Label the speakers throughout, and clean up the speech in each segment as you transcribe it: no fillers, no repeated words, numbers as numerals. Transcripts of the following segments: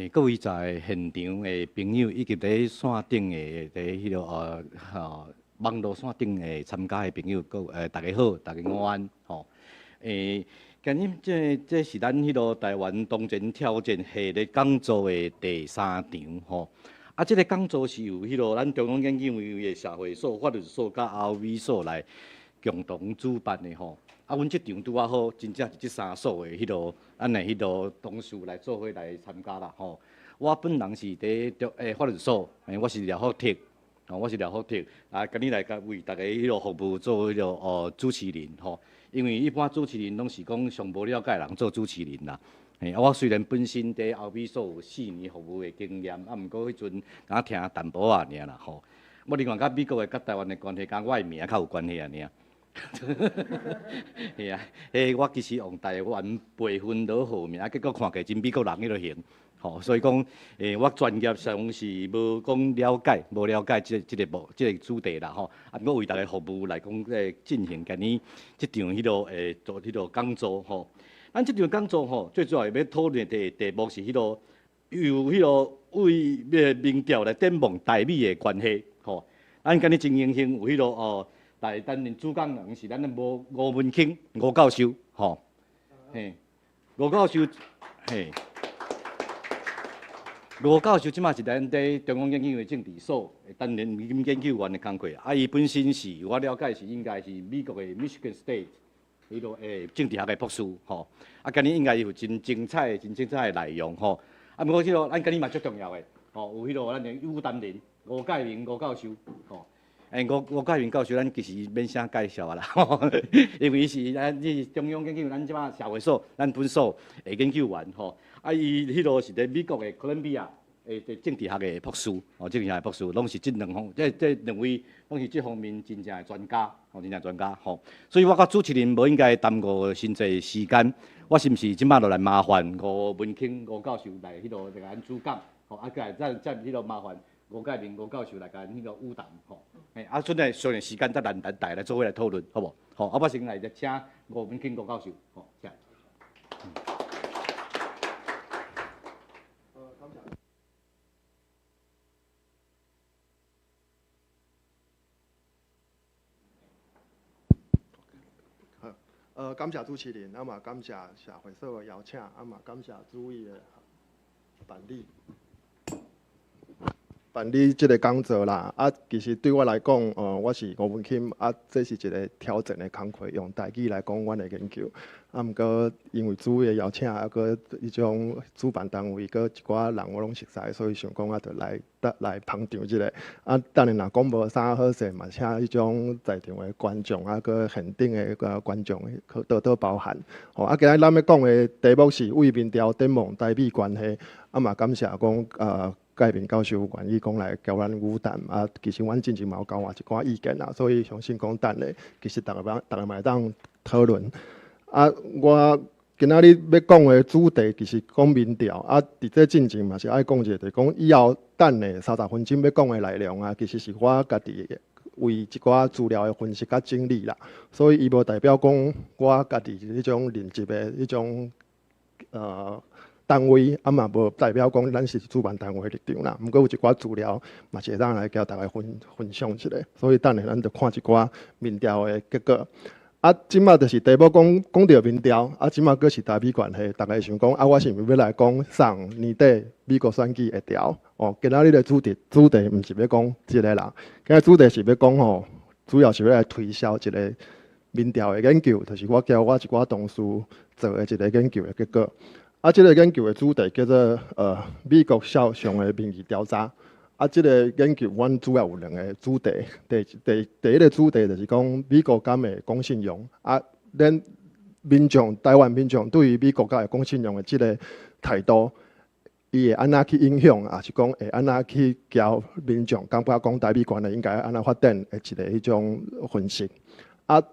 Speaker 1: 各位在现场的朋友，以及伫线顶的网络线顶的参加的朋友，大家好，大家午安吼。今日这是咱台湾当前挑战系列讲座的第3场吼。这个讲座是由咱中央研究院的社会所、法律所甲 RV 所来共同主办的吼。阮这场拄好，真正是这3所的咱的同事来做伙来参加啦吼。我本人是伫法律所，我是廖福特，我是廖福特，今日来为大家服务做主持人吼。因为一般主持人拢是讲上无了解人做主持人啦。我虽然本身伫RV所有4年服务的经验，毋过迄阵敢听淡薄仔尔啦吼。我另外甲美国的、甲台湾的关系，甲我的名较有关系啊尔。是啊，我其实用台湾辈分落号名，结果看起来真美国人迄落型，吼，所以讲，我专业上是无讲无了解即个主题啦，吼。我为大家服务来讲，进行今日即场做讲座，吼。咱即场讲座吼，最主要要讨论的题目是由为民调来展望台美的关系，吼。咱今日真荣幸有来担任主讲人是咱的吴文庆吴教授，吼，吴教授，吴教授即马是咱伫中央研究院政治所担任研究员的工作，伊本身是我了解是应该是美国的 Michigan State 政治学的博士，吼，今日应该有真精彩的内容，吼，不过咱今日嘛最重要的，吼，有咱的吴担任吴介明吴教授，吼。吴介明教授，咱其实免啥介绍啊啦，因为是咱中央研究院咱即马社会所咱本所的研究员吼。伊是伫美国的哥伦比亚政治学的博士，政治学的博士，拢是这两位拢是这方面真正的专家，真正专家吼。所以我甲主持人无应该耽误真侪时间，我是毋是即马就来麻烦吴文庆吴教授来来咱主讲，吼，再麻烦吴介明吴教授来甲咱舞谈，吼。剩下时间再大家来做伙来讨论，好无？好，我先来请吴文庆吴教授，好，请。
Speaker 2: 感谢主持人，嘛感谢社会所的邀请，嘛感谢主委的办理这个讲座啦。其实对我来讲，我是吴文庆，这是一个挑战的工课，用台语来讲阮的研究。毋过因为主委的邀请，搁迄种主办单位，搁一寡人我拢熟悉，所以想讲就来捧场即个。当然若讲无啥好势，嘛请迄种在场的观众，搁现场的观众多多包涵。今日咱要讲的题目是为民调展望台美关系，嘛感谢讲介明教授愿意讲来交咱舞谈，其实阮之前嘛有交我一寡意见啦，所以相信讲等下其实大家嘛会当讨论。我今仔日要讲的主题其实讲民调，伫这进前嘛是爱讲一下，就是讲以后等下30分钟要讲的内容其实是我家己为一寡资料的分析甲整理啦，所以伊无代表讲我家己迄种任职的迄种单位，嘛无代表讲咱是主办单位的立场啦。毋过有一寡资料嘛是会当来交大家分享一下，所以等下咱就看一寡民调的结果。即马就是题目讲到民调，即马佫是台美关系，大家想讲我是毋是要来讲上年底美国选举的调？今仔日的主题毋是要讲即个啦，今日主题是要讲主要是要来推销一个民调的研究，就是我交我一寡同事做的一个研究的结果。即个研究的主题叫做美国小熊的民意调查。即个研究，阮主要有2个主题。第一个主题就是讲美国敢会讲信用。咱台湾民众对于美国敢会讲信用的即个态度，伊会安怎去影响，也是讲会安怎去交民众感觉讲台美关系应该安怎发展的一个迄种分析。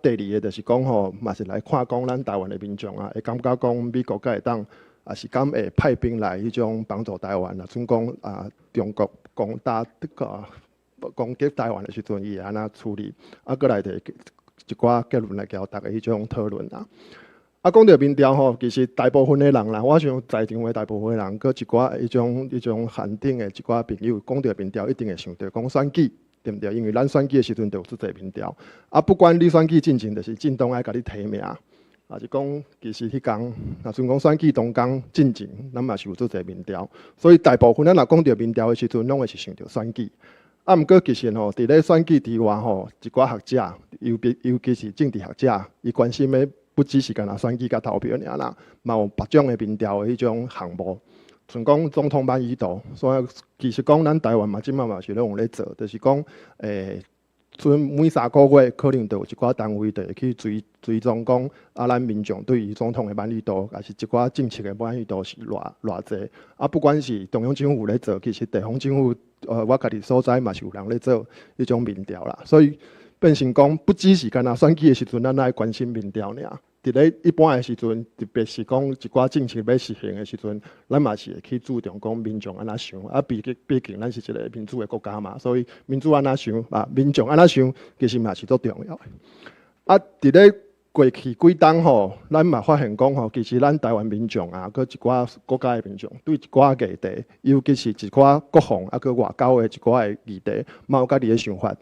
Speaker 2: 第二个就是讲嘛是来看讲咱台湾的民众会感觉讲美国敢会当。也是敢会派兵来迄种帮助台湾像讲中国攻击台湾的时阵，伊会安怎处理？搁来一寡结论来交大家迄种讨论啦。讲到民调吼，其实大部分的人啦，我想在场的大部分的人，佮一寡迄种限定的一寡朋友，讲到民调一定会想到讲选举，对毋对？因为咱选举的时阵就有足侪民调，不管你选举进前，就是政党爱甲你提名，是讲其实迄天，若算讲选举当天进前，咱嘛是有足侪民调，所以大部分咱若讲到民调的时阵，拢会是想到选举。毋过其实吼，伫咧选举之外吼，一寡学者，尤其是政治学者，伊关心的不只是干那选举甲投票尔啦，嘛有别种的民调的迄种项目，像讲总统满意度，所以其实讲咱台湾嘛，即摆嘛是拢有咧做，就是讲每3个月可能都有一寡单位就会去追踪讲咱民众对于总统的满意度，也是一寡政策的满意度是偌济。不管是中央政府咧做，其实地方政府我家己所在嘛是有人咧做迄种民调啦，所以变成讲不只是干那选举的时阵，咱爱关心民调尔。伫咧一般的时阵，特别是讲一寡政策要实行的时阵，咱嘛是会去注重讲民众安怎想。毕竟咱是一个民主的国家嘛，所以民主安怎想，民众安怎想，其实嘛是足重要的。伫咧过去几冬吼，咱嘛发现讲吼，其实咱台湾民众佮一寡国家的民众，对一寡议题，尤其是一寡国防佮外交的一寡的议题，嘛有家己的想法。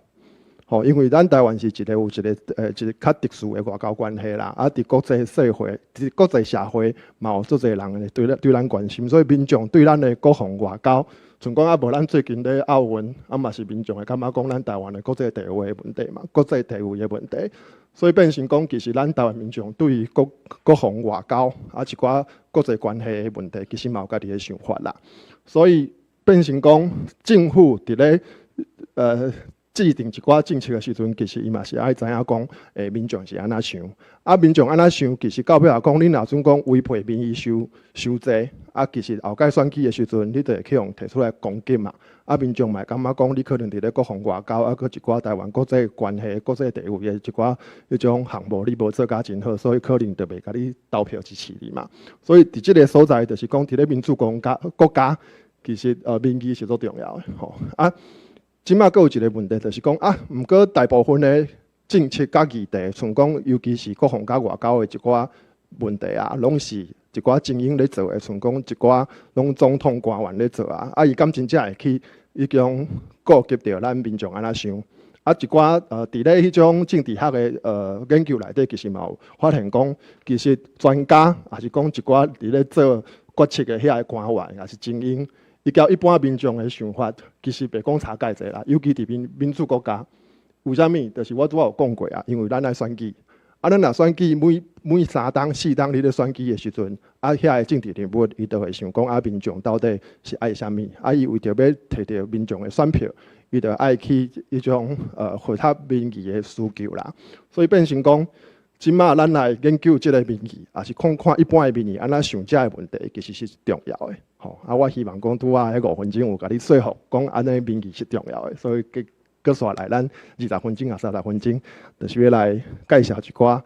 Speaker 2: 因为咱台湾是有一个较特殊的外交关系啦，伫国际社会、伫国际社会嘛有足侪人对咱关心，所以民众对咱的国防外交，像讲无咱最近咧奥运，嘛是民众会感觉讲咱台湾的国际地位的问题嘛，国际地位的问题，所以变成讲其实咱台湾民众对于国防外交一寡国际关系的问题，其实嘛有家己的想法啦，所以变成讲政府伫咧制定一寡政策的时阵，其实伊嘛是爱知影讲，民众是安怎想，民众安怎想，其实到尾来讲，你若总讲违背民意收济，其实后届选举的时阵，你就会去用提出来攻击嘛，民众嘛感觉讲，你可能伫咧国防外交，佮一寡台湾国际关系、国际地位的一寡迄种项目，你无做甲真好，所以可能就袂甲你投票支持你嘛。所以伫即个所在，就是讲伫咧民主国家，其实民意是足重要的，吼即摆阁有一个问题，就是讲毋过大部分的政策甲议题，像讲尤其是国防甲外交的一寡问题拢是一寡精英咧做的，像讲一寡拢总统官员咧做伊敢真正会去迄种顾及到咱民众安怎想？一寡伫咧迄种政治学的研究内底，其实嘛有发现讲，其实专家也是讲一寡伫咧做决策的遐个官员，也是精英。伊交一般民众的想法，其实袂讲差介济啦。尤其伫民主国家，为虾米？就是我拄仔有讲过因为咱爱选举，咱若选举每3当4当你咧选举的时阵，遐个政治人物伊都会想讲民众到底是爱虾米？伊为着要摕到民众的选票，伊就爱去迄种回答民意的需求啦。所以变成讲。即马咱来研究即个民意，也是看一般的民意安怎想遮个问题，其实是重要的。我希望讲拄仔迄5分钟有甲你说服，讲安尼民意是重要的，所以搁刷来咱20分钟啊30分钟，就是要来介绍一寡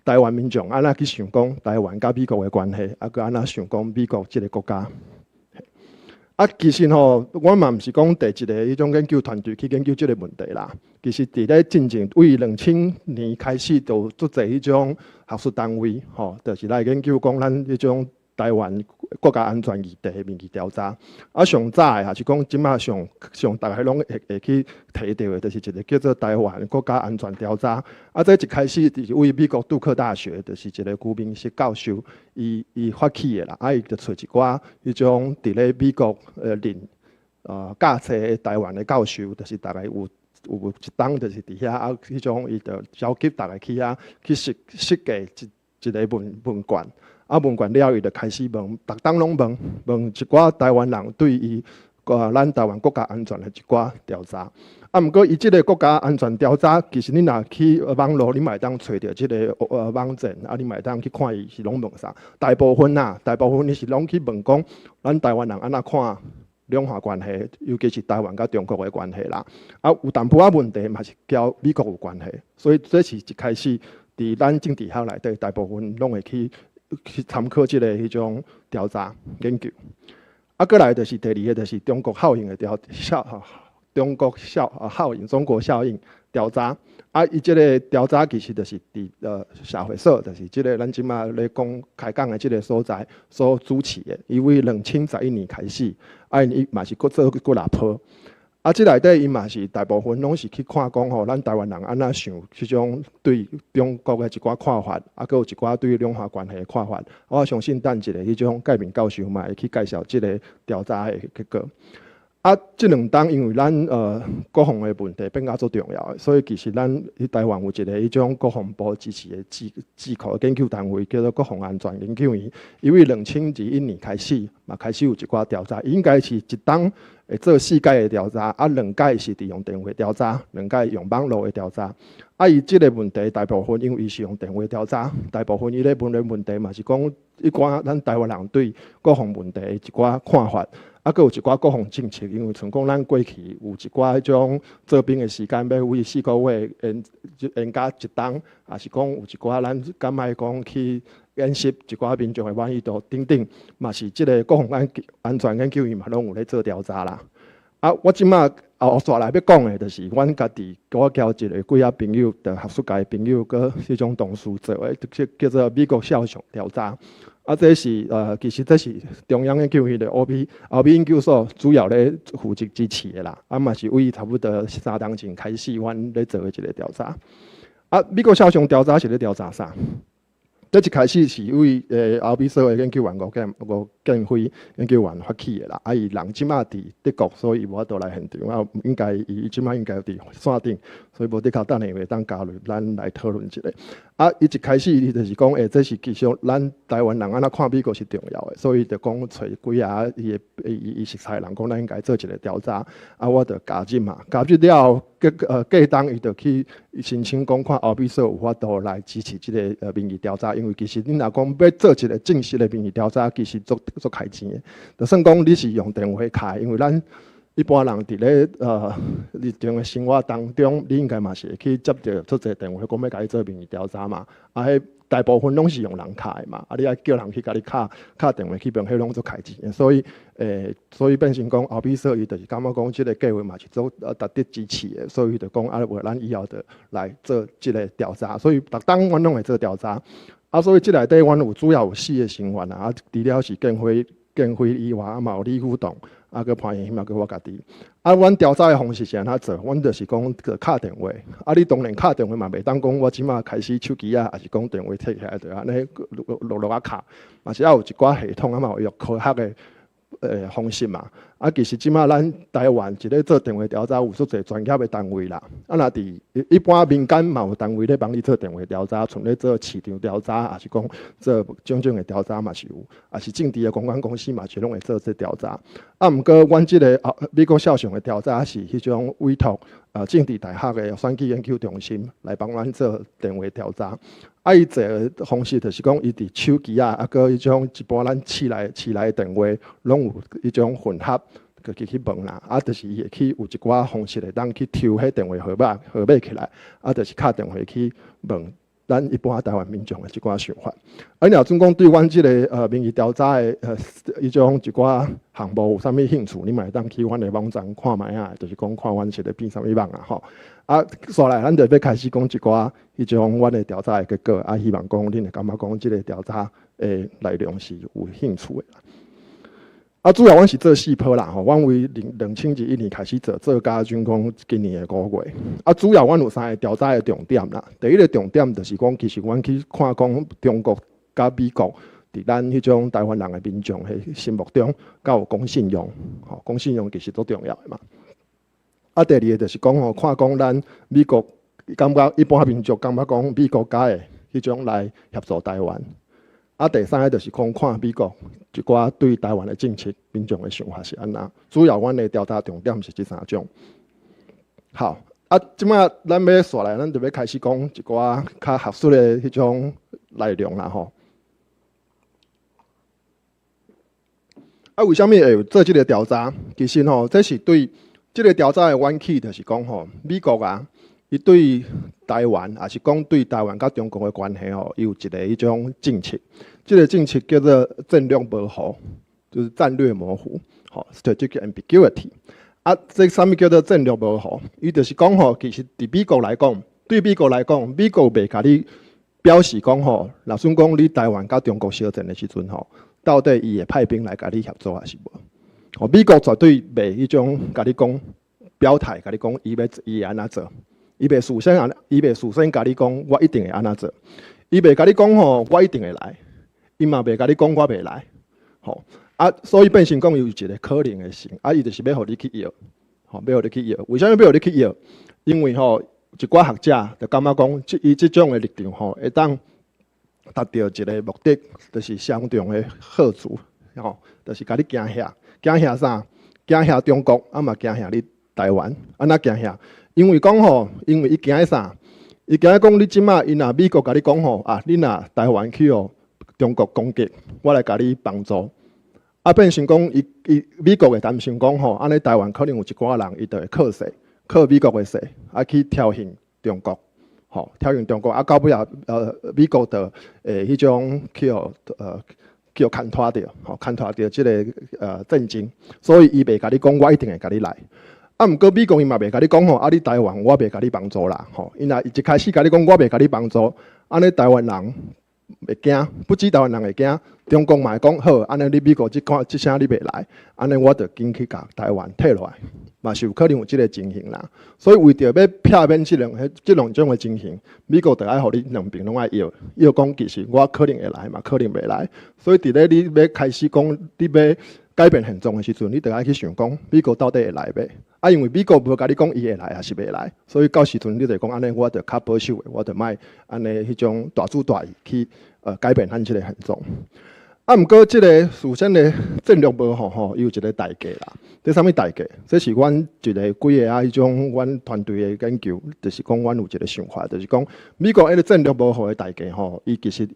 Speaker 2: 台湾民众安怎去想讲台湾甲美国的关系，搁安怎想讲美国即个国家。其实我嘛毋是讲第一个迄种研究团队去研究即个问题啦。其实伫咧进前，为2000年开始，就做侪迄种学术单位，就是来研究讲咱迄种台湾国家安全议题的民意调查。上早的也是讲，即马上大家拢会去提到的，就是一个叫做台湾国家安全调查。这一开始就是为美国杜克大学，就是一个顾明实教授，伊发起的啦。伊就找一寡迄种伫咧美国教册台湾的教授，就是大概有一档就是伫遐迄种伊就召集大家去去设计一个问卷。问卷了，伊就开始问，逐档拢问一寡台湾人对于咱台湾国家安全的一寡调查。毋过伊即个国家安全调查，其实你若去网络，你嘛会当找到即个网站，你嘛会当去看伊是拢问啥。大部分伊是拢去问讲，咱台湾人安怎看两岸关系，尤其是台湾甲中国的关系啦。有淡薄仔问题嘛是交美国有关系，所以这是一开始伫咱政治学内底，大部分拢会去参考即个迄种调查研究。过来就是第二个，就是中国效应的中国效应，调查。啊，伊即个调查其实就是伫社会所，就是即个咱即马咧讲开讲的即个所在所主持的。因为2011年开始，啊，伊嘛是做过6波。啊，即内底伊嘛是大部分拢是去看讲吼，咱台湾人安怎想即种对中国的一寡看法，啊，佮有一寡对两岸关系的看法。我相信等一个迄种介明教授嘛会去介绍即个调查的结果。啊，即2档因为咱国防的问题变较足重要的，所以其实咱伫台湾有一个迄种国防部支持的智库研究单位，叫做国防安全研究院。因为2021年开始嘛，开始有一寡调查，应该是一档会做4届的调查，啊，2届是利用电话调查，2届用网络的调查。啊，伊即个问题大部分因为伊是用电话调查，大部分伊咧问的问题嘛是讲一寡咱台湾人对国防问题的一寡看法。啊，佮有一寡国防政策，因为像讲咱过去有一寡迄种做兵的时间要为4个月延加1档，也是讲有一寡咱敢爱讲去演习一寡民众的满意度等等，嘛是即个国防安全研究院嘛拢有咧做调查啦。啊，我即马后续来要讲的，就是阮家己，我交一个几朋友，的学术界的朋友，佮迄种同事做的，叫做美国肖像调查。啊，这是其实这是中央研究院的 OB 研究所主要咧负责支持的啦。啊嘛是为差不多3档前开始，阮咧做的一个调查。啊，美国肖像调查是咧调查啥？这一开始是为OB 所的研究员吴建辉研究员发起的啦。啊，伊人即马伫德国，所以无法度来现场。啊，应该伊即马应该伫线顶，所以无得靠等下会当加入咱来讨论一下。啊，伊一开始伊就是讲，这是其实咱台湾人安怎看美国是重要的，所以就讲找几啊伊熟悉的人讲，咱应该做一个调查。啊，我就加入嘛，加入了后，隔当伊就去申请讲看OB所有法度来支持即个民意调查。因为其实你若讲要做一个正式的民意调查，其实足开钱的。就算讲你是用电话开，因为咱一般人伫咧日常的生活当中，你应该嘛是会去接到做一电话，讲要甲你做民意调查嘛。啊，迄大部分拢是用人开的嘛。啊，你爱叫人去甲你敲电话去，变迄拢做开钱的。所以变成讲OB所伊就是感觉讲即个计划嘛是做值得支持的，所以就讲啊，话咱以后就来做即个调查。所以逐档阮拢会做调查。啊，所以即内底阮主要有4个成员啊，除了是建辉以外，啊嘛有李虎栋，啊佮潘彦嘛佮我家己。啊，阮调查的方式是安怎做？阮就是讲个敲电话。啊，你当然敲电话嘛，袂当讲我即马开始手机啊，还是讲电话摕起来就安尼落啊敲，嘛是要有一寡系统啊嘛，有用科学的方式嘛。啊，其实即马咱台湾一咧做电话调查，有足侪专业的单位啦。啊，若伫一般民间嘛有单位咧帮你做电话调查，像咧做市场调查，还是讲做种种的调查嘛是有，啊是政治的公关公司嘛是拢会做这调查。啊，毋过阮即个美国肖像的调查是迄种委托政治大学的选举研究中心来帮咱做电话调查。啊，伊做的方式就是讲，伊伫手机啊，啊，佮迄种一般咱市内的电话，拢有迄种混合，去问啦。啊，就是伊会去有一寡方式会当去抽迄电话号码起来，啊，就是敲电话去问咱一般台湾民众的一寡想法。啊，若总讲对阮即个民意调查的迄种一寡项目有啥物兴趣，你嘛会当去阮的网站看卖啊，就是讲看阮是咧变啥物网啊吼。啊，所来咱就要开始讲一寡迄种阮的调查的结果，啊，希望讲恁会感觉讲即个调查的内容是有兴趣的。啊，主要阮是做4波啦吼，阮为2021年开始做甲准讲今年的5月。啊，主要阮有3个调查的重点啦。第一个重点就是讲，其实阮去看讲中国甲美国伫咱迄种台湾人的民众的心目中，甲有讲信用，吼，讲信用其实都重要的嘛。啊，第二个就是讲吼，看讲咱美国感觉一般民众感觉讲美国家的迄种来协助台湾。啊，第三个就是看美国一寡对台湾的政策，民众的想法是安怎。主要阮的调查重点是这3种。好，啊，即摆咱要刷来，咱就要开始讲一寡较学术的迄种内容啦吼。啊，为虾米会有做这个调查？其实吼，这是对这个调查的缘起，就是讲吼，美国啊，伊对台湾，也是讲对台湾甲中国的关系吼，伊有一个迄种政策。这个政策叫做战略模糊，就是战略模糊，吼 strategic ambiguity。这啥物叫做战略模糊？伊就是讲吼，其实伫美国来讲，对美国来讲，美国袂甲你表示讲吼，若算讲你台湾甲中国相战的时阵吼，到底伊会派兵来甲你协助还是无？吼，美国绝对袂迄种甲你讲表态，甲你讲伊会安怎做，伊袂事先甲你讲我一定会安怎做，伊袂甲你讲吼我一定会来，伊嘛袂甲你讲我袂来，吼。所以变成讲有一个可能的性，伊就是要互你去要，要互你去要。为什么要互你去要？因为一寡学者就感觉讲，伊即种的立场会当达到一个目的，就是相同的好处，就是甲你惊吓啥？惊吓中国，嘛惊吓你台湾，安怎惊吓？因为讲因为伊惊啥？伊惊讲你即马伊若美国甲你讲你若台湾去中国攻击，我来甲你帮助。变成讲，美国会担心讲安尼台湾可能有一寡人，伊就会靠美国的势，去挑衅中国，挑衅中国，到尾美国就迄种去牵拖着，牵拖着即个战争，所以伊袂甲你讲，我一定会甲你来。毋过美国伊嘛袂甲你讲你台湾我袂甲你帮助啦，伊若一开始甲你讲我袂甲你帮助，安尼台湾人会惊，不止台湾人会惊。中国嘛会讲好，安尼你美国即声你袂来，安尼我就紧去甲台湾退落来，嘛是有可能有即个情形啦。所以为着要避免即两种的情形，美国就爱互你两边拢爱要讲，其实我可能会来嘛，可能袂来。所以伫咧你要开始讲你要改变现状的时阵，你就爱去想讲美国到底会来袂？因为美国无甲你讲伊会来还是袂来，所以到时阵你就讲安尼，我就较保守的，我就莫安尼迄种大主大意去改变咱即个现状。毋过即个事先的战略模糊有一个代价啦。这啥物代价？这是阮一个几个迄种阮团队的研究，就是讲阮有一个想法，就是讲美国迄个战略模糊的代价伊其实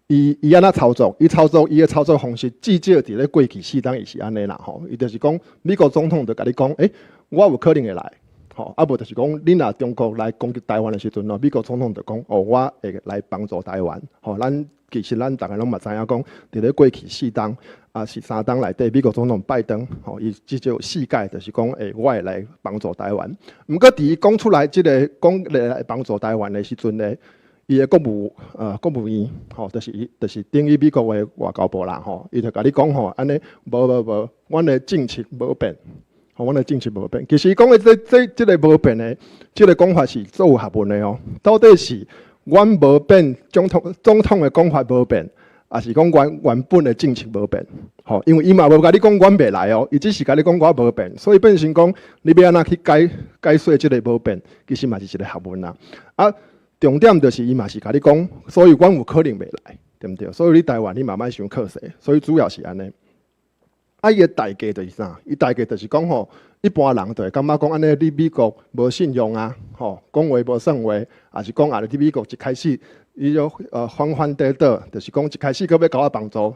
Speaker 2: 伊安怎操作？伊的操作方式，至少伫咧过去4当伊是安尼啦伊就是讲美国总统就甲你讲，我有可能会来。无就是讲，你若中国来攻击台湾的时阵美国总统就讲，我会来帮助台湾。其实咱大家拢嘛知影讲，伫咧过去4当是3当内底，美国总统拜登伊至少有4届，就是讲，我会来帮助台湾。毋过，伫伊讲出来即个讲来帮助台湾的时阵呢，伊的国务院就是等于美国的外交部啦伊就甲你讲安尼无，阮的政策无变。阮的政策无变，其实伊讲的这个无变的，这个讲法是做有学问的到底是阮无变，总统的讲法无变，还是讲原本的政策无变？因为伊嘛无甲你讲阮袂来伊只是甲你讲我无变，所以变成讲你要安怎去解说这个无变，其实嘛是一个学问啦。重点就是伊嘛是甲你讲，所以阮有可能袂来，对毋对？所以你台湾你慢慢想靠势，所以主要是安尼。伊个代价就是啥？伊代价就是讲一般人就会感觉讲安尼，你美国无信用啊，讲话无算话，还是讲你美国一开始伊就反倒，就是讲一开始佮要甲我帮助，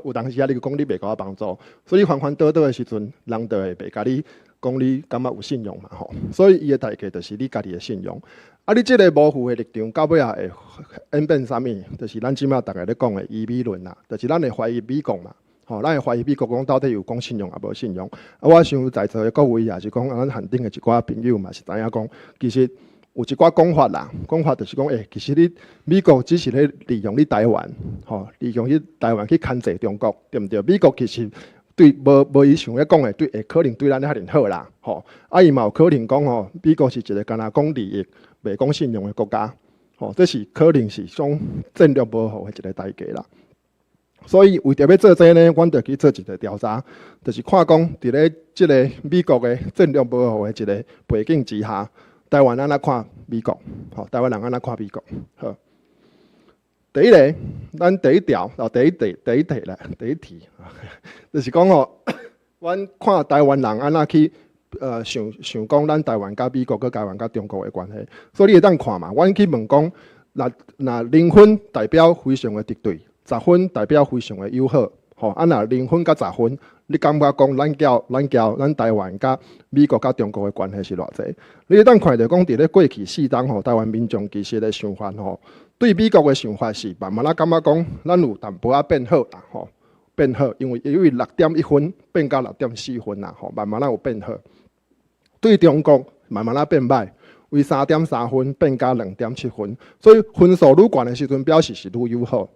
Speaker 2: 有当时你讲你袂甲我帮助，所以你反倒的时阵，人就会袂甲你讲你感觉有信用嘛所以伊个代价就是你家己的信用。你即个模糊的立场到尾也会演变啥物？就是咱即马大家咧讲的疑美论啦，就是咱会怀疑美国嘛。咱会怀疑美国讲到底有讲信用也无信用。我想在座的各位也是讲，咱限定的一寡朋友嘛是知影讲，其实有一寡讲法啦，讲法就是讲，其实你美国只是咧利用你台湾，利用你台湾去牵制中国，对毋对？美国其实对无伊想要讲的，会可能对咱遐尼好啦，伊嘛有可能讲美国是一个干那讲利益，袂讲信用的国家，这是可能是种战略模糊的一个代价啦。所以为着要做这呢，阮就去做一个调查，就是看讲伫咧即个美国的战略模糊的一个背景之下，台湾安怎看美国？台湾人安怎看美国？好，第一个，咱第一条第一题啦，第一题，就是讲阮看台湾人安怎去想讲咱台湾甲美国、台湾甲中国的关系。所以你会当看嘛，阮去问讲，若0分代表非常的敌对。10分代表非常的友好，若0分甲10分，你感觉讲咱台湾甲美国甲中国的关系是偌济？你会当看到讲，伫咧过去4当台湾民众其实的想法对美国的想法是慢慢感觉讲，咱有淡薄仔变好啦变好，因为6.1分变到6.4分啦，慢慢有变好。对中国慢慢变歹，为3.3分变到2.7分，所以分数愈悬的时阵，表示是愈友好；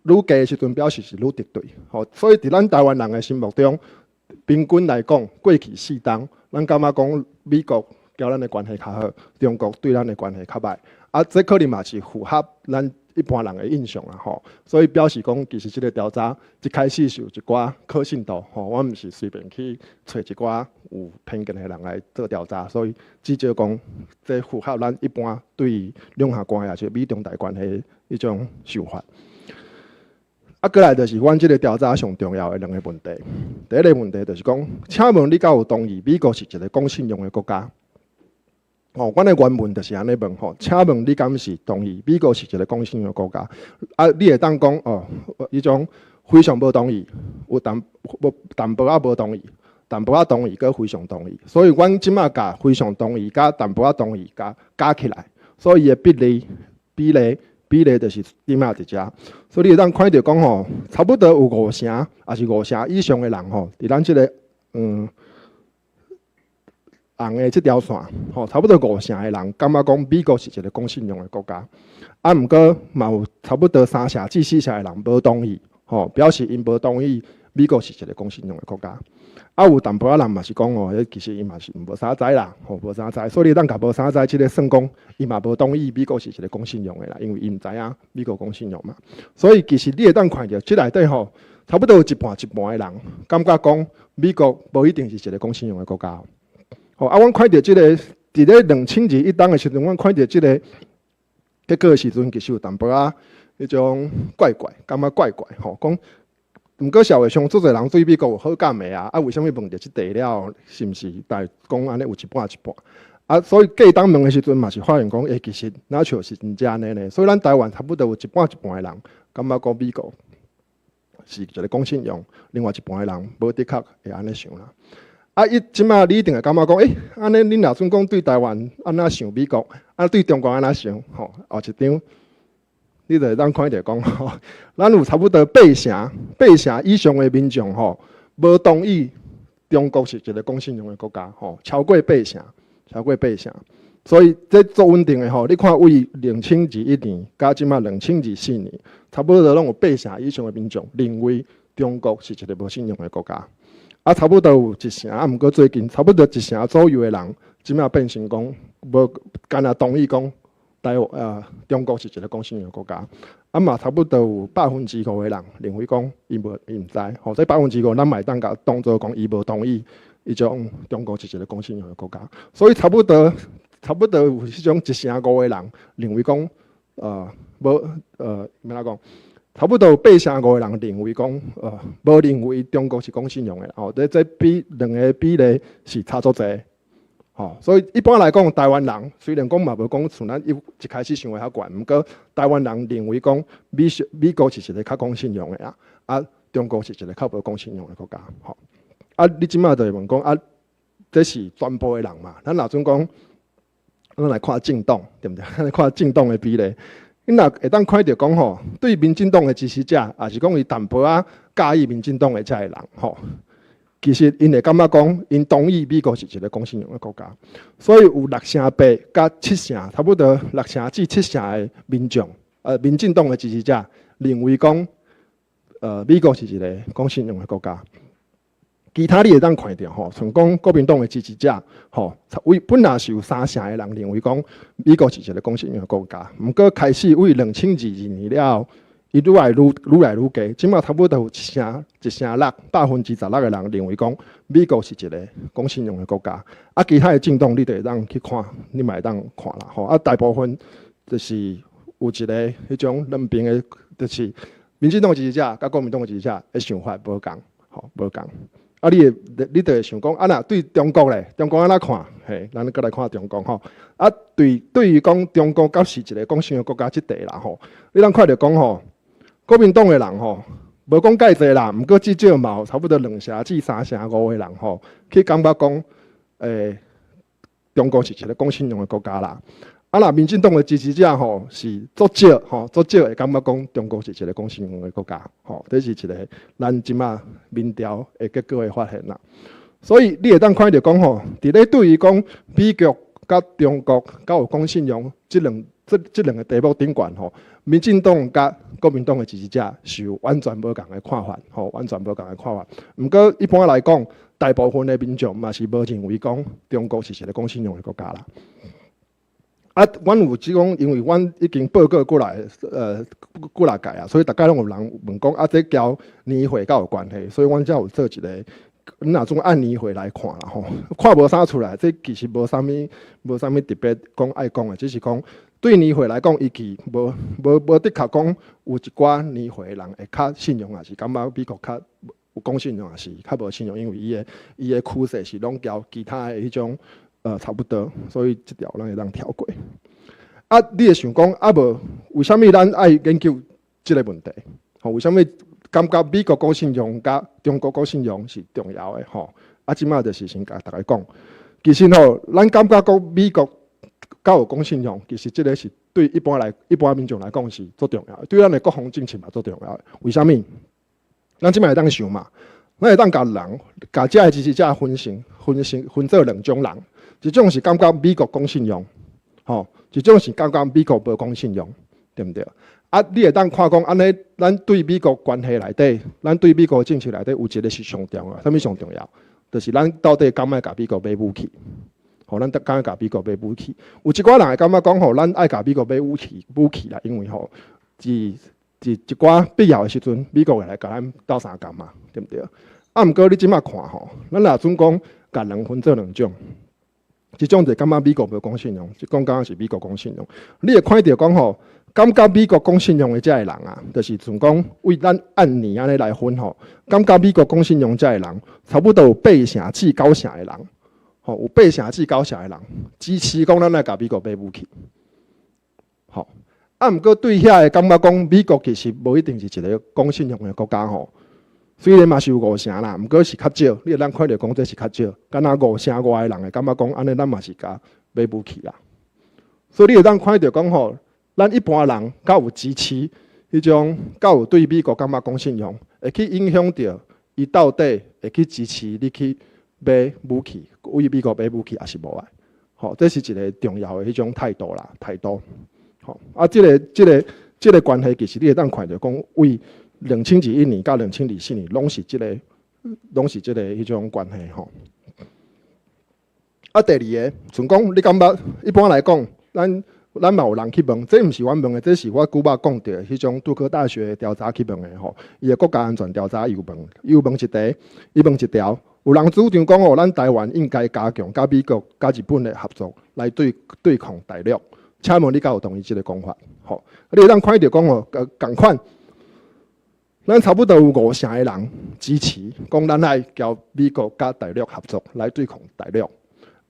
Speaker 2: 愈低的时阵，表示是愈敌对。所以伫咱台湾人的心目中，平均来讲，过去4冬，咱感觉讲美国交咱的关系较好，中国对咱的关系较歹。这可能嘛是符合咱一般人的印象啦，所以表示讲，其实这个调查一开始是有一寡可信度，我毋是随便去找一寡有偏见的人来做调查，所以至少讲，这符合咱一般对于两岸关系也是美中台关系的一种想法。过来就是阮这个调查上重要的2个问题。第一个问题就是讲，请问你敢有同意美国是一个讲信用的国家？阮的原文就是安尼问请问你敢是同意美国是一个讲信用的国家？你会当讲迄种非常无同意，有淡薄仔无同意，淡薄仔同意，佮非常同意。所以阮即马甲非常同意，甲淡薄仔同意加起来，所以伊的比例就是点啊伫遮。所以你会当看到讲差不多有5成，也是5成以上的人伫咱即个红的这条线，差不多5成的人感觉讲美国是一个讲信用的国家，毋过嘛有差不多3成至4成的人无同意，表示因无同意美国是一个讲信用的国家。有淡薄仔人嘛是讲其实伊嘛是无啥知啦，无啥知，所以咱甲无啥知即个算讲，伊嘛无同意美国是一个讲信用的啦，因为伊毋知影美国讲信用嘛。所以其实你会当看到，即内底差不多有一半的人感觉讲美国无一定是一个讲信用的国家。阮看到即个伫咧2021冬的时阵，阮看到即个结果的时阵，其实有淡薄仔迄种怪，感觉怪，讲。毋过社会上足侪人对美国有好感的为什么问到即题了？是毋是？但讲安尼有一半。所以过当问的时阵嘛是发现讲，其实哪像是真正安尼呢？所以咱台湾差不多有一半的人感觉讲美国是一个讲信用，另外一半的人无的确会安尼想啦。伊即马你一定会感觉讲，安尼恁若准讲对台湾安那想美国，对中国安那想，后一张。你就会当看到讲，咱有差不多8成以上的民众无同意中国是一个讲信用的国家，超过8成，所以这做稳定的你看为2021年加即马2024年，差不多拢有8成以上的民众认为中国是一个无信用的国家，差不多有1成，毋过最近差不多1成左右的人，即马变成讲无干那同意讲。中国是一个讲信用的国家，嘛差不多有5%的人认为讲伊毋知，这5%咱嘛当甲当作讲伊无同意，伊种中国是一个讲信用的国家，所以差不多有迄种1成5的人认为讲要哪讲，差不多有8成5的人认为讲无认为中国是讲信用的，这比2个比例是差足侪。所以一般来讲，台湾人虽然讲嘛无讲像咱一开始想的遐悬，毋过台湾人认为讲美国是一个较讲信用的中国是一个较无讲信用的国家。你即马就会问讲这是全部的人嘛？咱若准讲，咱来看政党，对不对？咱来看政党的比例，你若会当看到讲对民进党的支持者，也是讲伊淡薄仔介意民进党的遮个人其实因会感觉讲，因同意美国是一个讲信用的国家，所以有6成8加7成，差不多6成至7成的民众，民进党的支持者认为讲，美国是一个讲信用的国家。其他你会当看到像讲国民党的支持者，本来是有3成的人认为讲，美国是一个讲信用的国家，毋过开始为2022年了。伊愈来愈低，即马差不多有1成6%，16%的人认为讲美国是一个讲信用的国家。其他的政党你就会当去看，你嘛会当看啦。大部分就是有一个迄种两边的，就是民进党支持者甲国民党支持者的想法无共，无共。你就会想讲，若对中国咧，中国安怎看？咱搁来看中国对于讲中国甲是一个讲信用国家即题啦你通看到讲国民党的人无讲介济啦，毋过至少嘛有差不多2成至3成5的人去感觉讲，中国是一个讲信用的国家啦。啊，若民进党的支持者吼是足少吼，足少会感觉讲中国是一个讲信用的国家吼，这是一个咱即马民调的结果的发现啦。所以你会当看到讲吼，伫咧对于讲美国甲中国甲有讲信用这两个题目顶悬吼，民进党甲国民党的支持者是有完全无共的看法吼，完全无共的看法。毋过一般来讲，大部分的民众嘛是无认为讲中国是一个讲信用的国家啦。啊，阮有只讲，因为阮已经报告过来，过来届啊，所以大家拢有人问讲，啊，这交年会甲有关系，所以阮才有做一个，若种按年会来看啦吼，看无啥出来，这其实无啥物特别讲爱讲的，只是讲对年会来讲，伊其无的确讲有一寡年会人会较信用，也是感觉美国较有讲信用，也是较无信用，因为伊的趋势是拢交其他的迄种。差不多，所以这条咱会当跳过。啊，你会想讲啊无？为什么咱爱研究这个问题？吼，为什么感觉美国讲信用甲中国讲信用是重要的？吼，啊，即马就是先甲大家讲，其实吼，咱感觉讲美国甲有讲信用，其实这个是对一般民众来讲是最重要的，对咱的国防政策嘛最重要的。为什么？咱即马会当想嘛，咱会当甲人，甲这个支持者分做两种人。一种是感觉美国讲信用，吼；一种是感觉美国无讲信用，对毋对？啊，你会当看讲安尼，咱对美国关系内底，咱对美国政策内底有一个是上重要，啥物上重要？就是咱到底敢爱甲美国买武器，吼，咱敢爱甲美国买武器。有一寡人会感觉讲吼，咱爱甲美国买武器啦，因为吼，一寡必要的时阵，美国会来甲咱斗相共嘛，对毋对？啊，毋过你即马看吼，咱若总讲甲人分做两种。一种就感觉美国无讲信用，一种感觉是美国讲信用。你会看到讲吼，感觉美国讲信用的这个人啊，就是从讲为咱按年安尼来分吼，感觉美国讲信用这个人，差不多有8成至9成的人，吼有8成至9成的人支持讲咱来甲美国买武器，吼。啊，毋过对遐个感觉讲美国其实无一定是一个讲信用的国家吼。虽然嘛是有5成啦，毋过是较少。你会当看到讲这是较少，敢若5成外的人会感觉讲安尼，咱嘛是甲买武器啦。所以你会当看到讲吼，咱一般人较有支持迄种，较有对美国感觉讲信用，会去影响到伊到底会去支持你去买武器，为美国买武器也是无爱。吼，这是一个重要的迄种态度啦，态度。吼，啊，这个关系其实你会当看到讲为。2021年到2024年，拢是这个迄种关系吼。啊，第二个，像讲你感觉一般来讲，咱嘛有人去问，这毋是阮问的，这是我久捌讲的迄种杜克大学调查去问的吼。伊个国家安全调查又问一条，有人主张讲吼，咱台湾应该加强甲美国、甲日本的合作，来对抗大陆。请问你敢有同意这个讲法？吼，你当看到讲吼，共款。咱差不多有5成的人支持，讲咱爱交美国甲大陆合作来对抗大陆。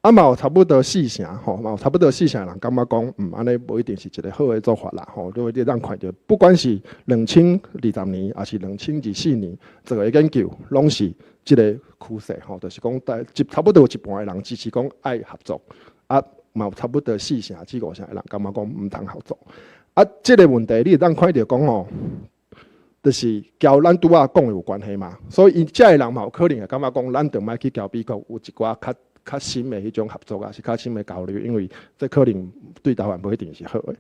Speaker 2: 啊嘛有差不多4成，吼，嘛有差不多4成的人感觉讲，安尼无一定是一个好的做法啦，吼。你当看到，不管是2020年，还是2024年做个研究，拢是即个趋势，吼，就是讲差不多有一半的人支持讲爱合作，啊嘛有差不多4成至5成的人感觉讲毋通合作。啊，即个问题你当看到讲吼。就是交咱拄仔讲有关系嘛，所以伊遮个人嘛有可能会感觉讲，咱着莫去交美国有一寡较深的迄种合作啊，是较深的交流，因为这可能对台湾不一定是好的。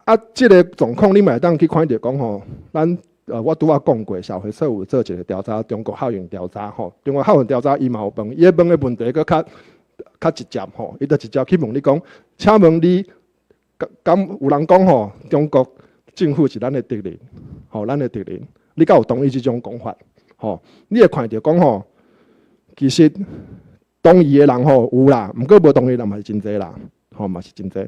Speaker 2: 啊，即个状况你嘛会当去看到讲吼，咱我拄仔讲过，社会所有做一个调查，中国校园调查吼，中国校园调查伊嘛有问，伊问的问题佫较直接吼，伊就直接去问你讲，请问你敢有人讲吼，中国政府是咱的敌人？吼，咱的敌人，你敢有同意这种讲法？吼，你会看到讲吼，其实同意的人吼有啦，毋过无同意的人嘛是真济啦，吼嘛是真济。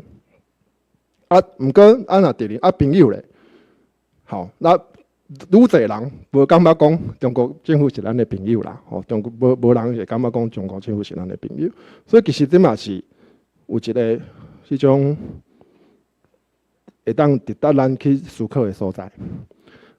Speaker 2: 啊，毋过若敌人朋友咧，吼，那愈侪人无感觉讲中国政府是咱的朋友啦，吼，中国无人会感觉讲中国政府是咱的朋友，所以其实这嘛是有一个迄种会当值得咱去思考的所在。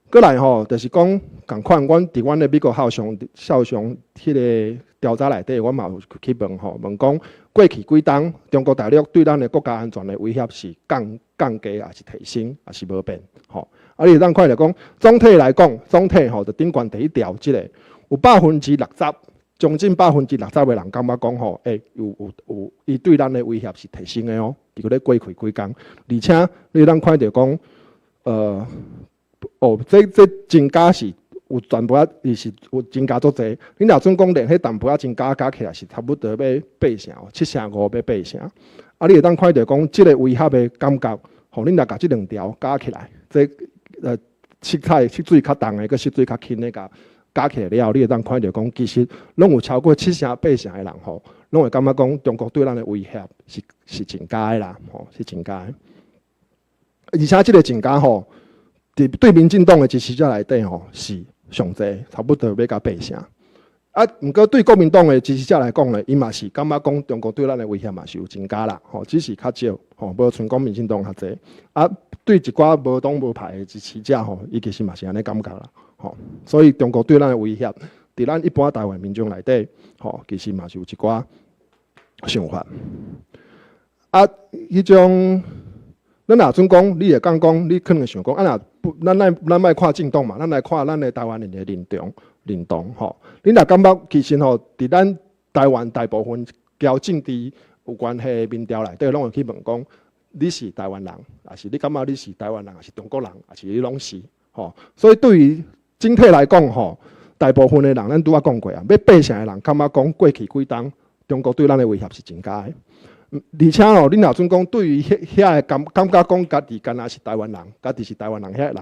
Speaker 2: 过来吼，就是讲共款，阮伫阮的美国校上迄个调查内底，阮嘛有去问吼，问讲过去几冬，中国大陆对咱的国家安全的威胁是降低，还是提升，还是无变？吼，你会当看着讲，总体来讲，就顶悬第一条，即个有60%，将近60%的人感觉讲吼，伊对咱的威胁是提升的哦。伫咧过去几工，而且你当看着讲，这增加是。有全部伊是有增加足济，你若准讲连迄淡薄仔增加起来是差不多要8成，7.5%要8成。你会当看到讲，即个威胁的感觉，吼，你若甲即2条加起来，这色水较重的，佮色水较轻的加起来了后，你会当看到讲，其实拢有超过7成8成的人吼，拢会感觉讲中国对咱的威胁是增加的啦，吼，是增加的。而且即个增加吼，对民进党的支持者内底吼是。上济差不多要到8成，毋过对国民党的支持者来讲呢，伊嘛是感觉讲中国对咱的威胁嘛是有增加啦，吼，只是较少，吼，无像讲民进党较济。对一寡无党无派的支持者吼，伊其实嘛是安尼感觉啦，吼。所以中国对咱的威胁，伫咱一般台湾民众内底，吼，其实嘛是有一寡想法。迄种。咱若准讲，你会讲，你可能想讲，咱莫看政党嘛，咱来看咱的台湾人的认同吼。你若感觉其实吼，伫咱台湾大部分交政治有关系的民调内底，拢会去问讲，你是台湾人，还是你感觉你是台湾人，还是中国人，还是你拢是吼？所以对于整体来讲吼，大部分的人咱拄仔讲过啊，要8成的人感觉讲过去几冬，中国对咱的威胁是增加的。而且哦，你若准讲对于遐个感觉讲家己敢若是台湾人，家己是台湾人遐个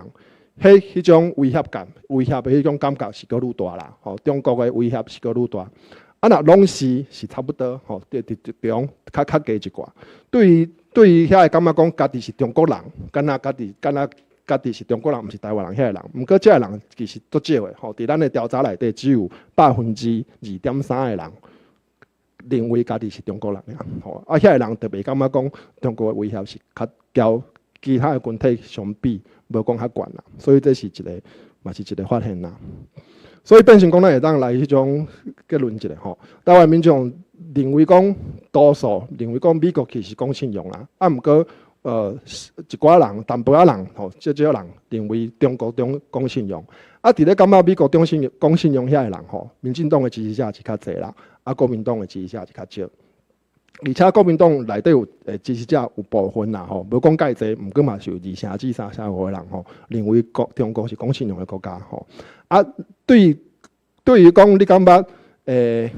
Speaker 2: 人，迄种威胁感、威胁的迄种感觉是搁愈大啦。吼，中国的威胁是搁愈大。若拢是差不多，吼，中较加一寡。对于遐个感觉讲家己是中国人，敢若家己是中国人，毋是台湾人遐个人。毋过遮个人其实足少的，吼，伫咱的调查内底只有2.3%的人。认为家己是中国人呀，吼，遐个人特别感觉讲中国的威胁是较交其他的群体相比无讲较悬啦，所以这是嘛是一个发现啦。所以变成讲咱会当来迄种结论一下吼，台湾民众认为讲多数认为讲美国其实讲信用啦，毋过一寡人淡薄仔人吼，少人认为中国讲信用，伫咧感觉美国讲信用遐个人吼，民进党的支持者是较侪啦。国民党的支持者是较少，而且国民党内底有支持者有部分啦吼，无讲介侪，毋过嘛是有2成至3成5个人吼，认为中国是讲信用的国家吼。对于讲你感觉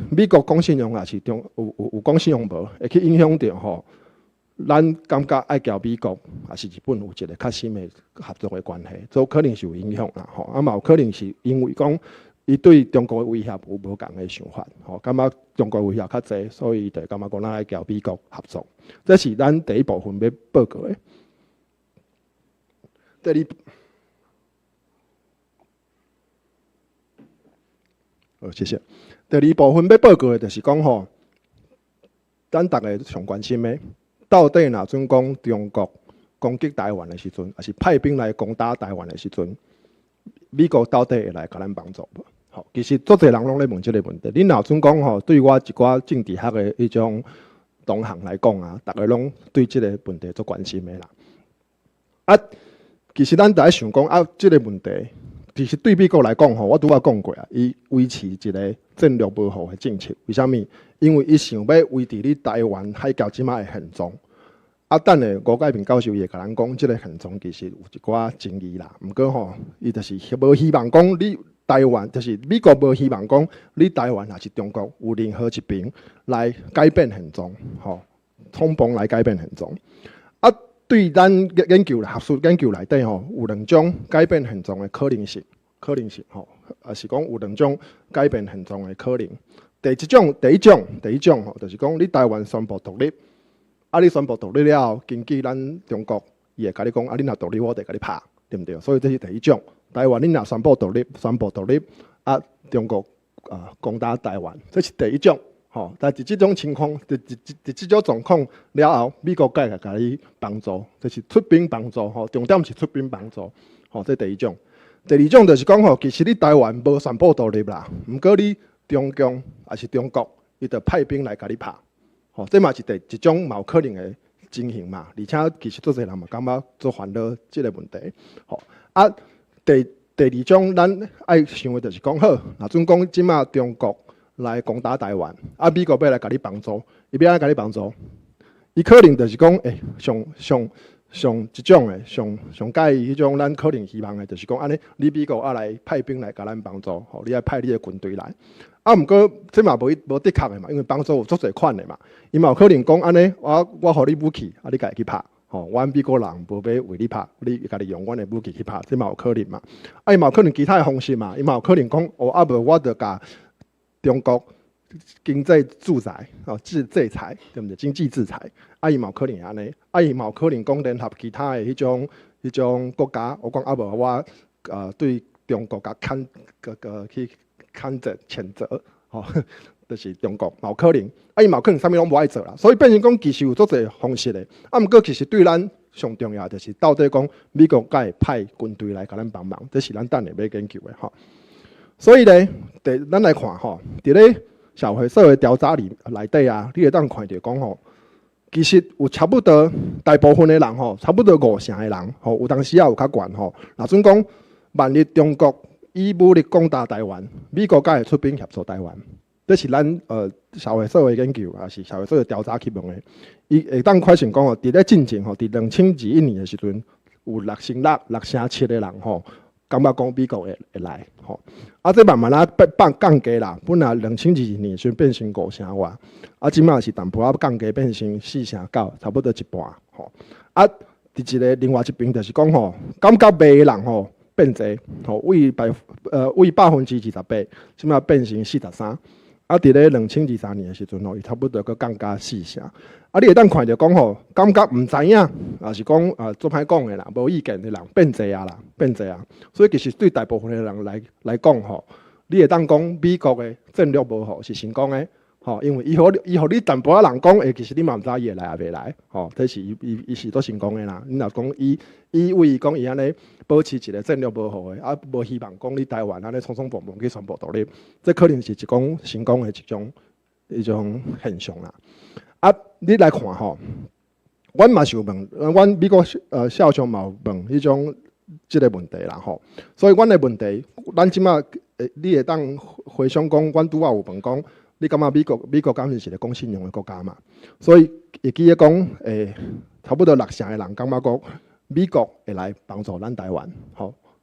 Speaker 2: 美国讲信用也是有讲信用无，会去影响到吼，咱感觉爱交美国还是日本有一个较深的合作的关系，所以可能是有影响啦吼。嘛有可能是因为讲。伊对中国的威胁有无共的想法，吼，感觉中国威胁较济，所以就感觉讲咱爱交美国合作，这是咱第一部分要报告的。谢谢。第二部分要报告的就是讲吼，咱大家上关心的，到底若准讲中国攻击台湾的时阵，还是派兵来攻打台湾的时阵，美国到底会来甲咱帮助无？其实足侪人拢咧问即个问题。你若准讲吼，对我一寡政治学的迄种同行来讲啊，大家拢对即个问题足关心的啦。其实咱在想讲即个问题，其实对美国来讲吼，我拄仔讲过啊，伊维持一个战略保护的政策。为虾米？因为伊想要维持你台湾海峡即卖的现状。等下吴介平教授也甲咱讲，即个现状其实有一寡争议啦。毋过吼，伊就是无希望讲你。台湾就是美国无希望讲你台湾还是中国有任何一边来改变现状，吼，通膨来改变现状。对咱研究学术研究内底吼，有2种改变现状的可能性吼，也是讲有2种改变现状的可能。第一种吼，就是讲你台湾宣布独立，你宣布独立了后，根据咱中国，伊会甲你讲，你若独立，我就甲你拍，对毋对？所以这是第一种。台湾你若宣布独立，中国攻打台湾，这是第一种吼。但是这种情况，这种状况了后，美国该甲你帮助，这是出兵帮助吼，重点是出兵帮助吼。这第一种。第二种就是讲吼，其实你台湾无宣布独立啦，毋过你中共还是中国，伊就派兵来甲你拍。这嘛是一种嘛有可能的情形嘛，而且其实做侪人嘛感觉做烦恼即个问题，啊，第二种咱爱想的就是讲好，若准讲即马中国来攻打台湾，啊，美国要来甲你帮助，伊要安甲你帮助，伊可能就是讲，上一种诶，上介意迄种，咱可能希望诶，就是讲安尼，你美国来派兵来甲咱帮助，你爱派你诶军队来。啊，毋过这嘛无的确诶嘛，因为帮助有足侪款诶嘛，伊嘛有可能讲安尼，我互你武器，啊，你家己去拍，阮美国人无要为你拍，你家己用阮诶武器去拍，这嘛有可能嘛。啊，伊嘛有可能其他诶方式嘛，伊嘛有可能讲，无我着甲中国经济制裁，制裁，对毋对？经济制裁。啊，伊嘛有可能安尼，啊，伊嘛有可能讲联合其他的迄种国家，我讲无我对中国甲去谴责，就是中国嘛有可能，啊，伊嘛有可能啥物拢无爱做啦，所以变成讲其实有足侪方式的，啊，毋过其实对咱上重要就是到底讲美国敢会派军队来甲咱帮忙，这是咱等下要研究的所以咧，咱来看伫咧社会社会调查内底啊，你会当看到讲其实有差不多大部分的人差不多50%的人有当时也有较悬若准讲万一中国以武力攻打台湾，美国才会出兵协助台湾。这是咱社会社会研究也是社会社会调查去问的。伊会当快想讲伫咧进前伫2021年的时阵，有6.7%的人感觉讲美国会来啊，这慢慢降低啦。本来2022年时变成5%外，啊，即马是淡薄仔降低变成4.9%，差不多一半啊，伫一个另外一边就是讲感觉卖的人变侪为28%，即马变成43%。啊，伫咧2023年的时阵伊差不多佫降加4%。啊，你会当看着讲感觉毋知影，也是讲做歹讲的啦，无意见的人变侪啊啦，变侪啊。所以其实对大部分的人来讲你会当讲美国的战略无好是成功的，因为伊互你淡薄仔人讲，其实你嘛毋知伊会来也袂来，这是伊是做成功的啦。你若讲伊为讲伊安尼保持一个战略无好的，啊，无希望讲你台湾安尼匆匆忙忙去宣布独立，这可能是一种成功的一种现象啦。啊，你来看阮嘛是有问，阮美国少将嘛有问迄种即个问题啦所以阮的问题，咱即马你会当回想讲，阮拄仔有问讲，你感觉美国敢是一个讲信用的国家嘛？所以会记咧讲，差不多60%的人感觉讲，美国会来帮助咱台湾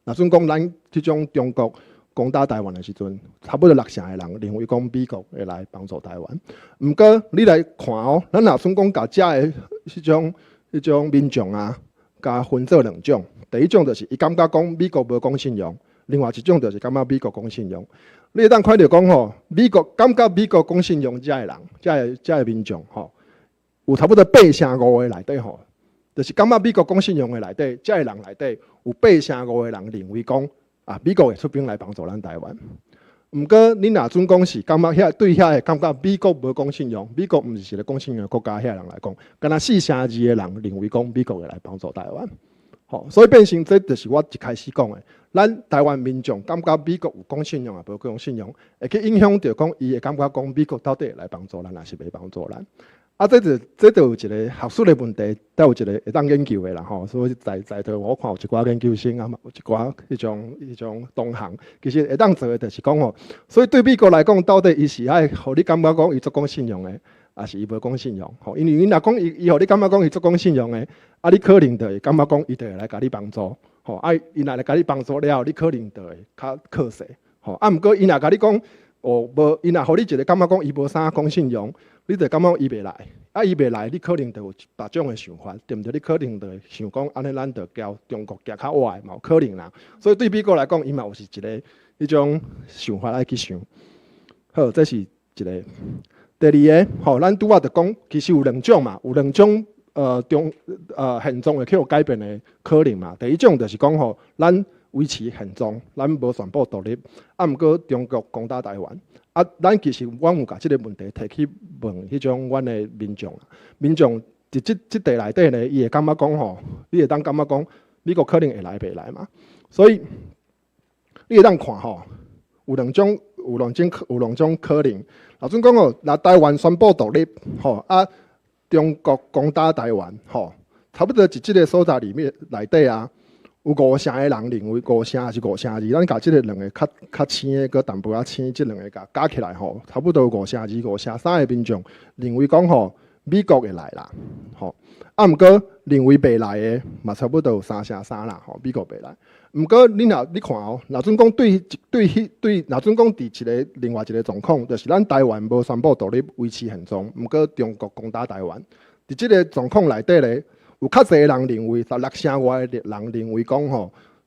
Speaker 2: 若算讲咱即种中国攻打台湾的时阵，差不多60%的人认为讲美国会来帮助台湾。毋过你来看咱若算讲甲遮的迄种民众啊，甲分做2种。第一种就是伊感觉讲美国无讲信用，另外一种就是感觉美国讲信用。你会当看到讲美国感觉美国讲信用遮的人，遮的民众有差不多8.5%的内底就是感觉美国讲信用的内底，遮的人内底有8.5%的人认为讲美国会出兵来帮助咱台湾。毋过你若准讲是感觉对遐感觉美国无讲信用，美国毋是一个讲信用的国家，遐人来讲，敢若4.2%的人认为讲美国会来帮助台湾。所以变成这就是我一开始讲的，咱台湾民众感觉美国有讲信用也无讲信用，会去影响到讲伊会感觉讲美国到底会来帮助咱，还是袂帮助咱？这就有一个学术的问题，都有一个会当研究的啦所以在座我看有一寡研究生啊，有一寡迄种同行，其实会当做的就是讲所以对美国来讲，到底伊是爱互你感觉讲伊足讲信用的，还是伊无讲信用？因为你若讲伊互你感觉讲伊足讲信用的，你可能就会感觉讲伊就会来甲你帮助，伊若来甲你帮助了后，你可能就会较靠势，毋过伊若甲你讲无，伊若互你一个感觉讲伊无啥讲信用，你就感觉伊袂来，伊袂来，你可能就有别种的想法，对毋对？你可能就会想讲，安尼咱就交中国行较歪嘛，有可能啦。所以对美国来讲，伊嘛有是一个迄种想法来去想。好，这是一个。第二个，咱拄仔就讲，其实有2种嘛，有2种现状会去有改变的可能嘛。第一种就是讲咱维持现状，咱无宣布独立，毋过中国攻打台湾。咱其实阮有甲即个问题提起问迄种阮的民众伫即地内底呢，伊会感觉讲你会当感觉讲美国可能会来袂来嘛？所以你会当看有两种可能。老总讲哦，那台湾宣布独立，中国攻打台湾，差不多一即个所在里面内底啊，有5成的人认为5成还是5成2，咱甲即个两个较青的，搁淡薄仔青，即两个加起来差不多有5成2、5成3的民众认为讲美国会来啦，毋过认为袂来的嘛，差不多有3成3啦，美国袂来。毋过你看老总讲对，老总讲伫一个另外一个状况，就是咱台湾无宣布独立，维持现状，毋过中国攻打台湾，伫即个状况内底咧，有较侪人认为，16成外的人认为讲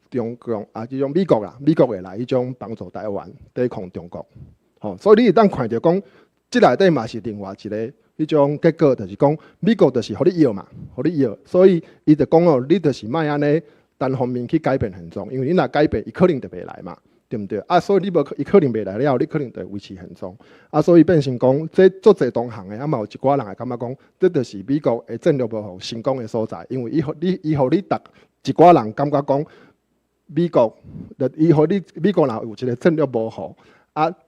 Speaker 2: 中国即种美国啦，美国会来迄种帮助台湾抵抗中国，所以你会当看到讲，即内底嘛是另外一个。迄种结果就是讲，美国就是互你要嘛，互你要，所以伊就讲你就是莫安尼单方面去改变现状，因为你若改变，伊可能就袂来嘛，对毋对？所以你伊可能袂来了，你可能就维持现状。所以变成讲，这足侪同行的，嘛有一寡人会感觉讲，这就是美国的战略无好成功的所在，因为伊互你一寡人感觉讲，美国美国人有一个战略无好。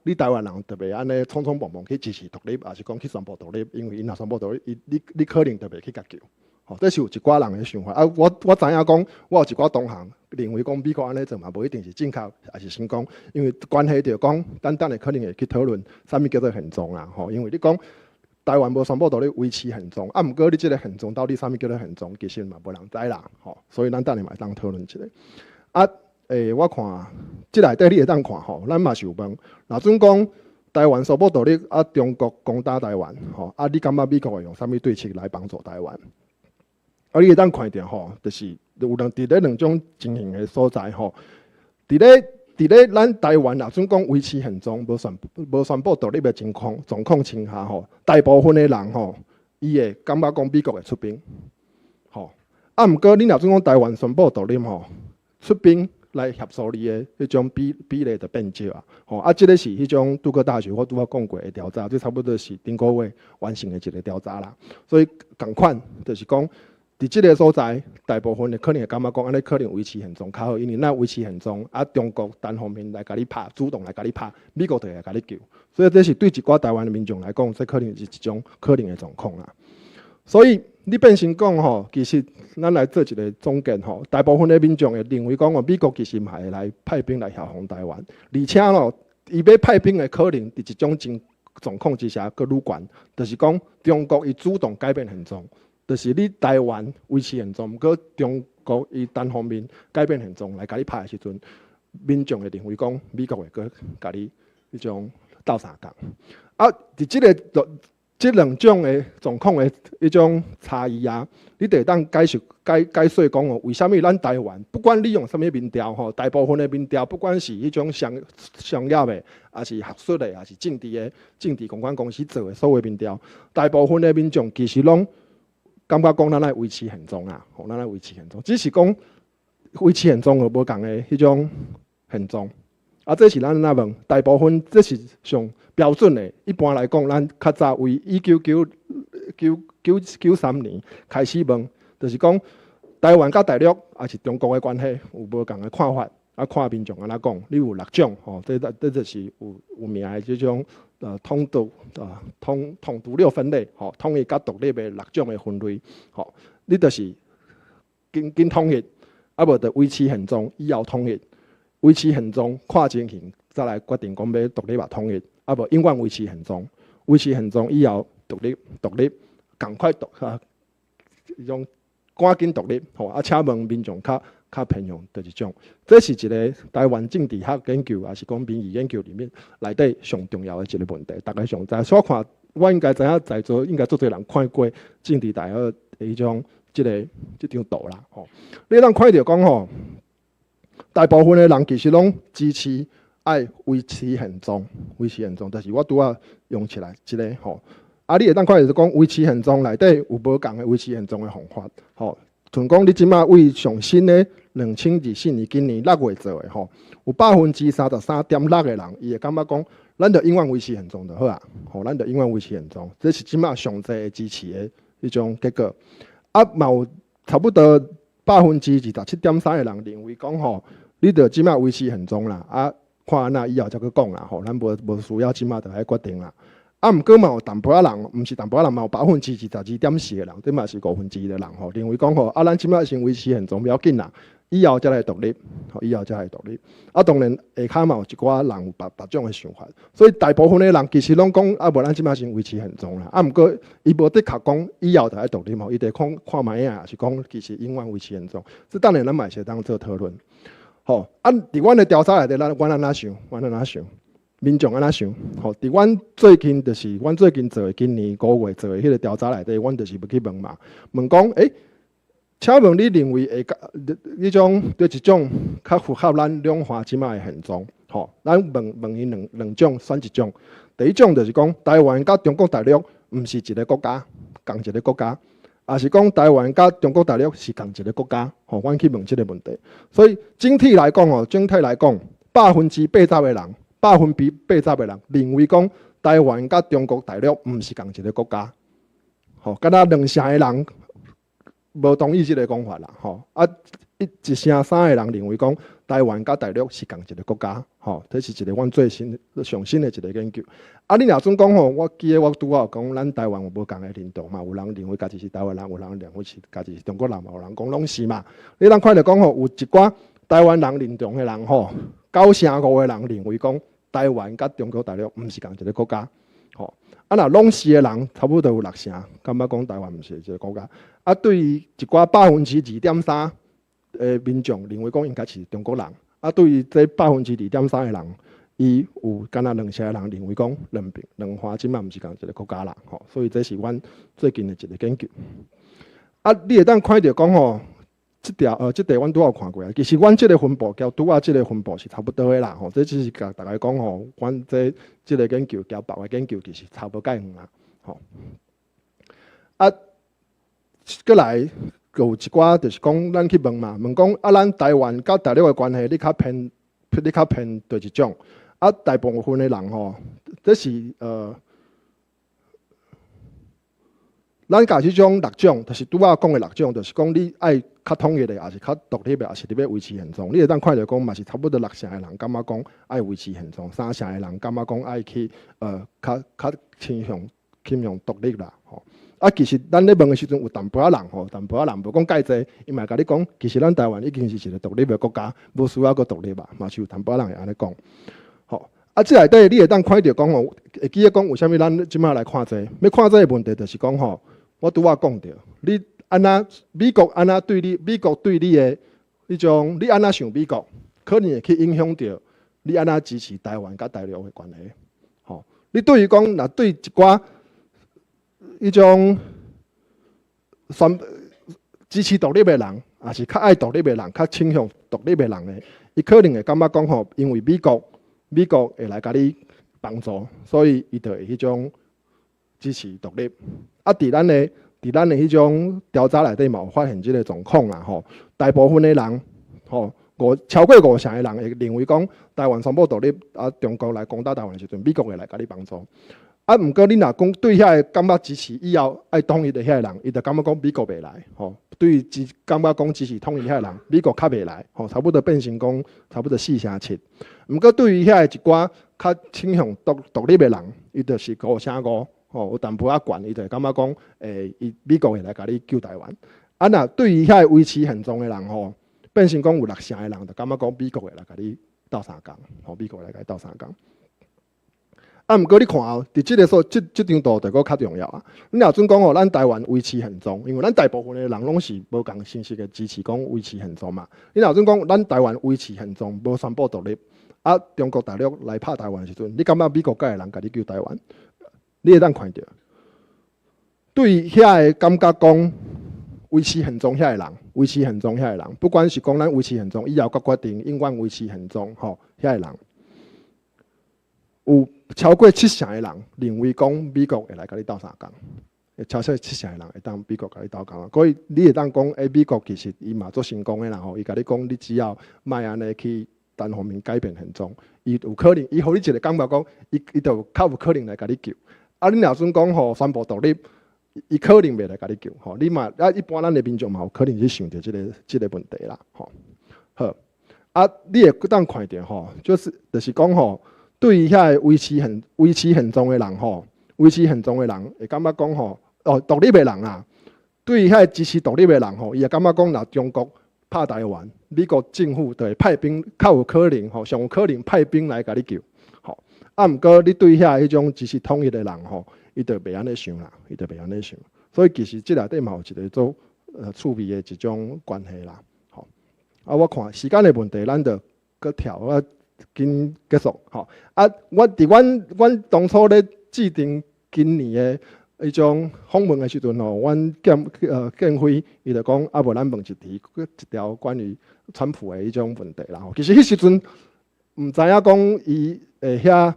Speaker 2: 你台湾人特别安尼匆匆忙忙去支持独立，还是讲去宣布独立？因为伊若宣布独立，你可能特别去甲救。这是有一寡人的想法。我知影讲，我有一寡同行认为讲美国安尼做嘛，无一定是正确，还是成功。因为关系着讲，等下可能会去讨论啥物叫做现状啦。因为你讲台湾无宣布独立，维持现状，毋过你即个现状到底啥物叫做现状，其实嘛无人知啦。所以咱等下嘛当讨论一下。我看即内底你会当看咱嘛是有问，若准讲台湾宣布独立，中国攻打台湾，你感觉美国会用啥物对策来帮助台湾？你会当看到就是有伫咧两种情形的所在伫咧咱台湾若准讲维持现状，无宣布独立的状况之下大部分的人伊会感觉讲美国会出兵，毋过你若准讲台湾宣布独立出兵。来协助你的迄种比例就变少即个是迄种杜克大学我拄仔讲过的调查，这差不多是顶个月完成的一个调查啦。所以共款就是讲，伫即个所在，大部分的可能会感觉讲，安尼可能维持现状较好，因为咱维持现状，中国单方面来甲你拍，主动来甲你拍，美国就会甲你救。所以这是对一寡台湾的民众来讲，这可能是一种可能的状况啦。所以你变成讲其实咱来做一个总结大部分的民众会认为讲美国其实嘛会来派兵来效防台湾，而且伊要派兵的可能伫一种状况之下佫愈悬，就是讲中国伊主动改变现状，就是你台湾维持现状，毋过中国伊单方面改变现状来甲你拍的时阵，民众会认为讲美国会佫甲你迄种斗相共伫即两种的状况的一种差异你得当解说讲为什么咱台湾不管你用什么民调大部分的民调，不管是迄种商业的，还是学术的，还是政治公关公司做的所有民调，大部分的民众其实拢感觉讲咱来维持现状咱来维持现状，只是讲维持现状无共的迄种现状。这是咱那问，大部分这是上标准的。一般来讲，咱较早为1993年开始问，就是讲台湾甲大陆也是中国的关系有无共的看法，看民众安怎讲，你有6种这就是有名的这种统独6分类统一甲独立的6种的分类你就是紧统一，无就维持现状以后统一。维持现状，看情形再来决定讲要独立或统一，无永远维持现状。维持现状以后独立，赶快迄种赶紧独立请问民众较偏向就是种。这是一个台湾政治学研究，还是讲民意研究里面内底上重要的一个问题。大概上知，所以看我应该知影在座应该足侪人看过政治大学的迄种即张图啦你当看到讲大部分的人其实拢支持爱维持现状，就是我拄仔用起来一个你会当看就是讲维持现状内底有无共的维持现状的方法像讲你即马为上新的2024年今年6月做的有33.6%的人，伊会感觉讲，咱着永远维持现状就好咱着永远维持现状，这是即马上济的支持的迄种结果。嘛有差不多27.3%的人认为讲你着即马维持现状啦，看安那以后才去讲啦咱无需要即马就来决定啦。啊，毋过嘛有淡薄仔人，毋是淡薄仔人嘛有22.4%的人，这嘛是1/5的人吼，认为讲吼啊，咱即摆先维持现状不要紧啦，以后才来独立，吼，以后才来独立。啊，当然下骹嘛有一寡人有别种的想法，所以大部分的人其实拢讲啊，无咱即摆先维持现状啦。啊，毋过伊无的确讲以后就爱独立吼，伊得看卖影，是讲其实永远维持现状。这当然咱嘛是当做讨论。吼，啊，伫阮的调查内底，阮安怎想？阮安怎想？民众安怎想？吼，伫阮最近就是阮最近做的今年5月做的迄个调查内底，阮就是要去问嘛，问讲，请问你认为迄种对一种较符合咱两岸即卖的现状？吼，咱问伊两种选一种。第一种就是讲，台湾甲中国大陆毋是一个国家，共一个国家，也是讲台湾甲中国大陆是共一个国家。吼，阮去问即个问题。所以整体来讲，80%的人。80%的人认为讲，台湾甲中国大陆毋是共一个国家，吼，敢若2成的人无同意即个讲法啦，吼，啊1成3的人认为讲，台湾甲大陆是共一个国家，吼，这是一个阮最上新的一个研究。啊，你若准讲吼，我记得我拄好讲，咱台湾有无共的认同嘛？有人认为家己是台湾人，有人认为是家己是中国人嘛？有人讲拢是嘛？你咱看着讲吼，有一寡台湾人认同的人吼，9.5%的人认为讲，台湾甲中国大陆毋是共一个国家，吼。啊，若拢是的人，差不多有6成，感觉讲台湾毋是一个国家。啊，对于一寡2.3%的民众认为讲应该是中国人。啊，对于这2.3%的人，伊有敢若2成的人认为讲两岸即摆毋是共一个国家啦，吼。所以这是阮最近的一个研究。啊，你会当看到讲吼。这题阮拄有看过啊。其实阮这个分布交拄啊，这个分布是差不多的啦。吼，这只是甲大家讲吼，阮这个研究交别个研究其实差不多介远啦。吼，啊，过来有一寡就是讲，咱去问嘛，问讲啊，咱台湾甲大陆的关系，你较偏对一种？啊，大部分的人吼，这是咱甲即种6种，就是拄仔讲的6种，就是讲你爱较统一的，也是较独立的，也是你要维持现状。你会当看着讲，嘛是差不多6成的人感觉讲爱维持现状，3成的人感觉讲爱去较倾向独立啦。吼，啊，其实咱咧问的时阵有淡薄仔人吼，淡薄仔人无讲介济，伊嘛甲你讲，其实咱台湾已经是一个独立的国家，无需要个独立吧，嘛是有淡薄仔人会安尼讲。吼，啊，即内底你会当看着讲吼，会记得讲为虾米咱即摆来看这，要看这个问题，就是讲吼。我拄仔讲着，你安那美国安那对你，美国对你的迄种，你安那想美国，可能会去影响到你安那支持台湾甲大陆的关系。吼，你对于讲，若对一寡迄种支持独立的人，也是较爱独立的人，较倾向独立的人的，伊可能会感觉讲吼，因为美国会来甲你帮助，所以伊就会迄种支持独立。啊，伫咱的迄种调查内底嘛，有发现即个状况啦吼。大部分的人吼，超过5成的人会认为讲台湾宣布独立，啊，中国来攻打台湾的时阵，美国会来甲你帮助。啊，毋过你若讲对遐个感觉支持以后爱统一的遐个人，伊就感觉讲美国袂来吼。对于感觉讲支持统一遐个人，美国较袂来吼，差不多变成讲差不多4成7。毋过对于遐个一寡较倾向独立的人，伊就是5成5。吼，有淡薄仔悬，伊就感觉讲，伊美国会来甲你救台湾。啊，若对于遐维持现状的人吼，变成讲有6成的人，就感觉讲美国会来甲你斗相共，吼，美国会来甲你斗相共。啊，毋过你看哦，伫即个即张图就搁较重要啊。你若准讲吼，咱台湾维持现状，因为咱大部分的人拢是无共形式的支持讲维持现状嘛。你若准讲咱台湾维持现状，无宣布独立，啊，中国大陆来拍台湾的时阵，你感觉美国会人甲你救台湾？你会当看到，对于遐个感觉讲维持现状遐个人，不管是讲咱维持现状以后决定永远维持现状吼，遐个人有超过7成的人认为讲美国会来甲你斗相共，超过7成的人会当美国甲你斗相共，所以你会当讲，美国其实伊嘛做成功的啦吼，伊甲你讲，你只要莫安尼去单方面改变现状，伊有可能，伊互你一个感觉讲，伊就较有可能来甲你救。啊，你若准讲吼宣布独立，伊可能袂来甲你救吼。你嘛啊，一般咱的民众嘛有可能去想着即个问题啦吼。好，啊，你会当看到吼，就是讲吼，对于遐维持现状的人吼，维持现状的人会感觉讲吼，独立的人啊，对于支持独立的人吼，伊会感觉讲，若中国拍台湾，美国政府就会派兵，较有可能吼，上有可能派兵来甲你救，吼。啊，毋过你对遐迄种支持统一的人吼，伊就袂安尼想啦，伊就袂安尼想。所以其实即内底嘛有一个做趣味的一种关系啦，吼。啊，我看时间的问题，咱就搁跳啊，紧结束，吼。啊，阮当初咧制定今年的迄种访问的时阵吼，阮建辉伊就讲，啊无咱问一题，一条关于川普的迄种问题啦。其实迄时阵毋知影讲伊会遐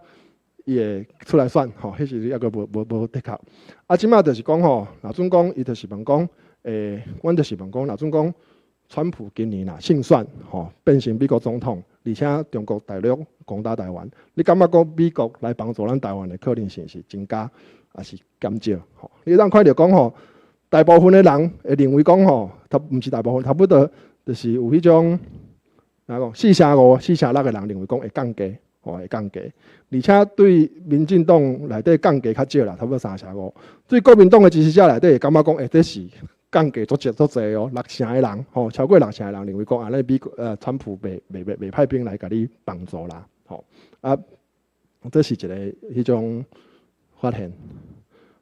Speaker 2: 伊会出来选吼，迄时抑个无的确。啊，即摆就是讲吼，老总讲伊就是问讲，阮就是问讲，老总讲，川普今年啦胜选吼，变成美国总统，而且中国大陆攻打台湾，你感觉讲美国来帮助咱台湾的可能性是增加，还是减少？吼，你咱看着讲吼，大部分的人会认为讲吼，毋是大部分，差不多就是有迄种，哪讲4-5、4-6个人认为讲会降低。会降低，而且对民进党内底降低较少啦，差不多3-5。对国民党的支持者内底会感觉讲，这是降低足侪哦，60%的人，吼，超过60%的人认为讲，安尼美国川普袂派兵来甲你帮助啦，吼，啊，这是一个迄种发现，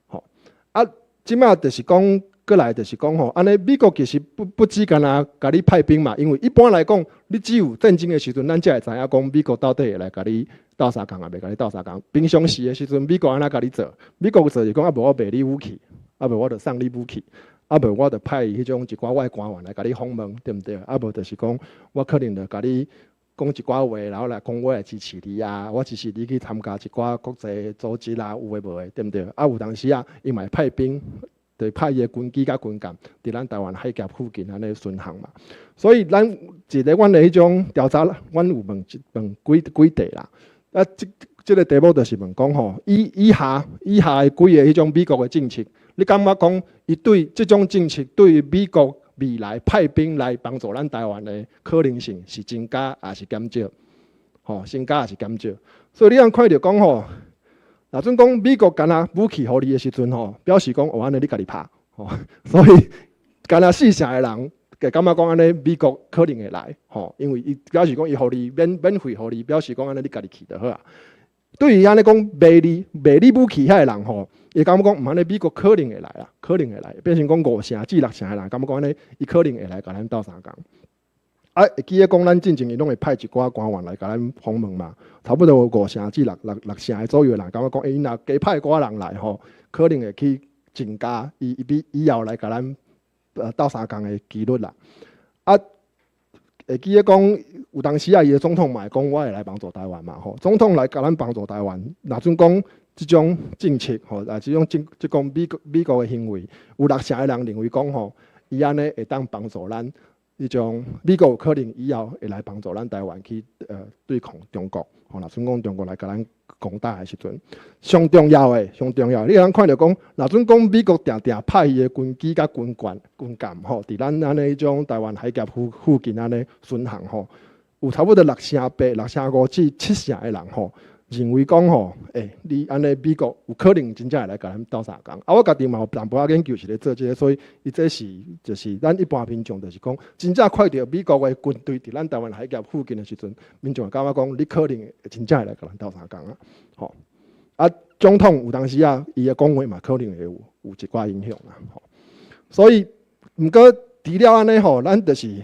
Speaker 2: 吼，啊，即摆就是讲。过来就是讲吼，安尼美国其实不只干那甲你派兵嘛，因为一般来讲，你只有战争的时阵，咱才会知影讲美国到底会来甲你斗相共，也袂甲你斗相共。平常时的时阵，美国安怎甲你做？美国做是讲啊，无我卖你武器，啊无我就送你武器，啊无我就派迄种一寡我的官员来甲你访问，对毋对？啊无就是讲，我可能就甲你讲一寡话，然后来讲我会支持你啊，我支持你去参加一寡国际组织啦，有诶无诶，对毋对？啊有当时啊，伊嘛会派兵。就派伊军机甲军舰伫咱台湾海峡附近安尼巡航嘛，所以咱一个阮的迄种调查，阮有问几题啦。啊，即个题目就是问讲吼，以下的几个迄种美国的政策，你感觉讲伊对即种政策对美国未来派兵来帮助咱台湾的可能性是增加还是减少？吼，增加还是减少？所以你通看着讲吼。若阵讲美国干那武器互你的时阵吼，表示讲安尼你家己拍吼，所以干那4-5的人，会感觉讲安尼美国可能会来吼，因为伊表示讲伊互你免费互你，表示讲安尼你家己去就好啊。对于安尼讲卖你武器遐的人吼，伊感觉讲毋安尼美国可能会来啦，可能会来，变成讲5-6的人，感觉讲安尼伊可能会来甲咱斗相共。啊，会记得讲咱进前伊拢会派一寡官员来甲咱访问嘛，差不多5-6左右的人，感觉讲，因若加派寡人来吼，可能会去增加以后来甲咱斗相共的几率啦。啊，会记得讲有当时啊，伊的总统嘛会讲，我会来帮助台湾嘛吼，总统来甲咱帮助台湾，若阵讲即种政策吼，即种即讲美国的行为，有60%的人认为讲吼，伊安尼会当帮助咱。迄种美国有可能以后会来帮助咱台湾去对抗中国，吼，若阵讲中国来甲咱攻打的时阵，上重要，你通看着讲，若阵讲美国定派伊的军机甲军舰吼，伫咱安尼迄种台湾海峡附近安尼巡航吼，有差不多6-8、6-5至7%的人吼。认为讲吼，你安尼美国有可能真正会来甲咱斗相共。啊，我家己嘛有淡薄仔研究是咧做即个，所以伊这是就是咱一般民众就是讲，真正看到美国的军队伫咱台湾海峡附近的时阵，民众会感觉讲，你可能真正会来甲咱斗相共啊。吼，啊，总统有当时啊，伊的讲话嘛，可能会有一寡影响啦。吼，所以毋过除了安尼吼，咱就是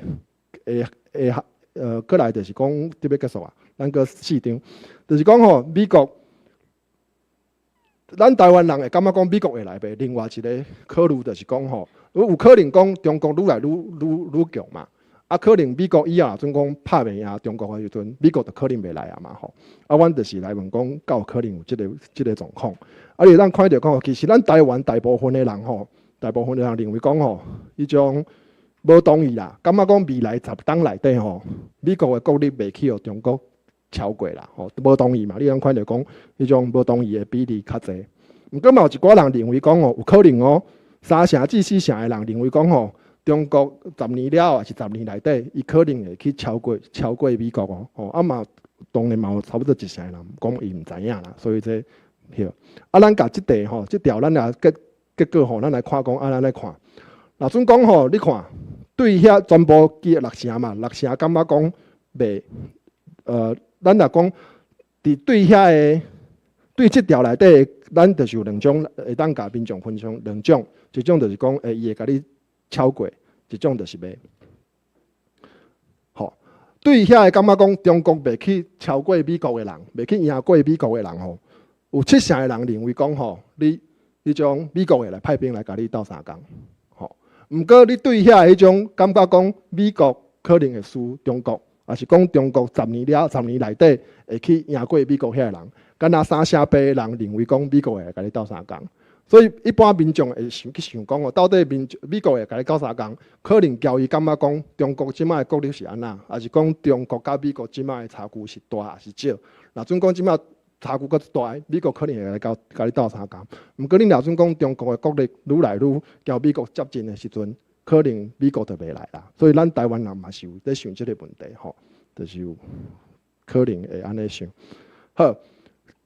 Speaker 2: 过来就是讲特别结束啊，咱个市场。就是讲吼，美国，咱台湾人会感觉讲美国会来呗。另外一个考虑就是讲吼，有可能讲中国愈来愈强嘛。啊，可能美国以后阵讲拍袂赢中国的时阵，美国就可能袂来啊嘛吼。啊，阮就是来问讲，敢有可能有即个状况？啊，你咱看到讲，其实咱台湾大部分的人吼，大部分的人认为讲吼，迄种无同意啦，感觉讲未来10年内底吼，美国的国力袂去互中国。超过啦，吼，无同意嘛？你通看着讲，迄种无同意的比例较济。毋过嘛有一寡人认为讲吼，有可能哦，3%至4%的人认为讲吼，中国10年了，还是10年内底，伊可能会去超过美国哦。吼，啊嘛，当然嘛有差不多1%的人讲伊毋知影啦，所以这对，啊，咱甲即题吼，即条咱也结果吼，咱来看讲，咱来看。若准讲吼，你看对遐全部记6成嘛，6成感觉讲袂，咱若讲伫对遐个对即条内底，咱就是有2种会当甲民众分享2种，一种就是讲，伊会甲你超过，一种就是袂。吼，对遐个感觉讲中国袂去超过美国个人，袂去赢过美国个人吼，有7成个人认为讲吼，你种美国会来派兵来甲你斗相共。毋过，你对遐迄种感觉讲，美国可能会输中国，也是讲中国10年内底会去赢过美国遐人，敢若3成8个人认为讲美国会来甲你斗相共。所以一般民众会去想讲哦，到底美国会甲你斗相共？可能交易感觉讲中国即摆国力是安那，还是讲中国甲美国即摆的差距是大还是少？若准讲即摆差距搁大，美国可能会来甲你斗相共。毋过，你若准讲中国的国力愈来愈交美国接近的时阵，可能美国就袂来啦。所以，咱台湾人嘛是有在想即个问题吼，就是有可能会安尼想。好，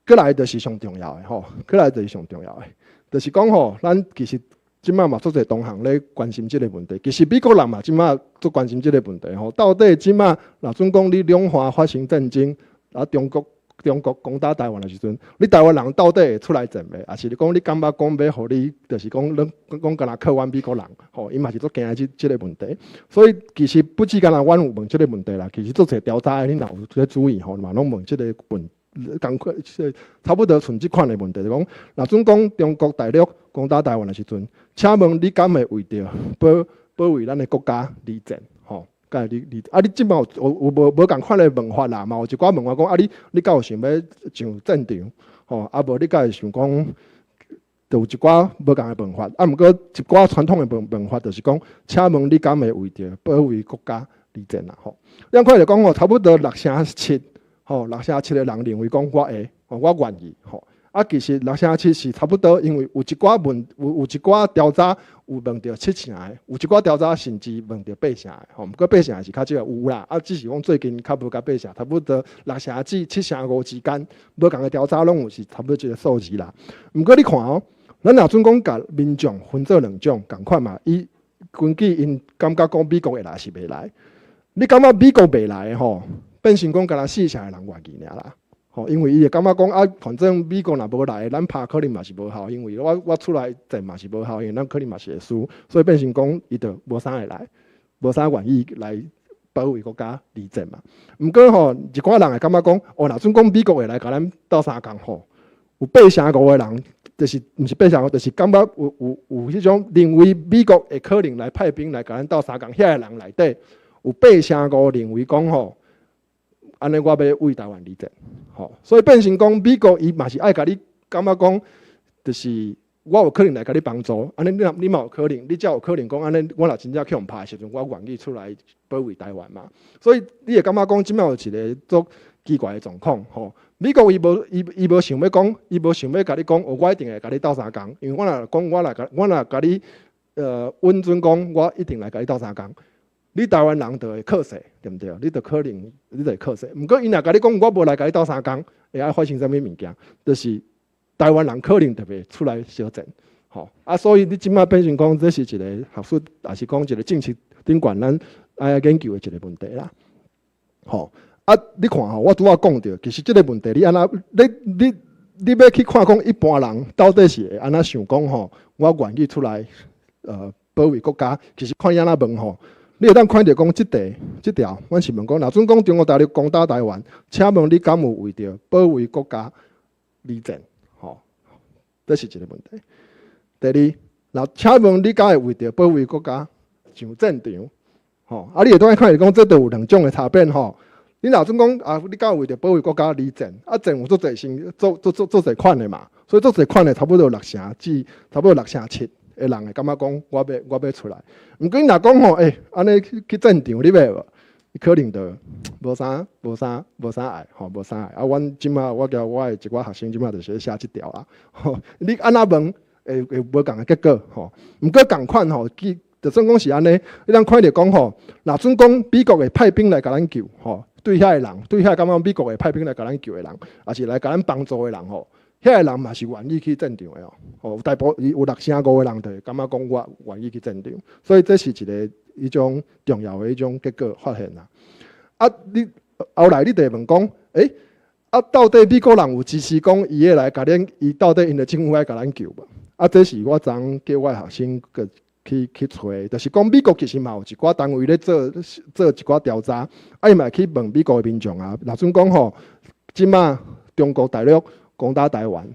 Speaker 2: 过来就是上重要的吼，过来就是上重要的，就是讲吼，咱其实即摆嘛足侪同行咧关心即个问题。其实美国人嘛即摆足关心即个问题吼，到底即摆若准讲你两华发生战争，啊中国攻打台湾的时阵，你台湾人到底会出来战袂？还是讲你感觉讲要互你，就是讲讲敢若靠阮美国人，吼，因嘛是足惊即个问题。所以其实不止敢若阮有问即个问题啦，其实足侪调查的，恁若有在注意吼，嘛拢问即个问，共款差不多像即款的问题，就讲若准讲中国大陆攻打台湾的时阵，请问你敢会为着保卫咱的国家而战？吼？你即摆有无共款的问法啦？嘛有一寡问法讲，你敢有想要上战场？吼，无你敢会想讲，就有一寡无共的问法。毋过一寡传统的问法就是讲，请问你敢会为着保卫国家而战啦？吼，咱看就讲吼，差不多6成7，吼，6成7的人认为讲我会，我愿意，吼。其实6成7是差不多，因为有一寡调查有问到7成的，有一寡调查甚至问到8成的，吼，毋过8成的是较少有啦，只是讲最近较无甲8成，差不多6成至7成5之间，无共个调查拢有是差不多这个数字啦。毋过你看哦，咱若准讲甲民众分做2种，共款嘛，根据因感觉讲美国会来是袂来，你感觉美国袂来吼，变成讲敢若4成的人愿意尔啦。吼，因为伊会感觉讲反正美国若无来，咱拍可能嘛是无效，因为我出来战嘛是无效，因为咱可能嘛是会输，所以变成讲伊就无啥会来，无啥愿意来保卫国家而战嘛。毋过吼，一寡人会感觉讲，若准讲美国会来甲咱斗相共吼，有8成5个人，就是毋是8成5，就是感觉有迄种认为美国会可能来派兵来甲咱斗相共，遐个人内底有8成5认为讲吼。安尼我要为台湾而战，吼，所以变成讲美国伊嘛是爱甲你感觉讲，就是我有可能来甲你帮助，安尼你嘛有可能，你才有可能讲安尼，我若真正去互拍的时阵，我愿意出来保卫台湾嘛。所以你会感觉讲，即摆有一个足奇怪的状况，吼，美国伊无想要讲，伊无想要甲你讲，我一定会甲你斗相共，因为我若讲我若甲你稳准讲，我一定来甲你斗相共。你台湾人就会克势，对毋对？你就可能你就会克势。毋过因若甲你讲，我无来甲你斗相共，会爱发生啥物物件？就是台湾人可能特别出来相战，吼所以你即摆变成讲，这是一个学术，也是讲一个政策顶悬咱爱研究的一个问题啦。吼你看吼，我拄仔讲着，其实即个问题你安那，你要去看讲一般人到底是会安那想讲吼，我愿意出来保卫国家。其实看安那问吼。你会当看到讲即条，阮是问讲，若准讲中国大陆攻打台湾，请问你敢有为着保卫国家而战？吼，这是一个问题。第二，请问你敢会为着保卫国家上战场？吼，你会当看到讲，这都有2种的差别吼。你若准讲你敢会为着保卫国家而战？战有足侪足侪款的嘛，所以足侪款的差不多6成至差不多6成7。的人会感觉讲，我要出来。毋过，若讲吼，安尼去战场，你要无？可能就无啥爱，吼，无啥爱。阮即马我交我的一寡学生，即马就是写即条啦。吼，你安那问，会无共个结果，吼。毋过共款吼，就算讲是安尼，你通看着讲吼，若准讲美国会派兵来甲咱救，吼，对遐个人，对遐感觉美国会派兵来甲咱救的人，也是来甲咱帮助的人吼。遐个人嘛是愿意去战场的哦。大部有6成5个人就会感觉讲我愿意去战场，所以这是一个迄种重要的迄种结果发现啦。啊，你后来你就会问讲，到底美国人有支持讲伊会来甲咱，到底因的政府来甲咱救无？啊，这是我昨叫我学生去找，就是讲美国其实嘛有一寡单位咧做一寡调查，伊嘛去问美国的民众啊，若准讲吼，即马中国大陆攻打台湾，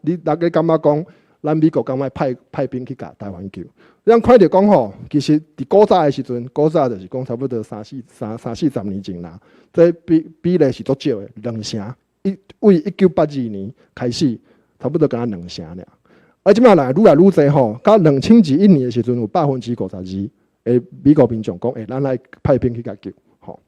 Speaker 2: 你大家感觉讲，咱美国敢会派兵去甲台湾救？咱看着讲吼，其实伫古早的时阵，古早就是讲差不多30-40年前啦，这比例是足少的，2成。为1982年开始，差不多敢若2成尔。啊，即摆来愈来愈济吼，到2001年的时阵，有52%的美国民众讲，咱来派兵去甲救，吼。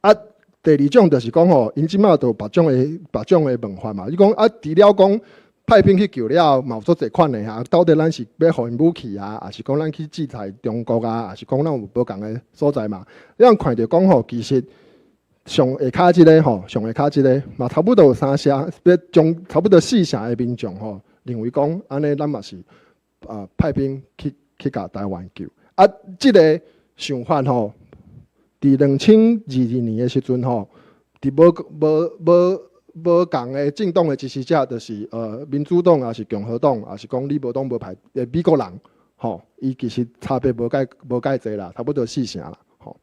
Speaker 2: 啊，第二种就是讲吼，因即摆都有别种的问法嘛。伊讲啊，除了讲派兵去救了，嘛有足侪款的哈。到底咱是要互因武器啊，还是讲咱去制裁中国啊，还是讲咱有无共的所在嘛？咱看着讲吼，其实上下骹即个吼，上下骹即个嘛，差不多有3成，将差不多4成的民众吼，认为讲安尼咱嘛是派兵去甲台湾救。啊，即个想法吼，伫2022年的时阵吼，伫无共的政党的支持者，就是民主党也是共和党，也是讲你无党无派美国人吼，伊其实差别无介侪啦，差不多4成啦吼。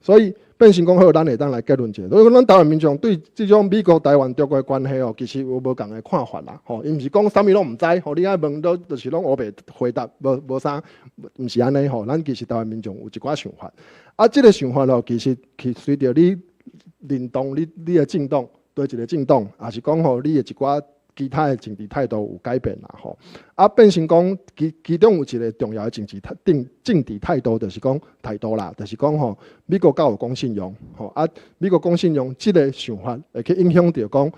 Speaker 2: 所以变成讲好，咱会当来结论者。所以咱台湾民众对即种美国、台湾、中国的关系哦，其实有无共的看法啦。吼，伊毋是讲啥物拢毋知，吼，你爱问到就是拢乌白回答，无啥，毋是安尼吼。咱其实台湾民众有一寡想法，啊，即个想法咯，其实随着你认同你的政党。对一个政党，也是讲吼，你的一寡其他的政治态度有改变啦吼。啊，变成讲其中有一个重要的政治态度，就是讲态度啦，就是讲吼，美国较有公信用吼。啊，美国公信用即个想法会去影响到讲，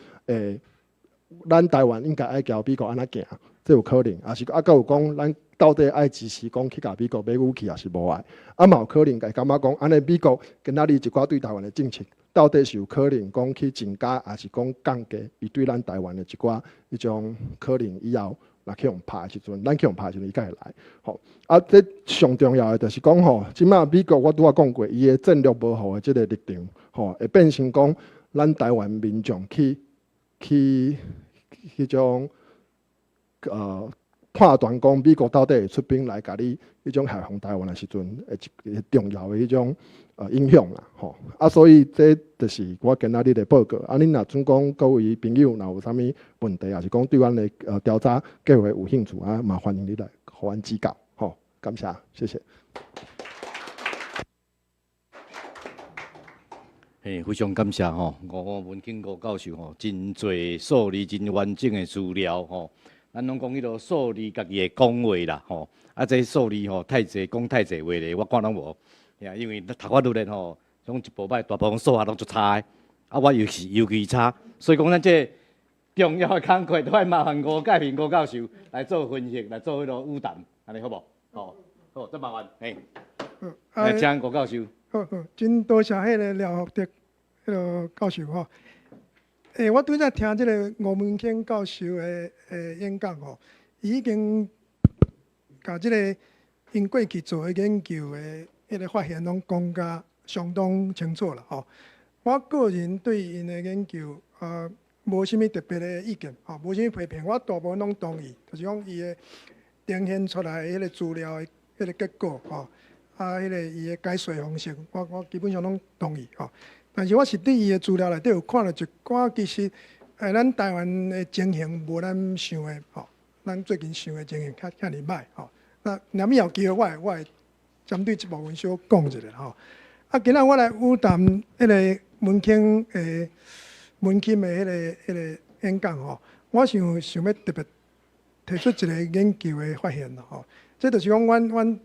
Speaker 2: 咱台湾应该爱交美国安怎行，这有可能。也是啊，有讲咱到底爱支持讲去甲美国买武器，也是无爱。啊，嘛有可能会感觉讲，安尼美国今仔日一寡对台湾的政策。到底是有可能讲去增加，还是讲降低？伊对咱台湾的一寡迄种可能以后若去用拍的时阵，咱去用拍的时阵，伊才会来。吼啊，这上重要的就是讲吼，即马美国我拄仔讲过，伊的战略保护的即个立场，吼会变成讲咱台湾民众去迄种判断讲美国到底会出兵来甲你迄种海防台湾的时阵，会重要的迄种影响啦，吼啊，所以这就是我今仔日的报告。啊，恁若准讲各位朋友若有啥物问题，也是讲对阮的调查计划有兴趣啊，麻烦你来互阮指教，吼，感谢，谢谢。
Speaker 1: 非常感谢吼，吴文庆吴教授吼，真侪数字真完整的资料吼。咱拢讲迄落数字家己的讲话啦吼，啊，这数字吼太济讲太济话咧，我看拢无。因为读法律的吼，种一部摆大部分数学拢足差的，啊，我尤其差，所以讲咱这重要的工课都爱麻烦吴介平吴教授来做分析，来做迄落舞谈，安尼好无？好，好，再麻烦，来请吴教授。
Speaker 3: 好，真多谢迄个廖福德迄个教授吼。我拄则听即个吴文庆教授的演讲吼，伊已经甲即个因过去做的研究的迄个发现拢讲甲相当清楚啦吼。我个人对因的研究无啥物特别的意见吼，无啥物批评，我大部分拢同意，就是讲伊的呈现出来的迄个资料的迄个结果吼，迄个伊的解说方式，我基本上拢同意吼。但是我是对伊的资料内底有看到一寡，其实咱台湾的情形无咱想的吼，咱最近想的情形遐尔歹吼。那若么有机会，我会针对这部分小讲一下吼。今仔我来有谈迄个文庆的迄个演讲吼，我想要特别提出一个研究的发现啦吼。这就是讲，阮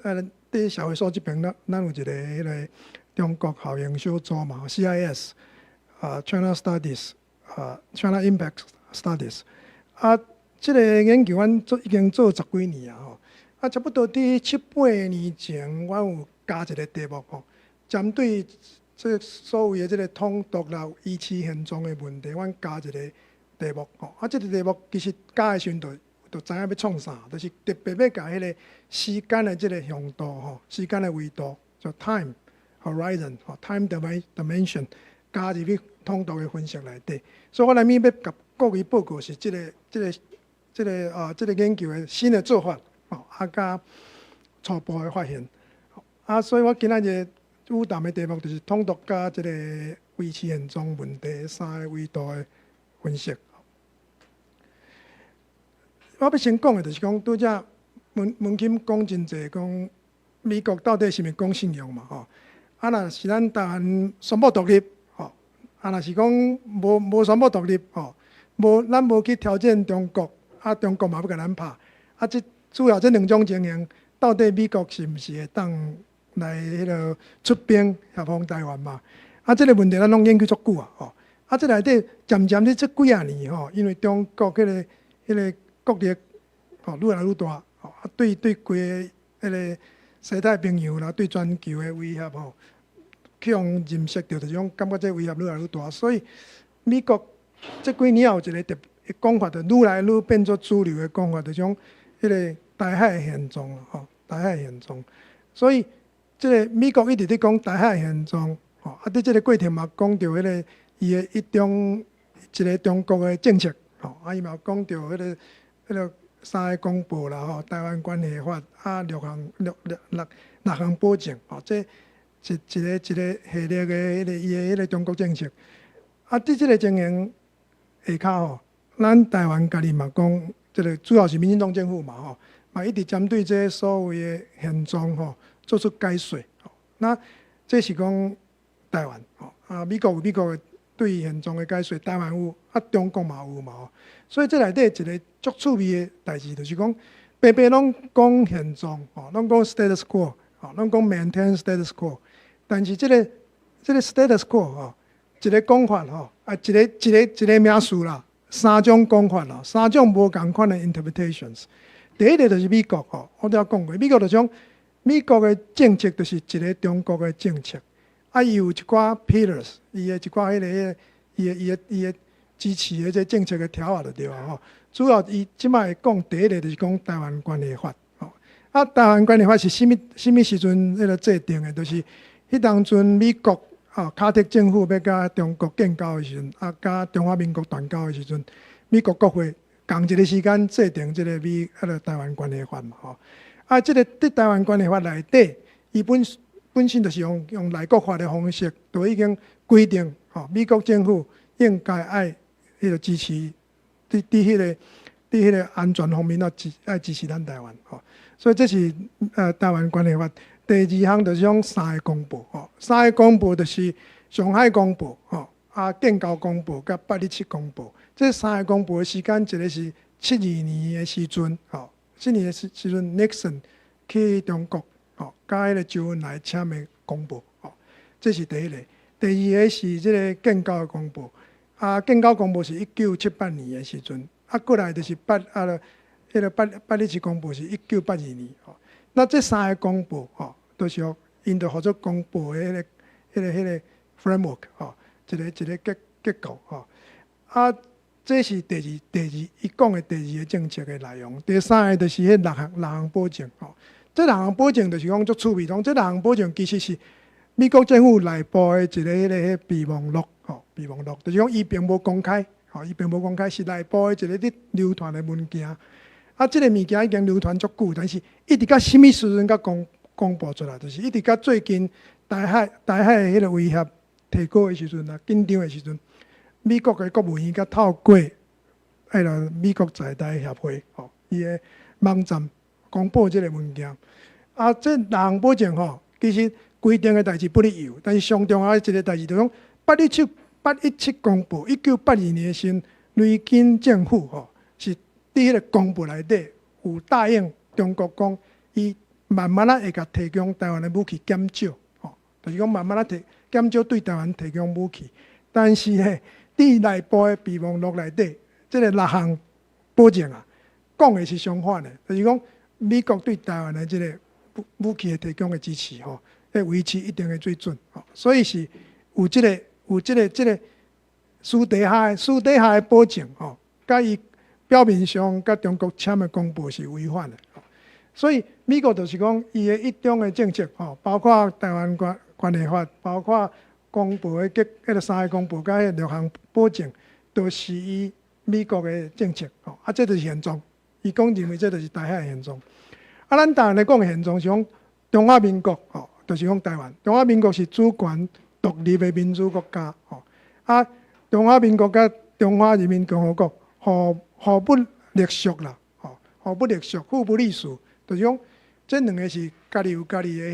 Speaker 3: 伫社会所这边，咱有一个迄个中国效应小组嘛 ，CIS China Studies China Impact Studies 这个研究阮已经做10几年啊吼，差不多伫7、8年前，阮有加一个题目吼，针对这所谓的这个统独啦、遗弃现状的问题，阮加一个题目吼，即个题目其实教的时阵就知影要创啥，就是特别要甲迄个时间的即个向度吼，时间的维度，就 time horizon 吼 time dimension 加入去通道的分析内底。所以我来面要甲各位报告是即个研究的新的做法吼，加初步的发现。所以我今仔日主谈的题目就是统读加即个维持现状问题3个维度的分析。我要先讲的就是讲，拄则文钦讲真济，讲美国到底是毋是讲信用嘛？吼，若是咱台湾宣布独立，吼，若是讲无宣布独立，吼，咱无去挑战中国，中国嘛要甲咱拍，即主要这两种情形，到底美国是毋是会当来迄个出兵协防台湾嘛？即个问题咱拢研究足久啊，吼，即内底渐渐这几啊年吼，因为中国迄个国力吼愈来愈大，吼对规个迄个西太平洋啦，对全球的威胁吼，去用认识到，就是讲感觉这威胁愈来愈大，所以美国这几年有一个特别讲法，就愈来愈变作主流的讲法，就是讲迄个台海现状啦，吼，台海现状。所以这个美国一直在讲台海现状，吼，伫这个过程嘛讲到迄个伊的一个中国的政策，吼，伊嘛讲到迄个3个公报啦，吼，台湾关系法6项保证，吼，这一个系列的伊的迄个中国政策。伫这个情形下骹吼，咱台湾家己嘛讲，这个主要是民进党政府嘛，吼，嘛一直针对这所谓的现状吼做出解说，吼。那这是讲台湾，吼，美国有美国的对现状的解说，台湾有，中国嘛有嘛，吼。所以这内底一个足趣味的代志，就是讲，白白拢讲现状，吼，拢讲 status quo， 吼，拢讲 maintain status quo， 但是这个 status quo， 吼，一个讲法，吼，一个名词啦，3种讲法啦，3种无共款的 interpretations。第一个就是美国，吼，我都讲过，美国就讲美国的政策就是一个中国的政策，伊有一寡 pillars， 伊的一寡迄个伊的支持的这政策的条啊，就对啊，吼。主要伊即摆讲第一个就是讲台湾关系法，吼。台湾关系法是什么时阵迄个制定的？就是迄当阵美国卡特政府要甲中国建交的时阵，甲中华民国断交的时阵，美国国会同一个时间制定即个台湾关系法嘛，吼。即个伫台湾关系法内底，伊本身就是用内国法的方式，就已经规定，吼，美国政府应该爱迄个支持，伫迄个安全方面爱支持咱台湾，吼。所以这是台湾关系法。第二项就是讲3个公报，吼，3个公报就是上海公报，吼，建交公报甲817公报。这3个公报的时间，一个是72年的时阵，吼，72年的时阵 Nixon 去中国，吼，甲迄个周恩来签的公报，吼，这是第一个。第二个是这个建交的公报，建交公报是1978年的时阵，过来就是迄个817公报是1982年，吼。那这3个公报，吼，都是因着合作公报的迄个 framework， 吼，一个结构，吼。这是第二，伊讲的第二个政策的内容。第三个就是迄6项保证，吼。这6项保证就是讲足趣味，讲这6项保证其实是美国政府内部的一个迄个备忘录，吼，备忘录就是讲伊并无公开，吼，伊并无公开，是内部的一个流传的文件。这个物件已经流传足久，但是一直到什么时阵才公布出来，就是一直到最近台海的迄个威胁提高的时阵啊，紧张的时阵，美国的国务院甲透过迄个美国在台协会，吼，伊的网站公布这个文件。这6项保证，吼，其实规定的代志不哩有，但是上重要的一个代志就是讲817公布，1982年的时候，雷根政府，吼，是伫迄个公布内底有答应中国讲，伊慢慢会甲提供台湾的武器减少，吼，就是讲慢慢减少对台湾提供武器。但是呢，伫内部的备忘录内底，即个6项保证啊，讲的是相反的，就是讲美国对台湾的即个武器的提供的支持，吼，要维持一定的水准，吼，所以是有即个私底下的保证吼，甲伊表面上甲中国签的公报是违反的。所以美国就是讲，伊的一中的政策吼，包括台湾关系法，包括公报的迄个3个公报，甲迄6项保证，都是伊美国的政策吼。啊，这就是现状。伊讲认为这就是台海的现状。啊，咱台湾来讲的现状是讲中华民国吼，就是讲台湾。中华民国是主权独立的民主国家吼。啊，中华民国甲中华人民共和国互不隶属啦，吼，互不隶属，互不隶属。就是讲，这两个是家己有家己的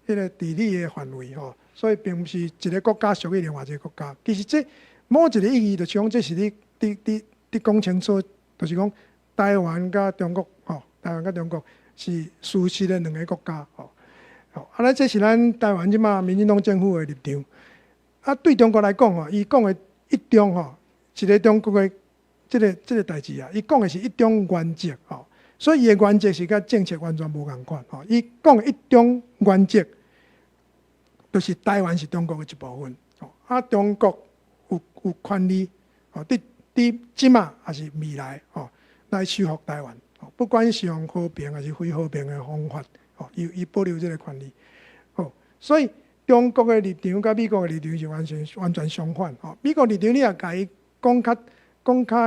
Speaker 3: 迄个地理的范围吼，所以并不是一个国家属于另外一个国家。其实这某一个意义，就是讲这是你讲清楚，就是讲台湾甲中国吼，台湾甲中国是属实的两个国家吼。好，啊，这是咱台湾即马民进党政府的立场。啊，对中国来讲吼，伊讲的一中吼，一个中国的这个代志啊，伊讲的是一中原则吼。所以伊的原则是甲政策完全无共款吼。伊讲一中原则，就是台湾是中国的一部分吼。啊，中国有权利吼，伫即马还是未来吼，来收复台湾吼。不管是用和平还是非和平的方法吼，伊保留这个权利吼。所以中国的立场甲美国的立场是完全相反吼。美国立场你也甲伊讲较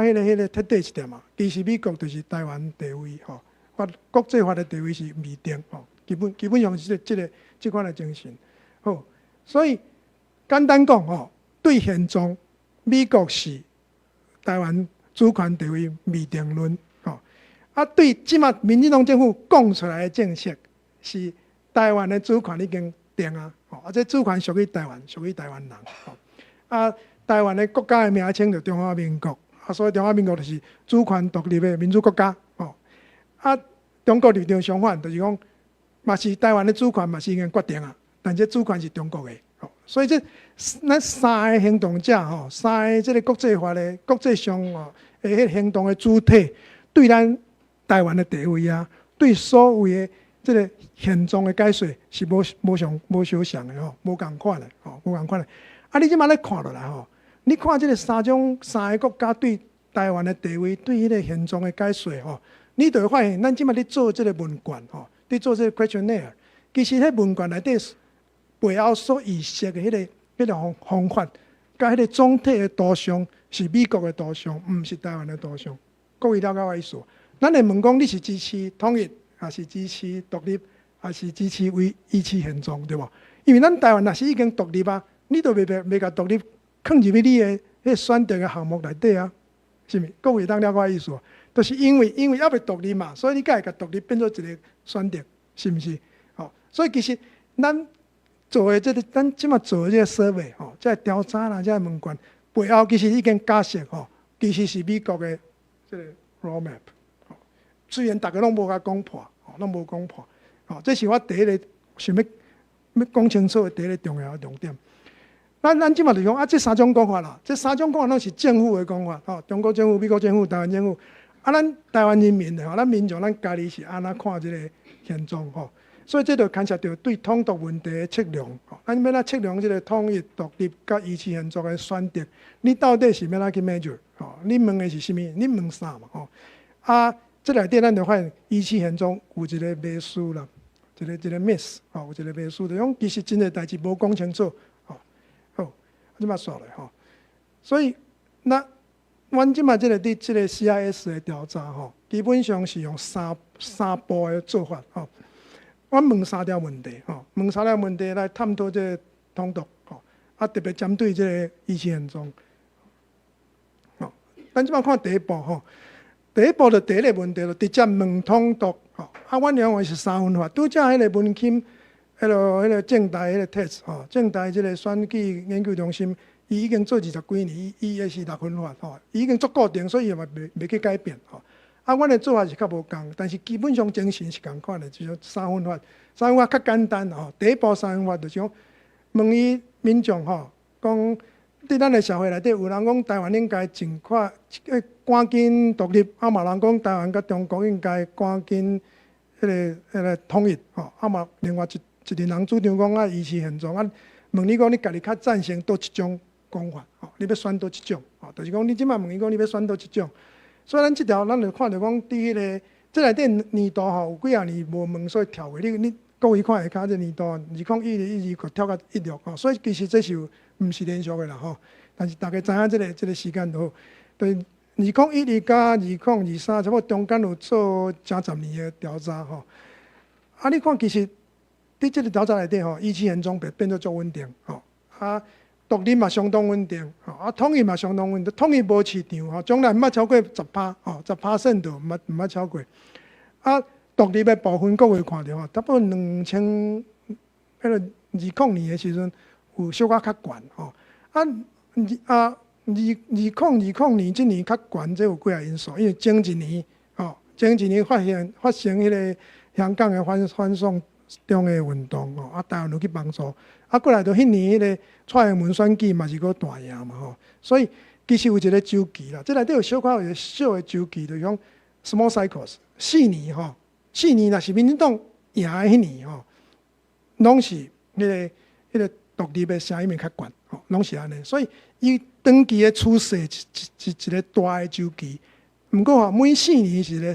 Speaker 3: 迄个贴地一点嘛，其实美国就是台湾地位吼，国际法的地位是未定吼，基本上是这款的精神吼。所以简单讲吼，对现状，美国是台湾主权地位未定论吼。啊，对即马民进党政府讲出来的政策，是台湾的主权已经定啊，吼，啊，这主权属于台湾，属于台湾人吼。啊，台湾的国家的名称就中华民国。啊，所以中华民国就是主权独立的民主国家，吼。啊，中国立场相反，就是讲，嘛是台湾的主权嘛是已经决定啊，但这主权是中国的，吼。所以这咱3个行动者，吼，3个这个国际法的国际上吼，迄个行动的主体，对咱台湾的地位啊，对所有的这个现状的解说是无相像的吼，无共款的，吼，无共款的。啊，你即马咧看落来吼。你看这个3个国家对台湾的地位、对迄个现状的解说吼，你就会发现，咱即马咧做这个问卷吼，咧做这个 questionnaire， 其实迄问卷内底背后所预设的迄个方法，甲迄个总体的图像是美国的图像，毋是台湾的图像。各位了解我意思？咱会问讲你是支持统一，还是支持独立，还是支持维持现状，对无？因为咱台湾若是已经独立啊，你都袂甲独立。放入去你的迄选择的项目内底啊，是毋是？各位当了解我意思，就是因为还未独立嘛，所以你才会甲独立变做一个选择，是毋是？吼，所以其实咱做的咱即马做的这个 survey 吼，这个调查啦，这个问卷背后其实已经假设吼，其实是美国的这个 roadmap。虽然大家拢无甲讲破，拢无讲破，吼，这是我第一个想要讲清楚的第一个重要的重点。咱即马就讲啊，这3种讲法啦，这3种讲法拢是政府的讲法，吼，中国政府、美国政府、台湾政府。啊，咱台湾人民的吼，咱民众咱家己是安怎看这个现状吼？所以这就牵涉到对统独问题的测量，吼，咱要来测量这个统一、独立甲维持现状的选择，你到底是要哪去 measure？ 吼，你问的是啥物？你问啥嘛？吼，啊，这内底咱就发现维持现状有一个迷思啦，一个 miss， 吼，有一个迷思，就讲其实真个代志无讲清楚。即马说来吼，所以阮即马这个这个 CIS 的调查吼，基本上是用三步的做法吼。阮问3条问题吼，问3条问题来探讨这个统独吼，啊特别针对这个维持现状。吼，咱即马看第一步吼，第一步就第一个问题就直接问统独吼。啊，阮认为是3分法，拄则迄个文钦。迄个政大迄个 test 吼，政大即个选举研究中心，伊已经做20几年，伊也是6分法吼，伊已经足固定，所以也袂去改变吼。啊，阮的做法是较无共，但是基本上精神是共款的，就是3分法。3分法较简单吼，第一步3分法就是讲问伊民众吼，讲伫咱的社会内底，有人讲台湾应该尽快赶紧独立，啊嘛人讲台湾甲中国应该赶紧迄个统一吼，啊嘛另外一群人主张讲啊维持现状，啊问你讲你家己较赞成倒一种讲法，你要选倒一种，就是讲你即摆问伊讲你要选倒一种，所以咱即条咱就看到讲，伫迄个这内底年度有几啊年无问，所以跳过你各位看下骹这年度2012、2022跳到16，所以其实这是毋是连续的啦，但是大家知影这个时间就好，对2012加2023，差不多中间有做正10年的调查，你看其实伫这个调查内底仪器现状变做足稳定，独立嘛相当稳定，统一嘛相当稳定，统一无市场，将来毋捌超过10%，10%度毋捌超过。独立的部分各位看到差不多2020年的时阵有小可较悬，2020年即年较悬，这有几个因素，因为前一年发生迄个香港的反送中的运动，台湾有去帮助，过来到迄年迄个蔡英文选举嘛是个大赢嘛，所以其实有一个周期啦，这内底有小可有一个小的周期，就是讲 small cycles 4年4年若是民进党赢的迄年拢是迄个独立的声音会较悬，拢是安尼，所以伊长期的趋势一个大的周期，毋过每4年是一个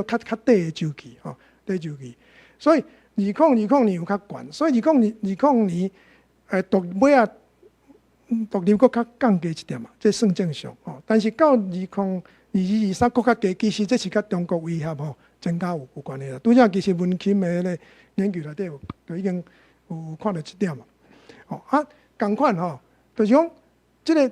Speaker 3: 较短的周期，短周期，所以2020年有较悬，所以2020年尾啊独立国较降低一点嘛，这算正常，但是到2022、23国较低，其实这是甲中国威胁增加有关系啦。拄则其实文钦的迄个研究内底就已经有看到这点嘛。同款就是讲这个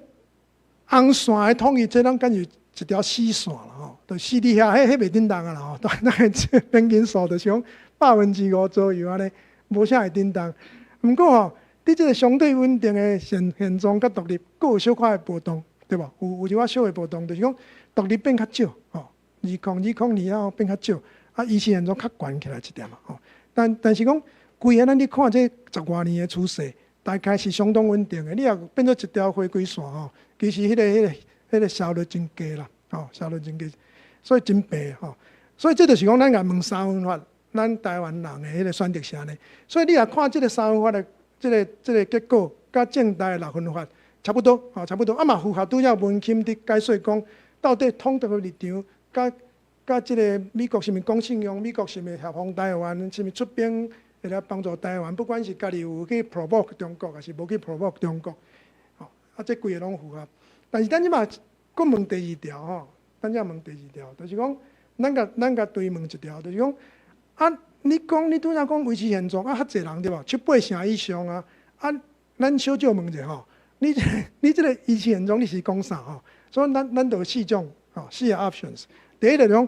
Speaker 3: 红线的统一，这咱敢是一条死线啦，就死伫遐，迄袂叮当啊啦，大概平均数就是讲5%左右安尼，无啥会叮当。毋过伫这个相对稳定的现状甲独立，佫有小可的波动，对吧？有一寡小的波动，就是讲独立变较少，2020年后变较少，以前现状较悬起来一点嘛，但是讲规个咱你看这10多年的趋势，大概是相当稳定的。你若变做一条回归线其实迄个效率真低啦，效率真低，所以真白所以这就是讲咱甲问三分法，咱台湾人的迄个选择是安尼。所以你若看这个三分法的这个结果，甲正代的6分法差不多，嘛符合拄则文钦伫解说讲，到底统独的立场，甲这个美国是毋是讲信用，美国是毋是协防台湾，是毋是出兵会来帮助台湾，不管是家己有去 provoke 中国，还是无去 provoke 中国，这几个拢符合。但是咱即马佫问第二条咱再问第二条，就是讲咱甲对问一条，就是讲你拄则讲维持现状较侪人对吧？7、8成以上咱小少问者你这个维持现状你是讲啥所以咱就有4种4个 options。第一就是讲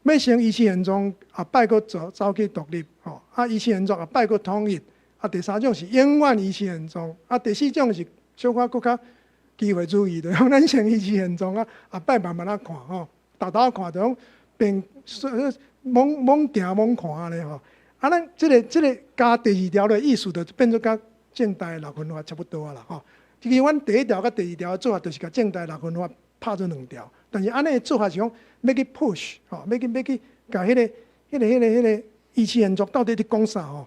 Speaker 3: 要先维持现状，摆佫走去独立，维持现状摆佫统一，第3种是永远维持现状，第4种是小可佫较机会主义，就是讲咱先维持现状摆慢慢看豆豆看就讲变猛行猛看安尼咱这个加第2条的意思，就变做甲正代6分法差不多啦其实阮第1条甲第2条的做法，就是甲正代6分法拍做2条，但是安尼的做法是讲要去 push 要去甲迄个维持现状到底伫讲啥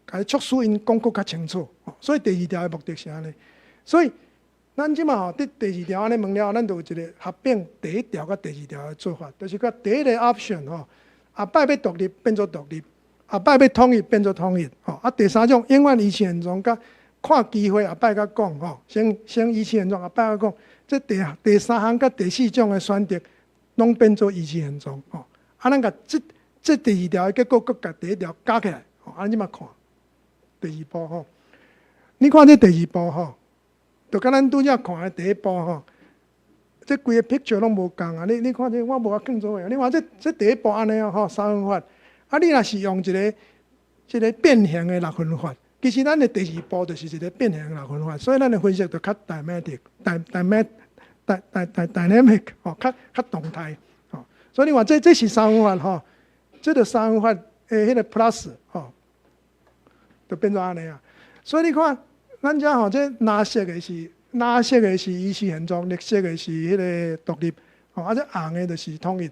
Speaker 3: 甲伊促使因讲佫较清楚所以第2条的目的是安尼，所以咱即马伫第2条安尼问了后，咱就有一个合并第1条甲第2条的做法，就是甲第1个 option摆要独立变做独立，摆要统一变做统一第3种永远维持现状甲看机会摆甲讲先维持现状摆甲讲，这第3项甲第4种的选择拢变做维持现状咱甲这第2条的结果，佫甲第1条加起来咱即马看第2步你看这第2步就甲咱拄则看的第1步这规个 picture 拢无共你看这我无法更做你看这第1步安尼三分法你若是用一个变形的6分法，其实咱的第2步就是一个变形的6分法，所以咱的分析就较 dynamic 较动态所以你看这是三分法这个三分法的迄个 plus 就变做安尼所以你看咱遮这蓝色的是维持现状，绿色的是迄个独立这红的就是统一，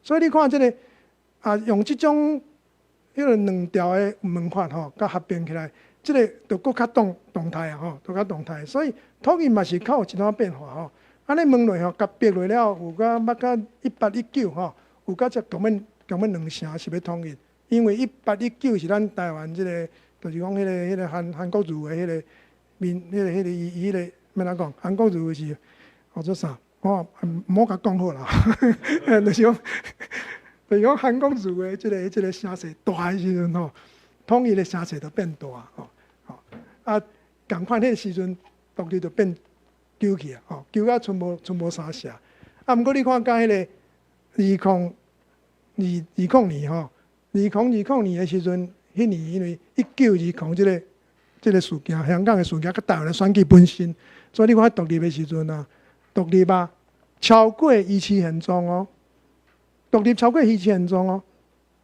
Speaker 3: 所以你看这个用这种迄个2条的问法甲合并起来，即个就搁较动态啊吼，都较动态，所以统一嘛是较有一段变化吼。安尼问落吼，甲逼落了，有甲捌甲1819吼，有甲只共阮两城是要统一，因为1819是咱台湾即个，就是讲迄个韩国儒的迄个伊迄个要哪讲？韩国儒是号做啥？我毋好甲讲好啦，就是讲韩国儒的即个声势大的时阵吼，统一的声势就变大吼。啊，共款迄个时阵，独立就变揪去啊，吼，揪啊，剩无啥写。啊，毋过你看，甲迄个2020年吼，2020年的时阵，迄年因为1920即个事件，香港的事件，甲台湾的选举本身，所以你看独立的时阵啊，独立啊超过17现状哦，独立超过17现状哦，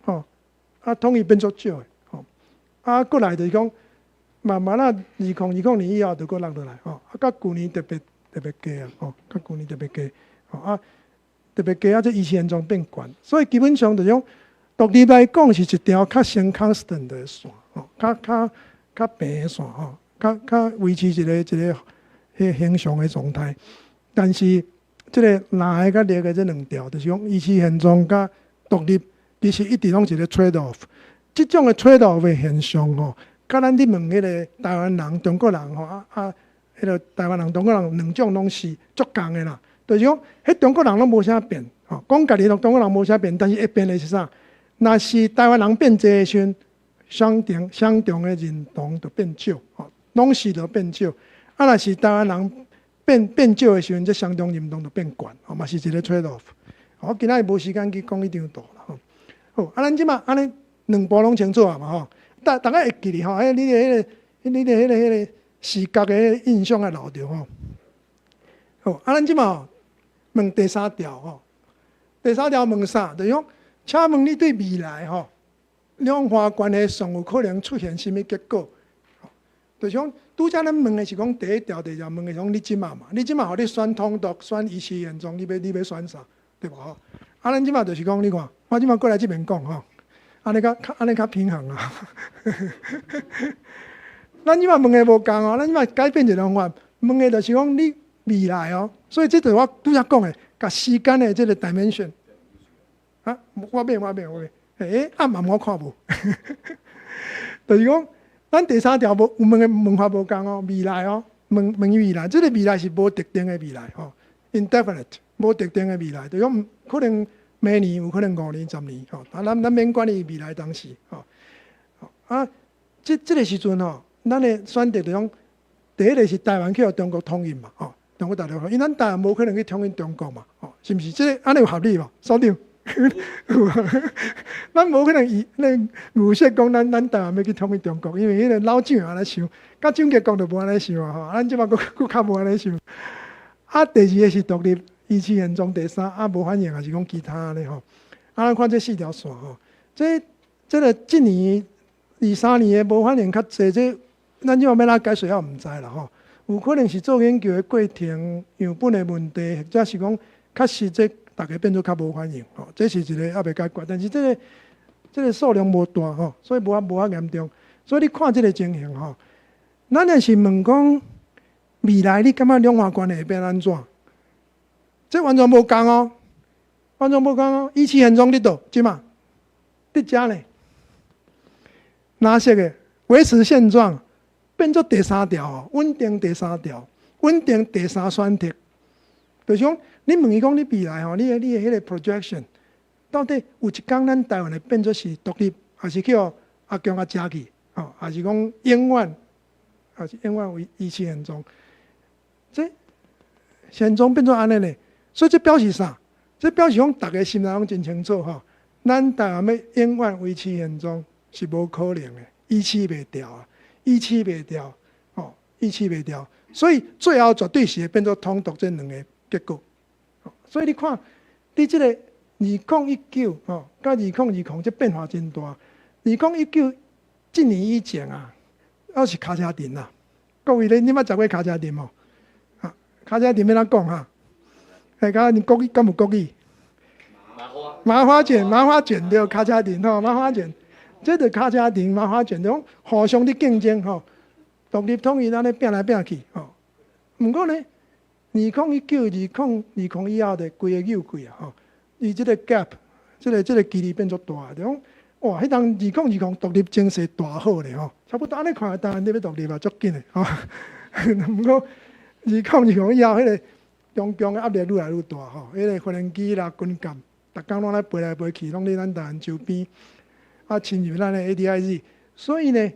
Speaker 3: 吼，啊，统一变足少的，吼，啊，过来就是讲。慢慢啊，2020年以后就搁落落来吼，啊，甲旧年特别低啊，吼，甲旧年特别低，吼啊，特别低啊，这17现状变悬，所以基本上就种独立来讲是一条较先 constant 的线，吼，较平的线吼，较维持一个恒常的状态。但是即个蓝的甲绿的这两条，就是讲17现状甲独立，其实一直拢是一个 trade off。即种的 trade off 的现象吼。甲咱伫问迄个台湾人、中国人吼迄个台湾人、中国人两种拢是足共的啦。就是讲，迄中国人拢无啥变，吼，讲家己中国人无啥变，但是会变的是啥？若是台湾人变济的时阵，相同的认同就变少，吼，拢是就变少。啊，若是台湾人变少的时阵，这相同认同就变悬，吼，嘛是一个 trade off。我今仔日无时间去讲一张图啦，吼。好，啊，咱即马安尼两步拢清楚啊嘛，吼。大家会记哩吼，你的迄个视觉的印象啊留着吼。好，啊，咱即嘛问第三条吼，第三条问啥？就是讲，请问你对未来吼两岸关系上有可能出现什么结果？就是讲，拄则咱问的是讲第一条、第二条问的是讲你即嘛嘛，你即嘛互你选统独、选17现状，你要选啥？对无吼？啊，咱即嘛就是讲，你看，我即嘛过来即边讲吼。安尼较平衡啊！咱即摆问的无共哦，咱即摆改变一个方法，问的就是讲你未来哦。所以这就是我拄则讲的，甲时间的这个 dimension。啊，我变，暗嘛我看无。就是讲，咱第三条无问的问法无共哦，未来哦，问未来，这个未来是无特定的未来哦 ，indefinite 无特定的未来，就是讲可能。明年有可能5年、10年，吼，啊，咱免管伊未来当时，吼，啊，这个时阵吼，咱的选择就讲，第一个是台湾去互中国统一嘛，吼，中国大陆，因为咱台湾无可能去统一中国嘛，吼，是毋是？这个安尼有合理无？所长，咱无可能预设讲咱台湾要去统一中国，因为迄个老蒋安尼想，甲蒋介石就无安尼想啊，吼，咱即马佫较无安尼想。啊，第二个是独立。17现状第三啊无反应，还是讲其他咧吼？啊，咱看这4条线吼，这个今年2、3年的无反应较济，这咱即要哪解释也毋知啦吼。有可能是做研究的过程样本的问题，或者是讲确实这大家变做较无反应吼，这是一个也未解决。但是这个数量无大吼，所以无遐严重。所以你看这个情形吼，咱若是问讲未来你感觉两岸关系会变安怎？这完全无共哦，完全无共哦。17现状伫倒，即嘛，伫遮呢。哪些个维持现状变做第三条哦，稳定第三条，稳定第三选择。就是讲，你问伊讲你未来吼，你的迄个 projection， 到底有一天咱台湾会变做是独立，还是叫阿强阿遮去，吼，还是讲永远，还是永远为17现状？这现状变做安尼呢？所以这表示啥？这表示讲大家心内拢真清楚吼，咱台湾要永远维持现状是无可能的，17袂掉啊，17袂掉，吼，17袂掉。所以最后绝对是会变做统独这两个结果。所以你看，你这个2019吼，甲2020这变化真大。20191年以前啊，还是卡车阵啦。各位你捌食过卡车阵无？啊，卡车阵要哪讲哈？大家你国语敢有国语？麻花卷对，卡车阵吼，麻花卷，这个卡车阵、麻花卷，种互相的竞争吼，独立统一安尼拼来拼去吼。毋过呢，2019、2020以后的规个扭规啊吼，伊即个 gap， 即个距离变作大，就讲哇，迄当2020独立精势大好咧吼，差不多安尼看，当然你要独立嘛，足紧的吼。毋过2020以后，迄个中共的压力愈来愈大吼，迄个无人机啦、军舰，逐工拢咧飞来飞去，拢伫咱台湾周边，侵入咱的 ADIZ， 所以呢，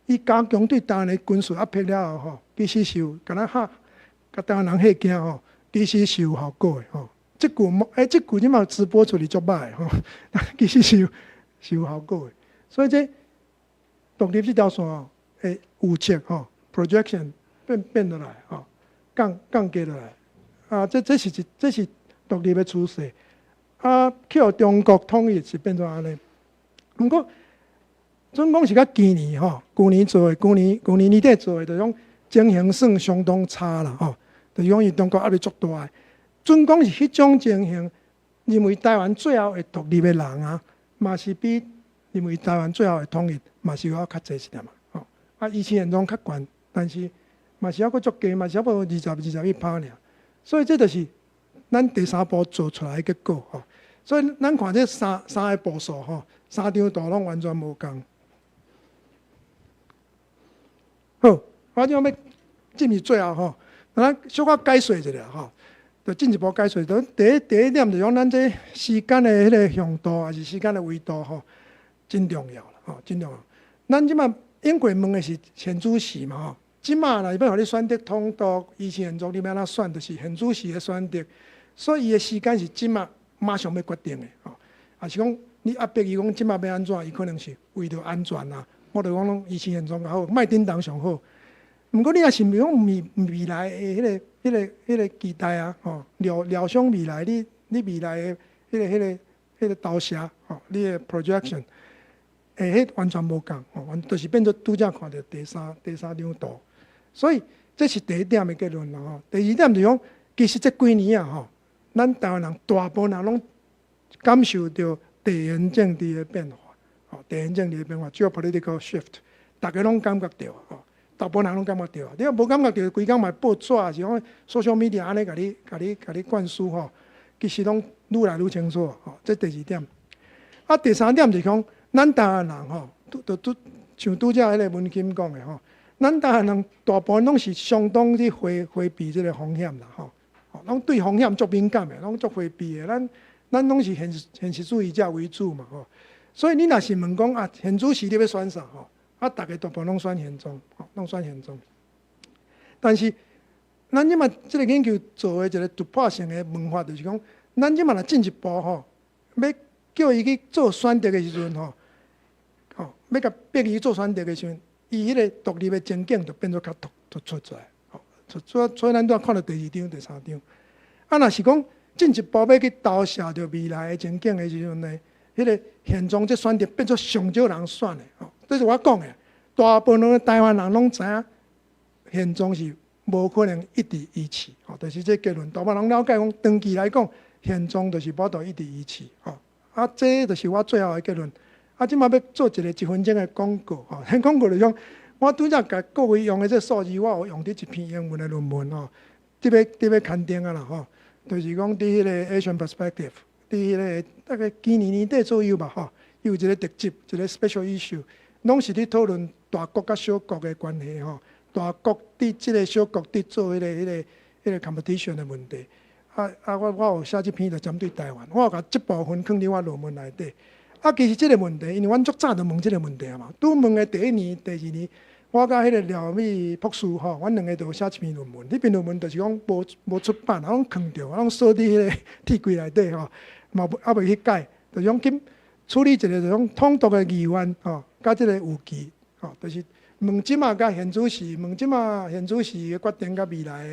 Speaker 3: 伊加强对台湾的军事压迫了后吼，其实是有敢若甲台湾人吓惊吼，其实是有效果的吼。即句即马直播出去足歹吼，其实是有效果的。所以这独立这条线吼，诶，预测吼 projection 变落来吼，降低落来。这是独立的趋势。去互中国统一是变做安尼。毋过，准讲是甲去年吼，旧年年底做的，就种情形算相当差啦吼。就讲伊中国压力足大的。准讲是迄种情形，认为台湾最后会独立的人啊，嘛是比认为台湾最后会统一，嘛是要较济一点嘛。吼，以前中较悬，但是嘛是还佫足低，嘛是还无21%尔。所以这就是咱第三步做出来的结果吼。所以咱看这三个步数吼，三张图拢完全无共。好，我就要进入最后吼，咱小可解说一下吼。就进一步解说，第一点就讲咱这时间的迄个向度，还是时间的维度吼，真重要啦，吼，真重要。咱即马英国问的是现主席嘛吼，即马啦要互你选择统督、议事现状，你要安怎选，就是现主席的选择，所以伊的时间是即马马上要决定的吼。啊是讲你压迫伊讲即马要安怎，伊可能是为着安全啦，我着讲议事现状较好，莫叮当上好。毋过你也是讲未来的迄个期待啊，吼，料想未来你未来的迄个投射，吼，你的 projection， 迄完全无共，吼，就是变做拄则看到第三张图。所以这是第一点的结论啦，吼。第二点就讲，其实这几年啊，吼，咱台湾人大部分人拢感受到地缘政治的变化，吼，地缘政治的变化 ，geopolitical shift， 大家拢感觉到，吼。大部分人拢感觉到，你若无感觉到，规工嘛报纸是讲 social media 安尼甲你灌输吼，其实拢愈来愈清楚吼。这第二点。第三点就是讲，咱台湾人吼，像拄则迄个文钦讲的吼，咱台湾人大部分拢是相当去回避即个风险啦吼，拢对风险足敏感的，拢足回避的。咱拢是现实主义者为主嘛吼，所以你若是问讲现主席你要选啥吼？大家大部分拢选现状，拢选现状。但是，咱即马即个研究做的一个突破性的文化，就是讲，咱即马若进一步吼，要叫伊去做选择的时阵吼，要甲逼伊做选择的时阵，伊迄个独立的前景就变做较突出来，所以咱都要看到第二张、第三张。若是讲进一步要去投射着未来的前景的时阵呢，迄个现状这选择变做上少人选的，这是我讲的。大部分台湾人拢知影，现状是无可能一直维持，就是这结论。大部分人了解讲，长期来讲，现状就是无法度一直维持，这就是我最后的结论。即马要做一个1分钟的广告，迄广告就讲，我拄则甲各位用的这数字，我有用伫一篇英文的论文伫要刊登啊啦吼，就是讲伫迄个 Asian Perspective， 伫迄个大概今年年底左右吧有一个特辑，一个 special issue。拢是咧讨论大国甲小国的关系吼，大国伫即个小国伫做迄个 competition 的问题。我有写即篇就针对台湾，我有甲即部分放伫我论文内底。其实即个问题，因为阮足早就问即个问题嘛，拄问的第一年、第二年，我甲迄个廖美博士吼，阮两个都有写一篇论文。迄篇论文就是讲无出版，拢藏着，拢锁伫迄个铁柜内底吼，嘛未去改，就讲去处理一个就讲统独的议员吼。甲即个有期，就是问即马甲现主席，问即马现主席的决定甲未来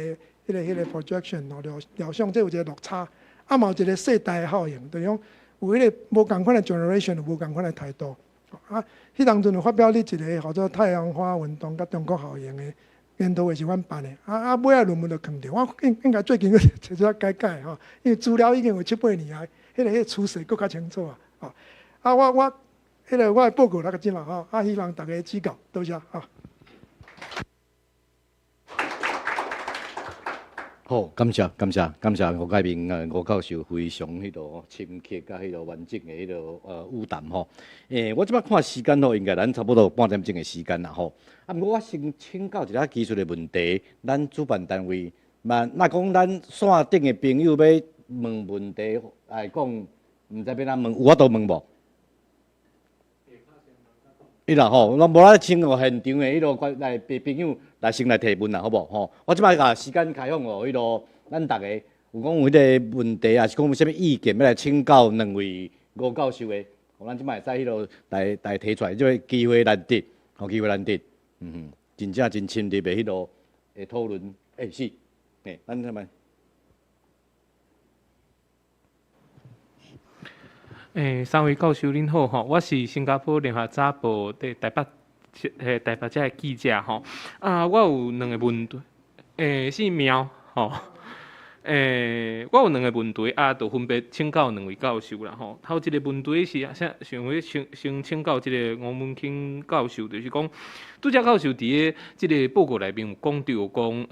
Speaker 3: 的迄个 projection 料想，这有一个落差，嘛有一个世代的效应，就是讲有迄个无共款的 generation， 有无共款的态度。迄当阵就发表你一个叫做太阳花运动甲中国效应的研讨会是阮办的，尾仔论文就藏着，我应该最近去找改吼，因为资料已经有7-8年啊，迄个趋势更较清楚啊。我的报告那个进来希望大家指教，多谢。
Speaker 1: 好，感谢吴介明吴教授非常深刻甲完整的语谈吼。我即摆看时间应该咱差不多半点钟的时间啦吼。啊，毋过我先请教一下技术的问题，咱主办单位，若讲咱线顶的朋友要问问题来讲，毋知要哪问，有法度问无？伊啦吼，那无咱请现场的来朋友来先来提问啦，好无吼？我即摆甲时间开放哦，咱大家有讲有问题啊，是讲有啥物意见要来请教两位吴教授的，咱即摆会使来提出来，即个机会难得，机会难得，真正真深入的的讨论，是，咱他们。
Speaker 4: 三位教授恁好吼，我是新加坡联合早报的台北遮的记者吼。我有两个问题，是苗吼。我有两个问题就分别请教两位教授啦吼。头一个问题是想要先请教即个吴文庆教授，就是讲，拄则教授伫个即个报告内面有讲到讲，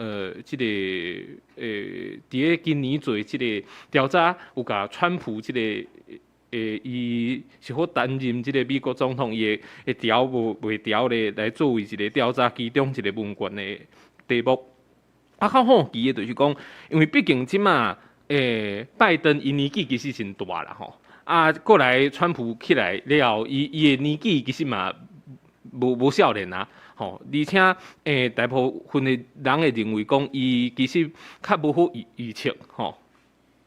Speaker 4: 即个伫个今年做即个调查，有甲川普即个。伊是否担任即个美国总统，伊会调袂调咧，来作为一个调查其中一个问卷的题目。较好奇的就是讲，因为毕竟即马拜登伊年纪其实真大啦吼，过来川普起来了，伊的年纪其实嘛无少年啊，吼，而且大部分的人会认为讲，伊其实较无好预测吼。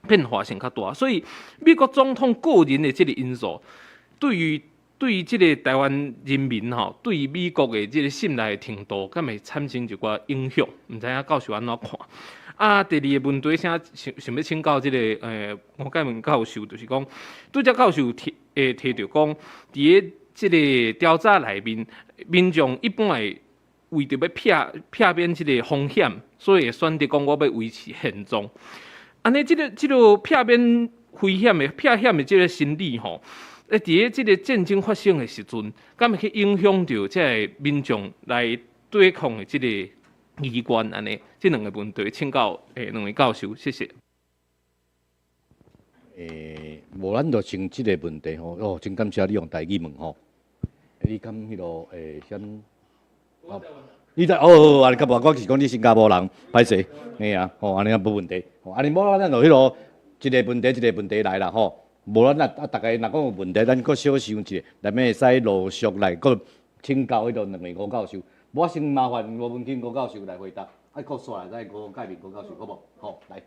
Speaker 4: 变化性较大，所以美国总统个人的这个因素，对于这个台湾人民吼，对于美国的这个信赖程度，敢会产生一寡影响？唔知影教授安怎看？第二个问题，想要请教这个吴介明教授，就是讲，拄则教授提到讲，伫个这个调查内面，民众一般会为着要避免这个风险，所以会选择讲我要维持现状。安尼，即个避免危险的、避险的即个心理吼，伫个即个战争发生的时阵，敢会去影响到即个民众来对抗的即个意愿安尼？即两个问题，请教两位教授，谢谢。
Speaker 1: 无咱就先即个问题吼，真感谢你用台语问吼。你敢先？你在安尼较无，我是讲你新加坡人，歹势，安尼也无问题。安尼无咱就一个问题来啦吼。无咱大家若讲有问题，咱搁小想一下，内面会使陆续来搁请教两位吴教授。我先麻烦吴文庆吴教授来回答，搁煞来再吴介明吴教授，好无？好，来。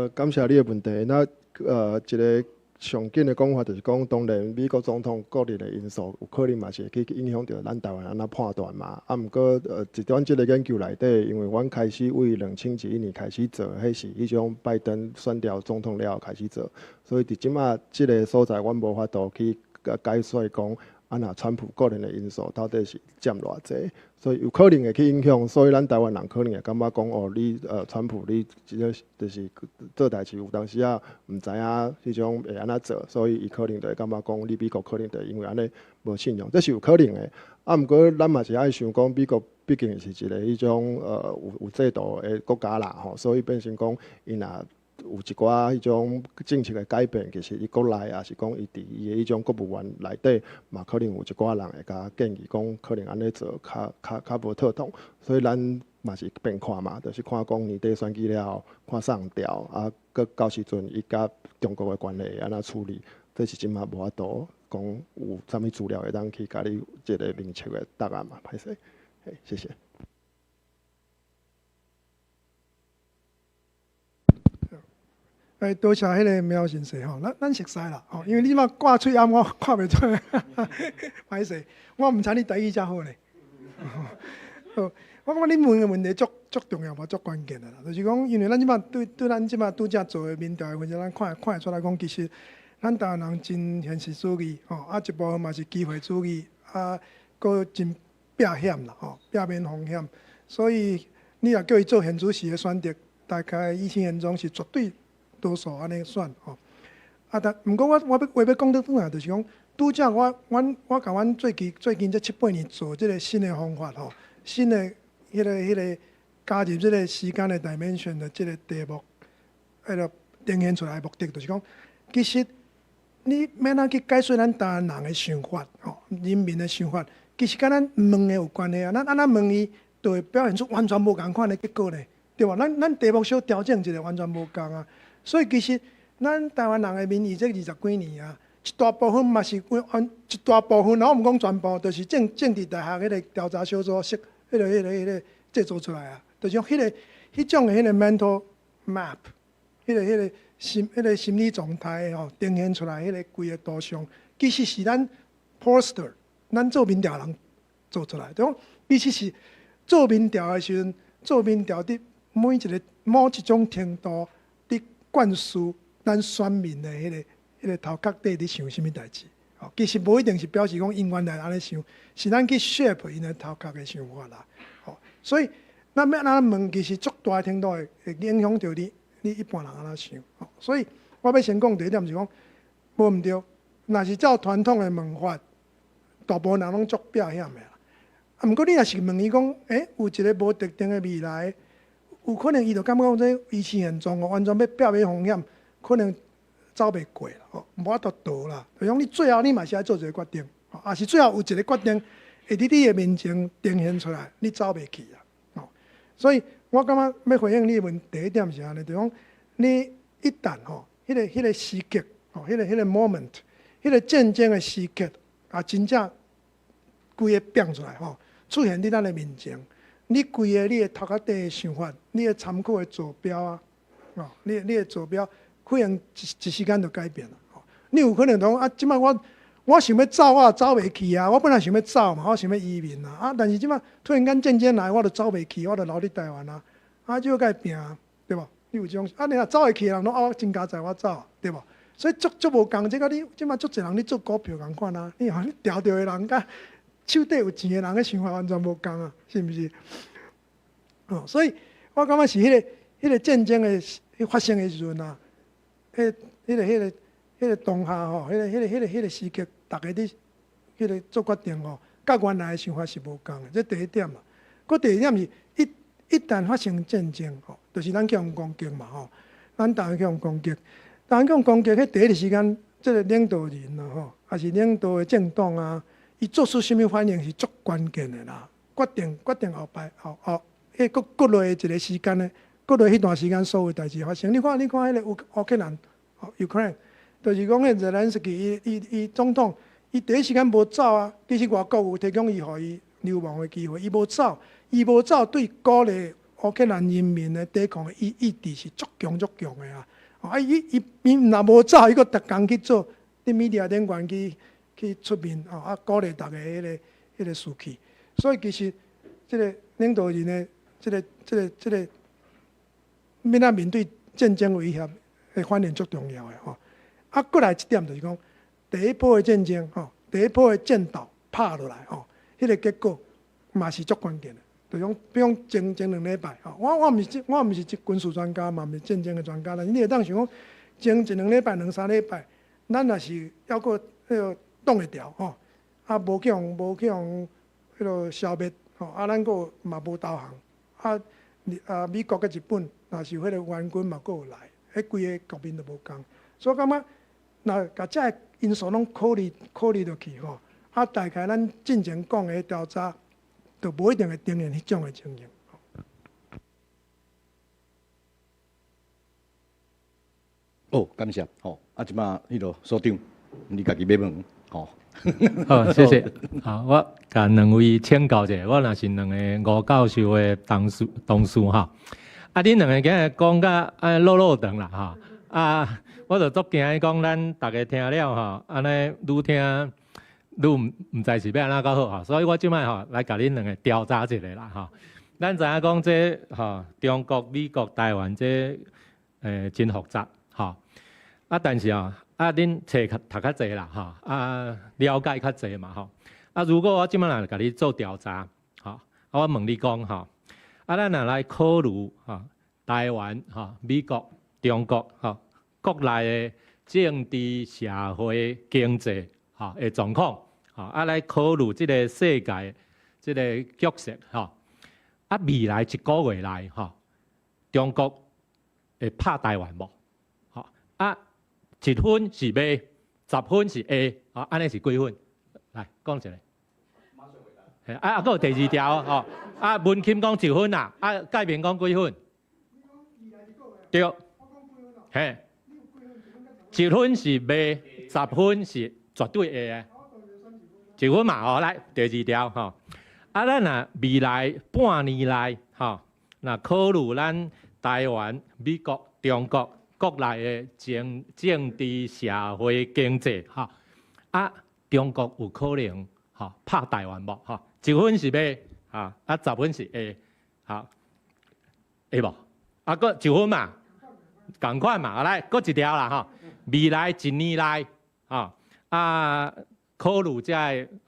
Speaker 2: 感谢你的问题。那一个上紧的讲法就是讲，当然美国总统个人的因素有可能嘛是会去影响到咱台湾安怎判断嘛。毋过一段即个研究内底，因为阮开始为2011年开始做，迄是迄种拜登选调总统了后开始做，所以伫即马即个所在，阮无法度去解说讲。若川普个人的因素到底是占偌济，所以有可能会去影响，所以咱台湾人可能会感觉讲哦，你川普你即个就是做代志有当时啊，毋知影迄种会安怎做，所以伊可能就会感觉讲你美国可能就因为安尼无信用，这是有可能的。毋过咱嘛是爱想讲美国毕竟是一个迄种有制度的国家啦吼，所以变成讲伊若有一寡迄种政策的改变，其实伊国内也是讲伊伫伊的迄种国务院内底，嘛可能有一寡人会甲建议讲，可能安尼做较无妥当，所以咱嘛是变看嘛，就是看讲年底选举了后，看上调佮到时阵伊甲中国的关系安怎处理，这是即马无法度讲有啥物资料会当去甲你一个明确的答案嘛，歹势，谢谢。
Speaker 3: 多谢迄个苗先生吼，咱熟悉啦吼，因为你嘛挂喙暗，我看袂出，歹势，我毋知你台语遮好咧。好，我感觉你问的问题足重要嘛，足关键的啦。就是讲，因为咱即马对咱即马拄则做的民调的分析，咱看会出来讲，其实咱台湾人真现实主义吼，一部分嘛是机会主义，佫真避险啦吼，避免风险。所以你若叫伊做现主席的选择，大概以前现状是绝对。多数安尼选吼，但毋过我话要讲得转来，就是讲拄则我甲阮最近这7、8年做即个新的方法吼，新的迄个加入即个时间的 dimension 的即个题目，迄个呈现出来的目的，就是讲，其实你免哪去解说咱台湾人的想法，吼，人民的想法，其实跟咱问的有关系啊。咱安那问伊，就会表现出完全无共款的结果呢，对吧？咱题目小调整一下，完全无共啊。所以其实咱台湾人的民意这20几年啊，一大部分嘛是一大部分，然后毋讲全部，就是政治大学迄个调查小组迄个制作出来啊，就是迄种的迄个 mental map， 迄个心理状态吼，呈现出来迄个规个图像，其实是咱 pollster， 咱做民调人做出来。就讲其实是做民调的时阵，做民调伫某一种程度伫灌输咱选民的迄个头壳底伫想啥物代志。吼，其实无一定是表示讲因原来安尼想，是咱去 shape 因的头壳的想法啦。吼，所以咱要安尼问，其实足大程度会影响到你一般人安怎想。吼，所以我要先讲第一点是讲，无毋对，若是照传统的问法，大部分人拢足避险的啦。啊，毋过你若是问伊讲，有一个无特定的未来，有可能伊就感觉讲这一切现状哦，完全要避免风险，可能走袂过啦，吼，无法度逃啦。就讲你最后你嘛是爱做一个决定，啊是最后有一个决定会伫你的面前呈现出来，你走袂去啦，吼。所以我感觉要回应你的问第一点是安尼，就讲你一旦吼，迄个时刻，吼，迄个 moment， 迄个战争的时刻啊，真正规个变出来吼，出现伫咱的面前，你规个你的头壳底的想法，你的参考的坐标啊，吼，你的坐标。可能一时间就改变了。你有可能讲啊，即摆我想要走，我也走袂去啊。我本来想要走嘛，我想要移民啊。但是即摆突然间战争来，我就走袂去，我就留伫台湾啊。就要甲伊拼，对无？你有种你若走会去的人，拢真加载我走，对无？所以足无共，即个你即摆足侪人咧做股票共款啊。你调着的人，甲手底有钱的人的想法完全无共啊，是毋是？所以我感觉是迄个战争的发生的时阵啊。迄个当下吼，迄个时刻，大家伫迄个做决定吼，甲原来的想法是无共的，这第一点嘛。佮第二点是，一旦发生战争吼，就是咱去互攻击嘛吼，咱逐个去互攻击，逐个去互攻击，迄第一时间，即个领导人啊吼，还是领导的政党啊，伊做出啥物反应是足关键的啦。决定后摆后，迄国内一个时间呢。过落迄段时间，所有代志发生。你看迄个乌克兰、Ukraine， 就是讲迄Zelensky伊总统，伊第一时间无走啊。其实外国有提供伊互伊流亡的机会，伊无走，对鼓励乌克兰人民的抵抗的意志是足强的啊。伊若无走，伊佫逐工去做伫media顶悬去出面鼓励大家迄个士气。所以其实即个领导人的即个。要面对战争威胁的反应足重要的吼。过来一点就是讲，第一波的战争吼，第一波的战斗拍落来吼，迄个结果嘛是足关键的。就讲，比如前2礼拜吼，我毋是军事专家嘛，毋是战争的专家啦。你会当想讲，前1、2礼拜、2、3礼拜，咱若是还佫迄个挡会牢吼，无去用迄个消灭吼，咱佫嘛无投降美国甲日本。若是迄个援军嘛，佫有来，迄规个局面都无共，所以感觉若甲遮个因素拢考虑落去吼，大概咱进前讲的调查，就无一定会呈现迄种的情形。
Speaker 1: 感谢即马迄个所长，你家己要问
Speaker 5: 好，谢谢。我甲两位请教者，我若是两个吴教授的同事哈。恁两个今日讲甲落长啦我就足惊讲咱大家听了安尼愈听愈毋知是要安怎较好所以我即摆来甲恁两个调查一下啦咱知影讲这中国、美国、台湾这真复杂但是恁读较济啦了解较济嘛如果我即摆来甲你做调查我问你讲咱若来考虑台湾、美国、中国国内的政治、社会、经济的状况来考虑即个世界即个局势啊，未来1个月内吼，中国会拍台湾无？吼啊，1分是 B， 10分是 A， 啊，安尼是几分？来讲一下。啊，还有第2条吼，啊，文钦讲1分啦，啊，盖明讲几分？对，嘿，1分是 B， 10分是绝对 A 的，1分嘛吼，来第2条吼，啊，咱若未来半年内吼，若考虑咱台湾、美国、中国国内的政治、社会、经济吼，啊，中国有可能吼拍台湾无吼？1分是 B， 啊10分是 A， 好，会无？啊，搁1分嘛，同款嘛，来，搁1条啦吼，未来1年内，吼啊，考虑这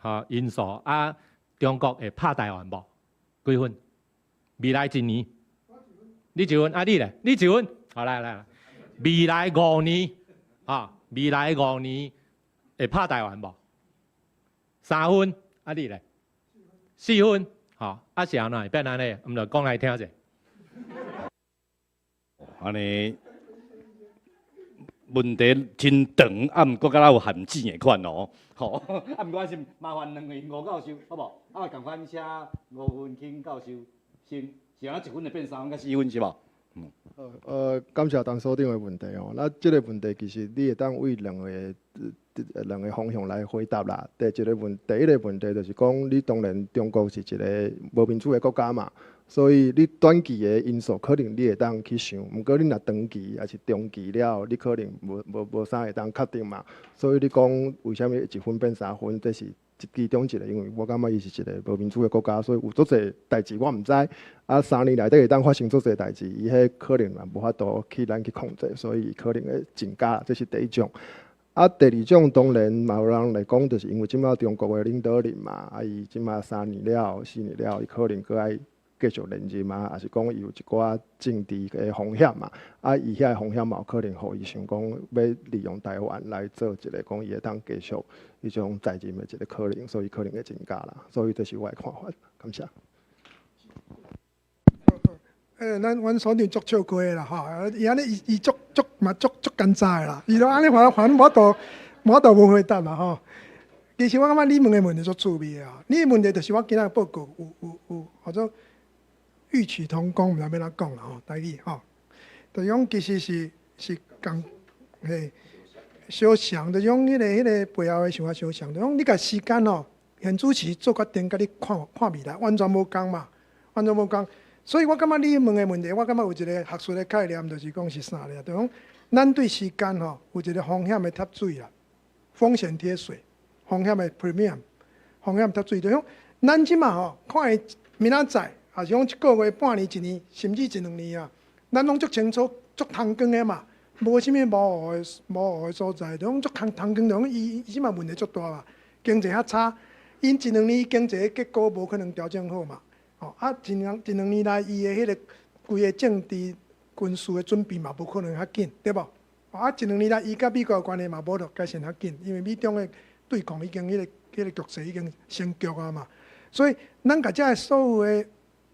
Speaker 5: 个因素啊，中国会拍台湾无？几分？未来1年，你1分，啊你咧？你1分，好来，未来5年，未来5年会拍台湾无？3分，啊你咧？4分，吼，啊是安怎会变安尼？毋着讲来听者。
Speaker 1: 安尼问题真长，啊，毋过敢若有含子的款哦，吼，啊，毋过还是麻烦2位吴教授，好无？啊，共款写吴文钦教授先，是安1分会变3分甲4分是无？
Speaker 2: 感谢董所长的问题哦。那这个问题其实你会当为两个方向来回答啦。第一个问题就是讲，你当然中国是一个无民主的国家嘛，所以你短期的因素可能你会当去想，毋过你若长期还是中期了，你可能无啥会当确定嘛。所以你讲为什么1分变3分，这是其中一个，因为我感觉伊是一个无民主的国家，所以有足侪代志我毋知。啊，3年内底会当发生足侪代志，伊迄可能也无法度去咱去控制，所以可能会增加，这是第一种。啊，第2种当然嘛有人来讲，就是因为即摆中国的领导人嘛，啊伊即摆3年了、4年了，伊可能搁爱继续连任嘛，还是讲伊有一寡政治的风险嘛，啊伊遐风险嘛有可能互伊想讲要利用台湾来做一个讲伊会当继续迄种在任的一个可能，所以可能会增加啦，所以这是我的看法，感谢。
Speaker 3: 阮所长足笑过啦吼，伊安尼伊足干早啦，伊都安尼反正无度无回答啦吼。其实我感觉你问的问题足趣味的啊，你的问题就是我今仔报告有或者异曲同工，毋知要怎讲啦吼，台语吼，就是讲其实是共嘿相像，就是讲迄个背后的想法相像，就是讲你甲时间吼，现主持做决定，甲你看未来完全无共嘛，完全无共。所以我感觉你问的问题，我感觉有一个学术的概念，就是讲是啥咧？就是讲咱对时间吼有一个风险的贴水啦，风险贴水，风险的 premium， 风险贴水，就是讲咱即马吼看伊明仔载，还是讲1个月、半年、1年，甚至1、2年啊，咱拢足清楚、足通光的嘛，无啥物模糊的所在，就讲足通光，就讲伊即马问题足大嘛，经济较差，因1、2年经济的结果无可能调整好嘛。哦，啊，1、2年来，伊的迄个规个政治、军事的准备嘛，无可能较紧，对无？啊，1、2年来，伊甲美国的关系嘛，无着改善较紧，因为美中的对抗已经迄个局势已经升级啊嘛。所以，咱甲遮所有的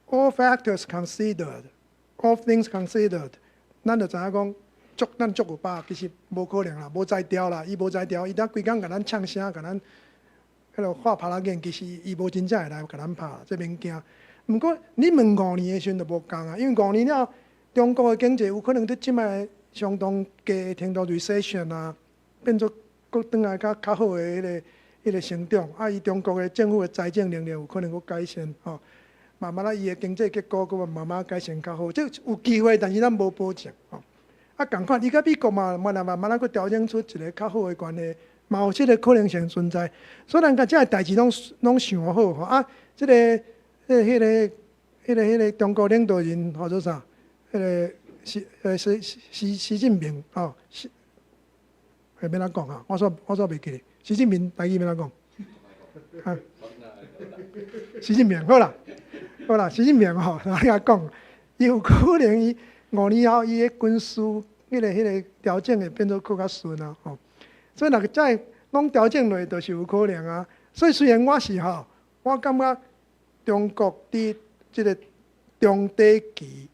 Speaker 3: all factors considered，all things considered， 咱就知影讲，咱足有把握，其实无可能啦，无才调啦，伊无才调，伊当规工甲咱呛声，甲咱迄落画拍拉眼，其实伊无真正会来甲咱拍，这免惊。毋过，你问5年的时阵就无共啊，因为5年了，中国的经济有可能伫即摆相当低的程度 recession 啊，变做佫转来较好的迄个成长。啊，伊中国的政府的财政能力有可能佫改善，吼，慢慢伊的经济结果佫慢慢改善较好，这有机会，但是咱无保证，吼。啊，共款，伊甲美国嘛，慢慢佫调整出一个较好的关系，嘛有即个可能性存在。所以咱甲遮个代志拢想好，吼啊，即个。迄个中国领导人或者啥，迄个习近平吼，要怎讲啊？我煞袂记咧。习近平台语要怎讲？啊，习近平好啦，习近平吼，我甲讲，伊有可能伊5年后伊个军事迄个调整会变做更较顺啊，吼。所以若再拢调整落，就是有可能啊。所以虽然我是吼，我感觉。中国伫即个中短期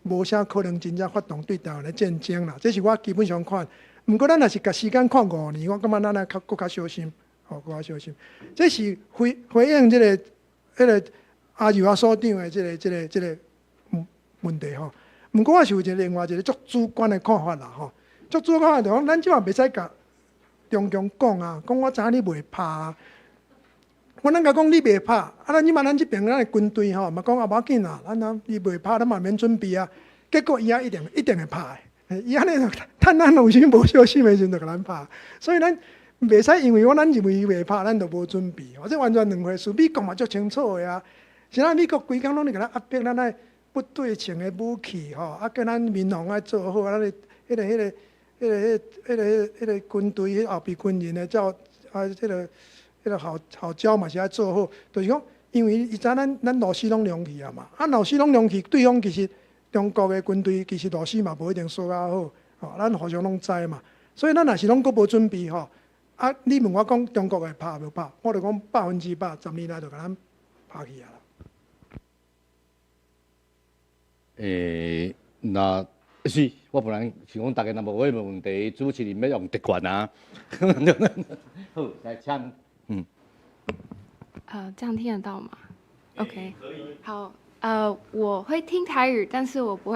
Speaker 3: 无啥可能真正发动对台湾的战争啦。这是我基本上看。毋过咱若是甲时间看5年，我感觉咱来搁较小心，搁较小心。这是回应迄个阿友啊所长的这个问题吼。毋过我是有另外一个足主观的看法啦吼。足主观的就讲，咱即马袂使甲中共讲啊，讲我知影你袂拍啊。我咱甲讲你袂拍，啊咱即马咱即边咱的军队吼，嘛讲啊无要紧啦，咱伊袂拍，咱嘛免准备啊。结果伊啊一定会拍的。伊安尼就趁咱有时无小心的时阵，就甲咱拍，所以咱袂使因为咱认为伊袂拍，咱就无准备。这完全两回事。美国嘛足清楚的啊，现在美国规工拢咧甲咱压迫咱的不对称的武器吼，啊叫咱民防爱做好，咱的迄个军队迄后备军人的叫啊，迄个号召嘛是爱做好，就是讲，因为伊知咱螺丝拢亮去啊嘛，啊螺丝拢亮去，对方其实。中国的军队其实螺丝嘛无一定锁啊好，吼，咱互相拢知嘛。所以咱若是拢搁无准备吼，啊，你问我讲中国会拍无拍，我就讲100%，10年来就甲咱拍去啊啦。
Speaker 1: 那是我本来想讲大家若无啥问题，主持人要用特权啊。好，来请，
Speaker 6: 这样听得到吗 ？OK， 可以。好。我会听台语，但是我不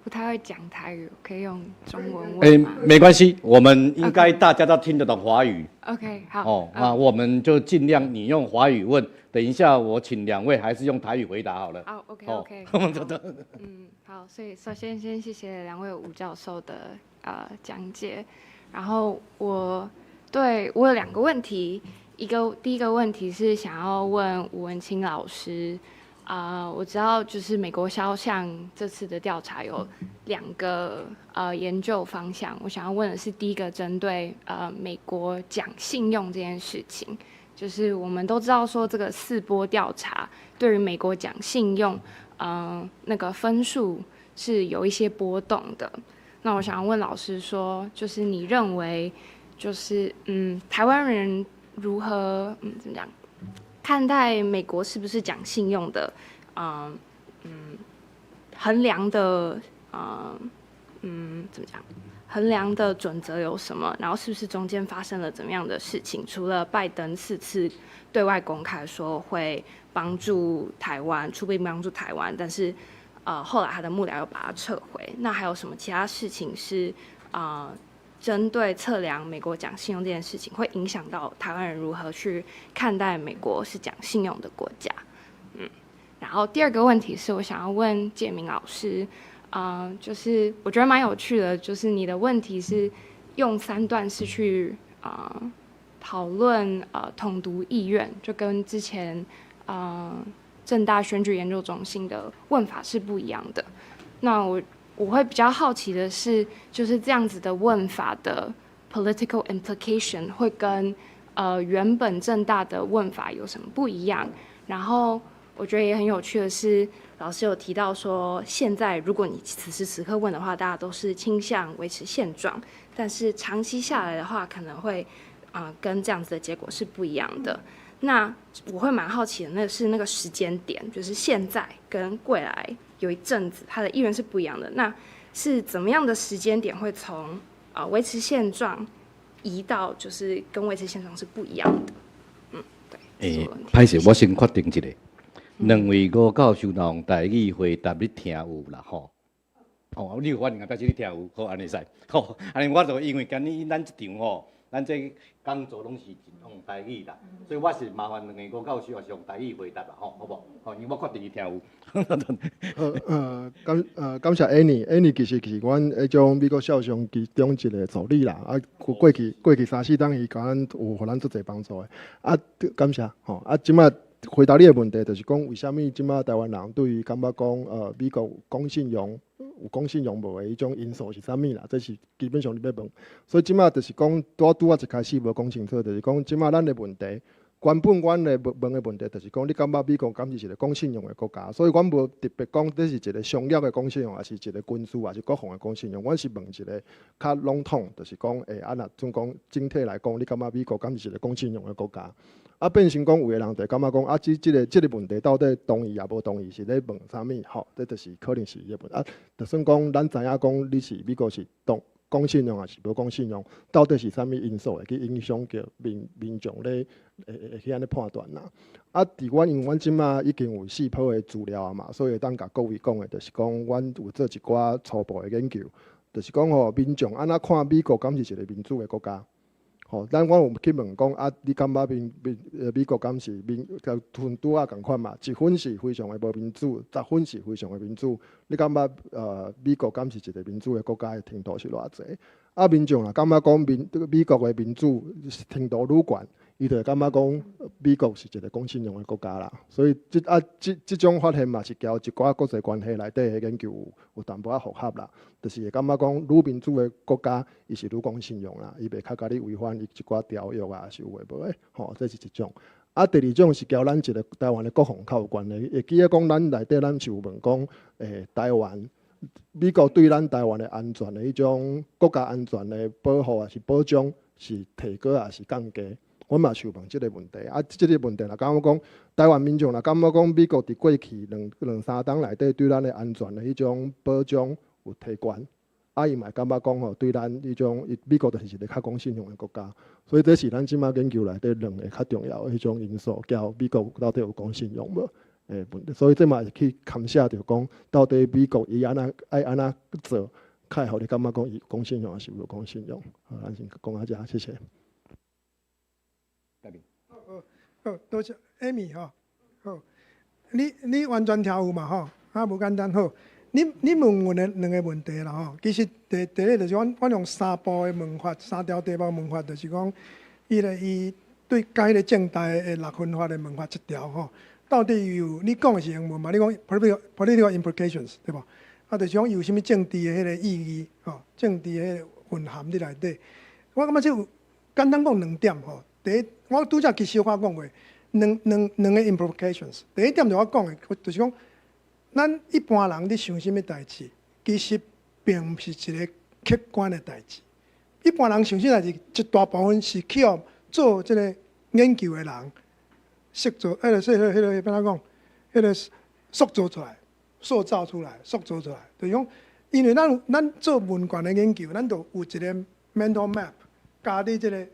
Speaker 6: 太会讲台语，我可以用中文问吗？
Speaker 1: 没关系，我们应该大家都听得懂华语。
Speaker 6: OK， 好。
Speaker 1: 哦，那我们就尽量你用华语问，等一下我请2位还是用台语回答好了。
Speaker 6: 哦 ，OK。好，所以首先先谢谢2位吴教授的讲解，然后我有2个问题，第一个问题是想要问吴文清老师。我知道，就是美国肖像这次的调查有2个研究方向。我想要问的是，第一个针对美国讲信用这件事情，就是我们都知道说这个4波调查对于美国讲信用，那个分数是有一些波动的。那我想要问老师说，就是你认为，就是台湾人如何怎么讲？看待美国是不是讲信用的，衡量的，怎么讲？衡量的准则有什么？然后是不是中间发生了怎么样的事情？除了拜登4次对外公开说会帮助台湾，出兵帮助台湾，但是后来他的幕僚又把它撤回。那还有什么其他事情是针对测量美国讲信用这件事情，会影响到台湾人如何去看待美国是讲信用的国家？然后第2个问题是我想要问介明老师，就是我觉得蛮有趣的，就是你的问题是用3段式去讨论统独意愿，就跟之前政大选举研究中心的问法是不一样的。那我会比较好奇的是，就是这样子的问法的 political implication 会跟原本政大的问法有什么不一样？然后我觉得也很有趣的是，老师有提到说，现在如果你此时此刻问的话，大家都是倾向维持现状，但是长期下来的话，可能会跟这样子的结果是不一样的。那我会蛮好奇的，那个时间点，就是现在跟未来有一阵子，它的意愿是不一样的。那是怎么样的时间点会从维持现状移到就是跟维持现状是不一样的？
Speaker 1: 歹势，我先确定一下，2位吴教授若用台语回答，你听有啦吼？哦，你有反应啊，表示你听有，好安尼使，好，安尼我就因为今日咱这场吼。咱这工作拢是用台语啦，所以我是麻烦2个吴教授也是用台语回答啦，吼，好无？吼，因为我确定伊听有。
Speaker 2: 感谢 Annie 其实是阮迄种美国肖像其中一个助理啦，过去3-4档伊甲咱有互咱足侪帮助的，感谢吼，即摆回答你的问题，就是讲为虾米即摆台湾人对于感觉讲美国讲信用。有讲信用无的迄种因素是啥物啦？这是基本上你要问，所以即马就是讲，拄啊一开始无讲清楚，就是讲即马咱的问题，原本阮的问的问题就是讲，你感觉美国敢是一个讲信用的国家？所以阮无特别讲这是一个商业的讲信用，还是一个军事，还是国防的讲信用？阮是问一个较笼统，就是讲，若总讲整体来讲，你感觉美国敢是一个讲信用的国家？变成讲有个人就感觉讲啊，即个问题到底同意也无同意，是咧问啥物？吼，这就是可能是伊个问啊。就算讲咱知影讲你是美国是讲信用还是无讲信用，到底是啥物因素会去影响着民众咧会去安尼判断啦？啊，伫阮因为阮即马已经有4波的资料啊嘛，所以当甲各位讲的，就是讲阮有做一寡初步的研究，就是讲吼民众安怎看美国敢是一个民主的国家？吼，咱我有去问讲啊，你感觉美国敢是分拄啊共款嘛？1分是非常的无民主，10分是非常的民主。你感觉美国敢是一个民主的国家的程度是偌济？啊，民众啦感觉讲美国的民主程度愈悬，伊就感觉讲美国是一个讲信用的国家啦。所以即种发现嘛是交一寡国际关系内底的研究有淡薄仔复合啦。就是会感觉讲，愈民主的国家，伊是愈讲信用啦，伊袂较甲你违反伊一寡条约啊，是有诶无诶，吼，这是一种。啊，第二种是交咱一个台湾的国防较有关系。会记得讲，咱内底咱是有问讲，台湾美国对咱台湾的安全的迄种国家安全的保护啊，是保障，是提高啊，是降低？我嘛是有问即个问题。啊，即个问题啦，感觉讲台湾民众啦，感觉讲美国伫过去两三档内底对咱的安全的迄种保障。有提悬，啊伊嘛感觉讲吼，对咱迄种美国就是一个较讲信用的国家，所以这是咱即马研究内底2个较重要的迄种因素，叫美国到底有讲信用无？问题，所以这嘛是去勘写着讲，到底美国伊安那爱安那做，较会互你感觉讲伊讲信用还是无讲信用？好，咱先讲到这，谢谢。
Speaker 3: 好，多谢 Amy 吼，好，你完全听有嘛吼，啊无简单好。你问我的2个问题啦吼，其实第一就是阮用3步的问法，3条题目问法，就是讲伊对迄个政代的6分法的问法1条吼，到底有你讲的是英文嘛？你讲 political implications 对无？啊，就是讲有啥物政治的迄个意义吼，政治的迄个蕴含伫内底。我感觉这有简单讲2点吼。第一，我拄则其实我讲过两个 implications。第一点就我讲的，就是讲。咱一般人咧想啥物代志，其实并不是一个客观的代志。一般人想啥代志，一大部分是去互做即个研究的人，塑造，迄个怎讲？迄个塑造出来，塑造出来，就是讲，因为咱做文献的研究，咱就有一个 mental map， 加伫即个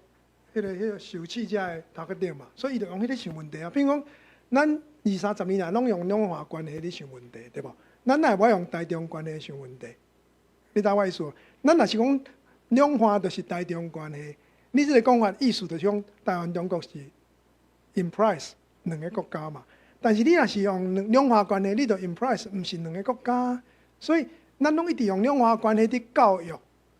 Speaker 3: 迄个受试者的头壳顶嘛，所以伊就用迄个想问题啊。比如讲，咱20-30年来拢用两化关系咧想问题，对无？咱哪会用大中关系想问题？你知我意思？咱若是讲两化就是大中关系，你即个讲法意思就是讲台湾中国是 implies 2个国家嘛。但是你若是用两化关系，你就 implies 毋是2个国家，所以咱拢一直用两化关系伫教育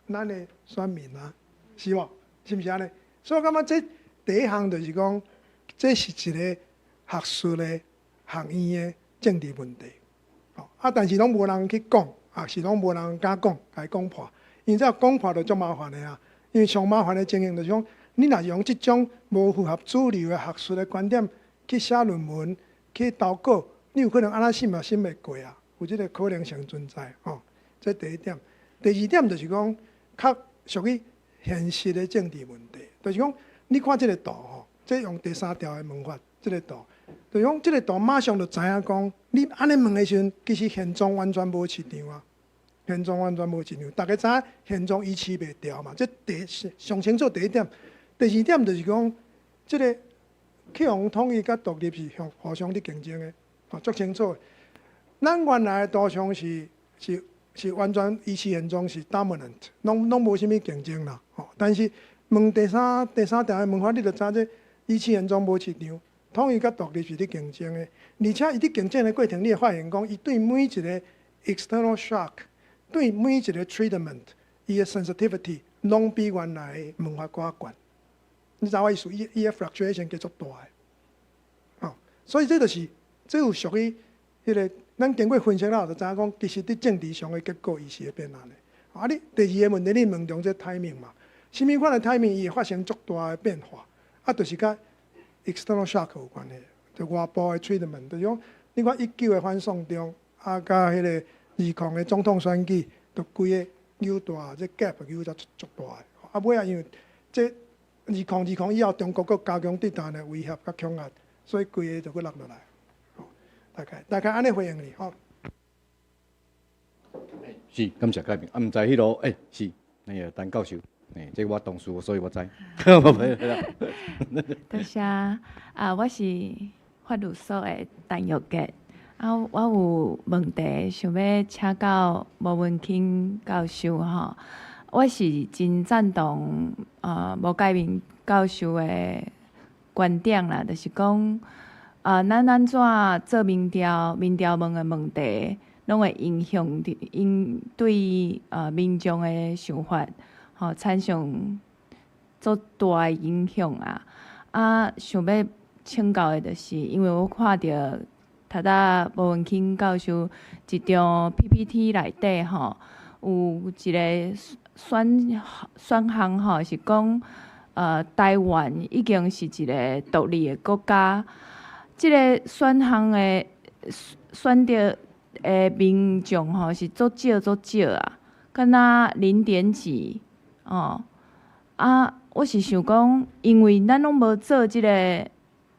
Speaker 3: 咱的选民啊，是无？是毋是安尼？所以我感觉这第一项就是讲，这是一个学术的。学院的政治问题，但是拢无人去讲，是拢无人敢讲，来讲破。因为这讲破就足麻烦的啊。因为上麻烦的情形就是讲，你若是用这种无符合主流的学术的观点去写论文、去投稿，你有可能安那审也审袂过啊，有这个可能性存在。这第一点。第二点就是讲，较属于现实的政治问题，就是讲，你看这个图这用第3条的问法，这个图。就讲，即个图马上就知影讲，你安尼问的时阵，其实现状完全无市场啊，现状完全无市场。大家知影现状维持袂调嘛？这上清楚第一点。第二点就是讲，即个去互统一甲独立是互相伫竞争的，足清楚的。咱原来的图像是完全维持现状是 dominant， 拢无啥物竞争啦。但是问第三条的问法，你就知这维持现状无市场。统一甲独立是伫竞争的，而且伊伫竞争的过程，你会发现讲，伊对每一个 external shock， 对每一个 treatment， 伊的 sensitivity 拢比原来的问法更悬。你知我意思？伊的 fluctuation 叫做大的，所以这有属于迄个，咱经过分析了，就知影讲，其实伫政治上的结果，伊是会变安尼。你第二个问题，你问中这 timing 嘛？什么款的 timing 伊会发生足大的变化？就是甲external shock 有关系，就外部的 treatment， 就是讲，你看19的反送中，甲迄个20的总统选举，就规个扭大，这 gap 扭得足大的。尾因为这2020以后，中国佫加强对台湾的威胁甲强压，所以规个就佫落落来。大概安尼回应你吼。
Speaker 1: 是，感谢改变。毋知迄落，是那个陈教授，这我同事，所以我知。
Speaker 7: 多谢我是法律所的陈玉杰。我有问题想要请教吴文钦教授吼。我是真赞同吴介民教授的观点啦，就是讲咱安怎做民调问的问题，拢会影响对民众的想法，产生足大的影响啊！想要请教的，就是因为我看到头仔吴文钦教授一张 PPT 内底有一个选项是讲台湾已经是一个独立的国家。即个选项的选到的民众是足少敢若0点几我是想讲，因为咱拢无做即个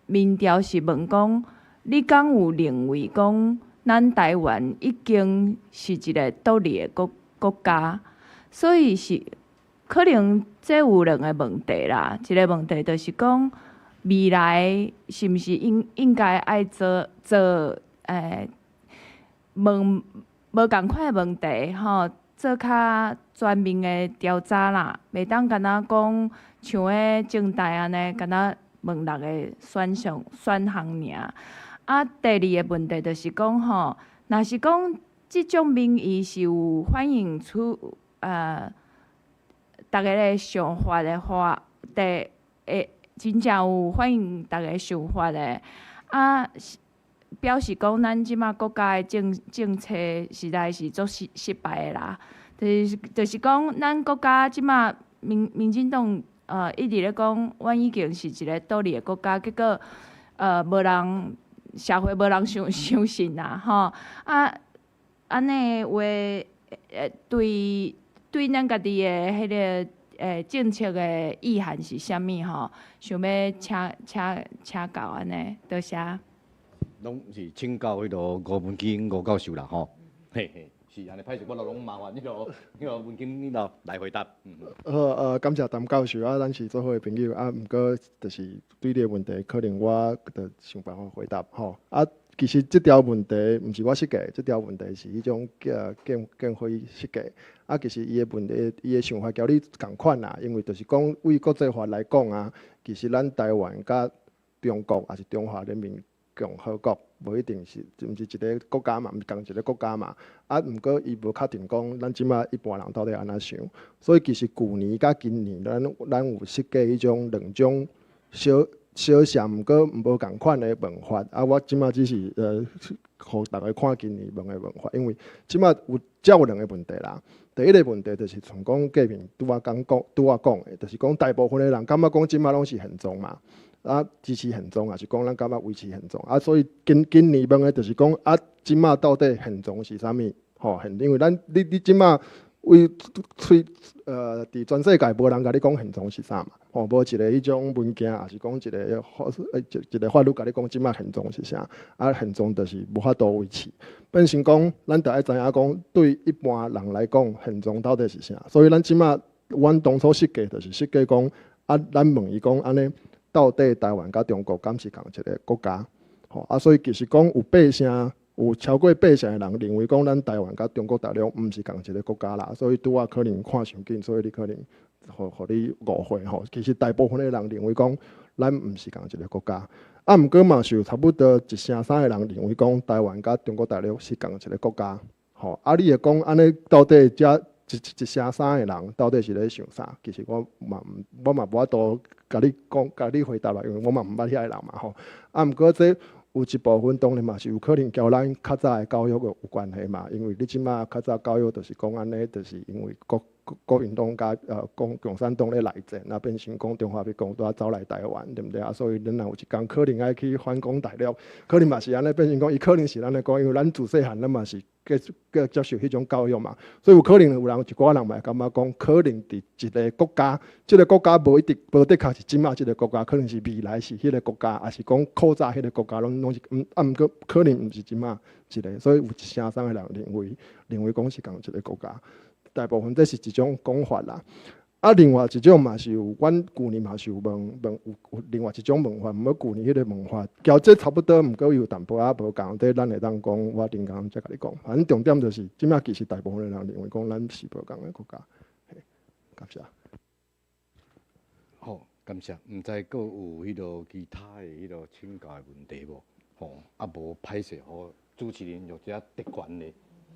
Speaker 7: 民调，是问讲，你敢有认为讲，咱台湾已经是一个独立的国家？所以是可能这有2个问题啦。一个问题就是讲，未来是毋是应该爱做问无共款的问题做较全面的调查啦，袂当干那讲像迄政大安尼，干那问6个选项尔。第2个问题就是讲若是讲即种民意是有反映出大家的想法的话，真正有反映大家想法的表示讲咱即马国家的政策实在是足失败的啦。就是讲咱国家即马民进党一直咧讲，阮已经是一个独立的国家，结果社会无人相信啦安尼话对咱家己的迄个政策的意涵是啥物想要请教安尼，多谢。
Speaker 1: 拢是请教迄个吴文钦吴教授啦嘿嘿，是安尼，歹势我拢麻烦迄个文钦你来回答。
Speaker 2: 感谢陈教授咱是做好的朋友毋过就是对你的问题，可能我着想办法回答其实即条问题毋是我设计，即条问题是迄种建会设计。其实伊的问题，伊的想法交你共款啦，因为就是讲，为国际法来讲其实咱台湾甲中国也是中华人民共和国，无一定是，毋是一个国家嘛，毋是共一个国家嘛。毋过伊无确定讲，咱即马一般人到底安怎想。所以其实旧年甲今年，咱有设计迄种2种小像，毋过无共款的文法。我即马只是互大家看今年的文法，因为即马有2个问题啦。第一个问题就是从讲介面拄我讲的，就是讲大部分的人感觉讲即马拢是现状嘛。支持现状，也是讲咱感觉维持现状。所以今年问的就是讲即马到底现状是啥物？因为你即马伫全世界无人甲你讲现状是啥嘛？无一个迄种文件，也是讲一个法律甲你讲即马现状是啥？现状就是无法度维持。变成讲，咱着爱知影讲，对一般人来讲，现状到底是啥？所以咱即马，阮当初设计就是设计讲，咱问伊讲安尼。到底台湾甲中国敢是共一个国家？所以其实讲有超过80%的人认为讲咱台湾甲中国大陆毋是共一个国家啦。所以拄仔可能看伤紧，所以你可能互你误会其实大部分的人认为讲咱毋是共一个国家。毋过嘛是有差不多1/3的人认为讲台湾甲中国大陆是共一个国家。你会讲安尼到底1/3的人到底是咧想啥？其实我嘛无法度甲你回答啦，因为我嘛毋捌遐个人嘛毋过这有一部分当然嘛是有可能交咱较早的教育有关系嘛，因为你即马较早教育就是讲安尼，就是因为国国民党甲共产党咧内战，那变成讲中华民国都要走来台湾，对毋对啊？所以咱若有一天可能爱去反攻大陆，可能嘛是安尼变成讲，伊可能是安尼讲，因为咱自细汉咱嘛是接受迄种教育嘛，所以有可能有人一寡人嘛会感觉讲，可能伫一个国家，即个国家无一定无的确是即马即个国家，可能是未来是迄个国家，还是讲扩大迄个国家，拢是毋过可能毋是即马一个，所以有一声送的人认为讲是共一个国家。大部分这是一种讲法啦，啊，另外一种嘛是有，阮去年嘛是有有另外一种问法，毋过去年迄个问法，交这差不多，毋过有淡薄仔无共，这咱会当讲，我顶工再甲你讲。反正重点就是，即摆其实大部分的人认为讲，咱是无共的国家。感谢。
Speaker 1: 好，感谢。毋知阁有迄落其他的迄落请教的问题无？吼，啊无歹势，互主持人用遮特权的。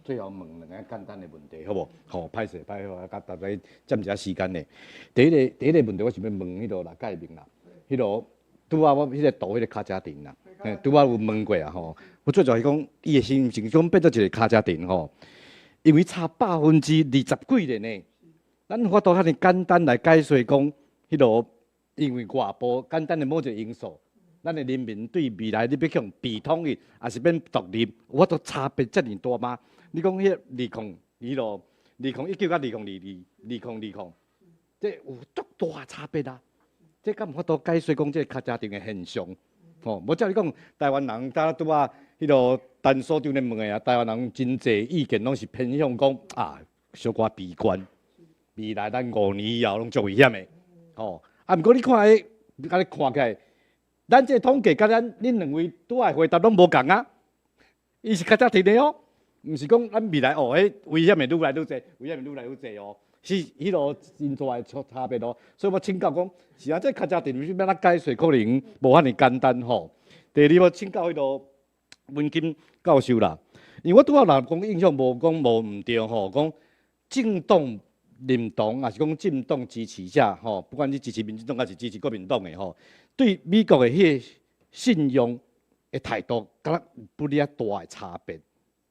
Speaker 1: 最后问两个简单的问题，好无？吼，歹势，好，甲大家占一下时间呢。第一个问题，我想要问迄落啦，介明啦，迄落拄啊，我迄个图迄个卡车店啦，拄啊有问过啊吼。我最主要是讲，伊的心情讲变做一个卡车店吼，因为差20%几咧呢。咱法度遐尼简单来解说讲，迄落因为外部简单的某一个因素。咱的人民对未来你要向被统一，还是变独立，我都差别遮尔大吗？你讲迄2019甲2020，这有足大差别啊！这敢有法度解说讲这个较家庭的现象？吼，无照你讲，台湾人早拄啊，迄落陈所长咧问的啊，台湾人真济意见拢是偏向讲啊，小可悲观，未来咱5年以后拢足危险的。吼，啊，毋过你看迄，甲你看起来。咱这统计甲恁两位拄爱回答拢无共啊，伊是较早提的哦，毋是讲咱未来哦，迄危险的愈来愈济，危险的愈来愈济哦，是迄落真大的差别咯。所以我请教讲，是啊，这较早提要哪解说，可能无遐尼简单吼。第二，我请教迄落文金教授啦，因为我拄仔人讲印象无讲无毋对吼，讲政党认同，也是讲政党支持者吼，不管你支持民进党还是支持国民党的吼。对美国的迄个信用的态度，敢若有不了大的差别。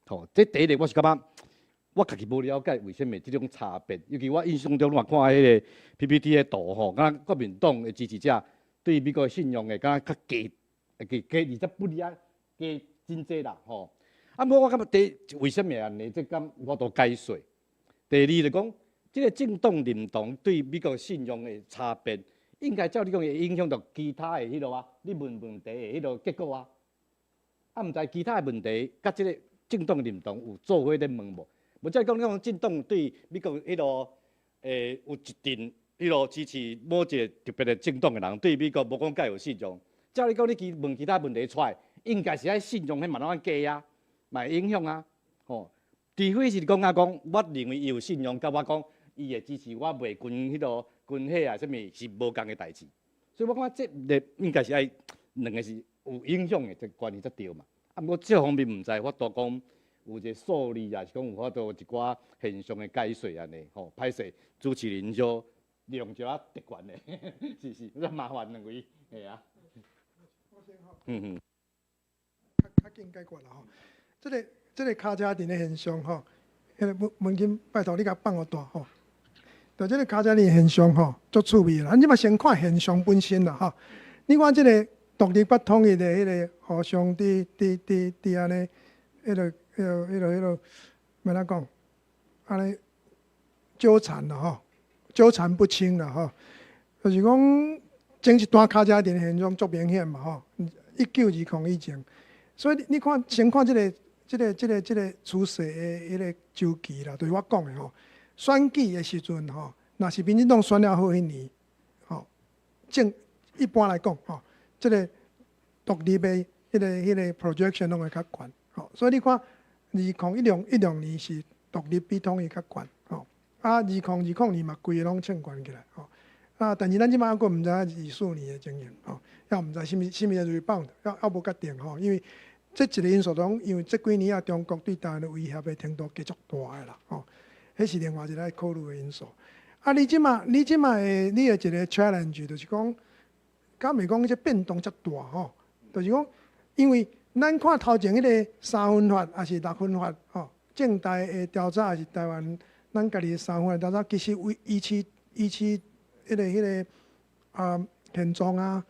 Speaker 1: 吼，这第一个我是感觉，我家己无了解为什么这种差别。尤其我印象中，我看迄个 PPT 的图吼，敢若国民党的支持者对美国的信用的敢若较低，而且不了加真济啦吼。啊，无我感觉为什么安尼？这敢我都解说。第二就讲，这个政党认同对美国信用的差别。应该照你讲会影响到其他的迄落啊，你问题的迄落结果啊，啊，毋知其他的问题，甲即个政党认同有做伙咧问无？无照讲，你讲政党对美国迄落有一定迄落支持某一个特别的政党的人，对美国无讲介有信用。照你讲，你去问其他问题出来，应该是爱信用迄慢慢加啊，嘛会影响啊，吼。除非是讲我认为伊有信用，甲我讲伊会支持我卖军迄落。军火啊，什物是无共嘅代志，所以我感觉这个应该是爱两个是有影响嘅，这关系才对嘛。啊，我这方面毋知法度讲有一个数字啊，是讲有法度一寡现象嘅解说安尼，吼，歹势主持人就利用一下特权嘅，是，那麻烦两位，系啊。
Speaker 3: 较紧解决啦吼。这个卡车店的现象吼，迄个文金拜托你甲放我大吼。就这个卡车店现象吼，足趣味啦。咱即马先看现象本身啦吼。你看这个独立不统一的迄个互相安尼，迄落，要哪讲？安尼纠缠啦吼，纠缠不清啦吼。就是讲，前一段卡车店的现象足明显嘛吼。1920以前，所以你看，先看这个趋势的迄个周期啦，就是我讲的吼。选举的时阵吼，若是民进党选了好迄年，吼，一般来讲吼，这个独立的迄个 projection 拢会较悬，吼，所以你看2016年是独立比统一较悬，吼，啊2020年嘛规个拢称悬起来，吼，啊，但是咱即摆还佫毋知24年的情形，吼，也毋知什物的 rebound， 还无决定吼，因为这一个因素中，因为这几年啊，中国对台湾的威胁的程度继续大个啦，吼。迄是另外一个考虑的因素。啊，你即马的你的一个 challenge 就是讲，敢袂讲这变动遮大吼，就是讲，因为咱看头前迄个3分法还是6分法吼，政代的调查还是台湾咱家己的三分大家其实为依据迄个现状啊，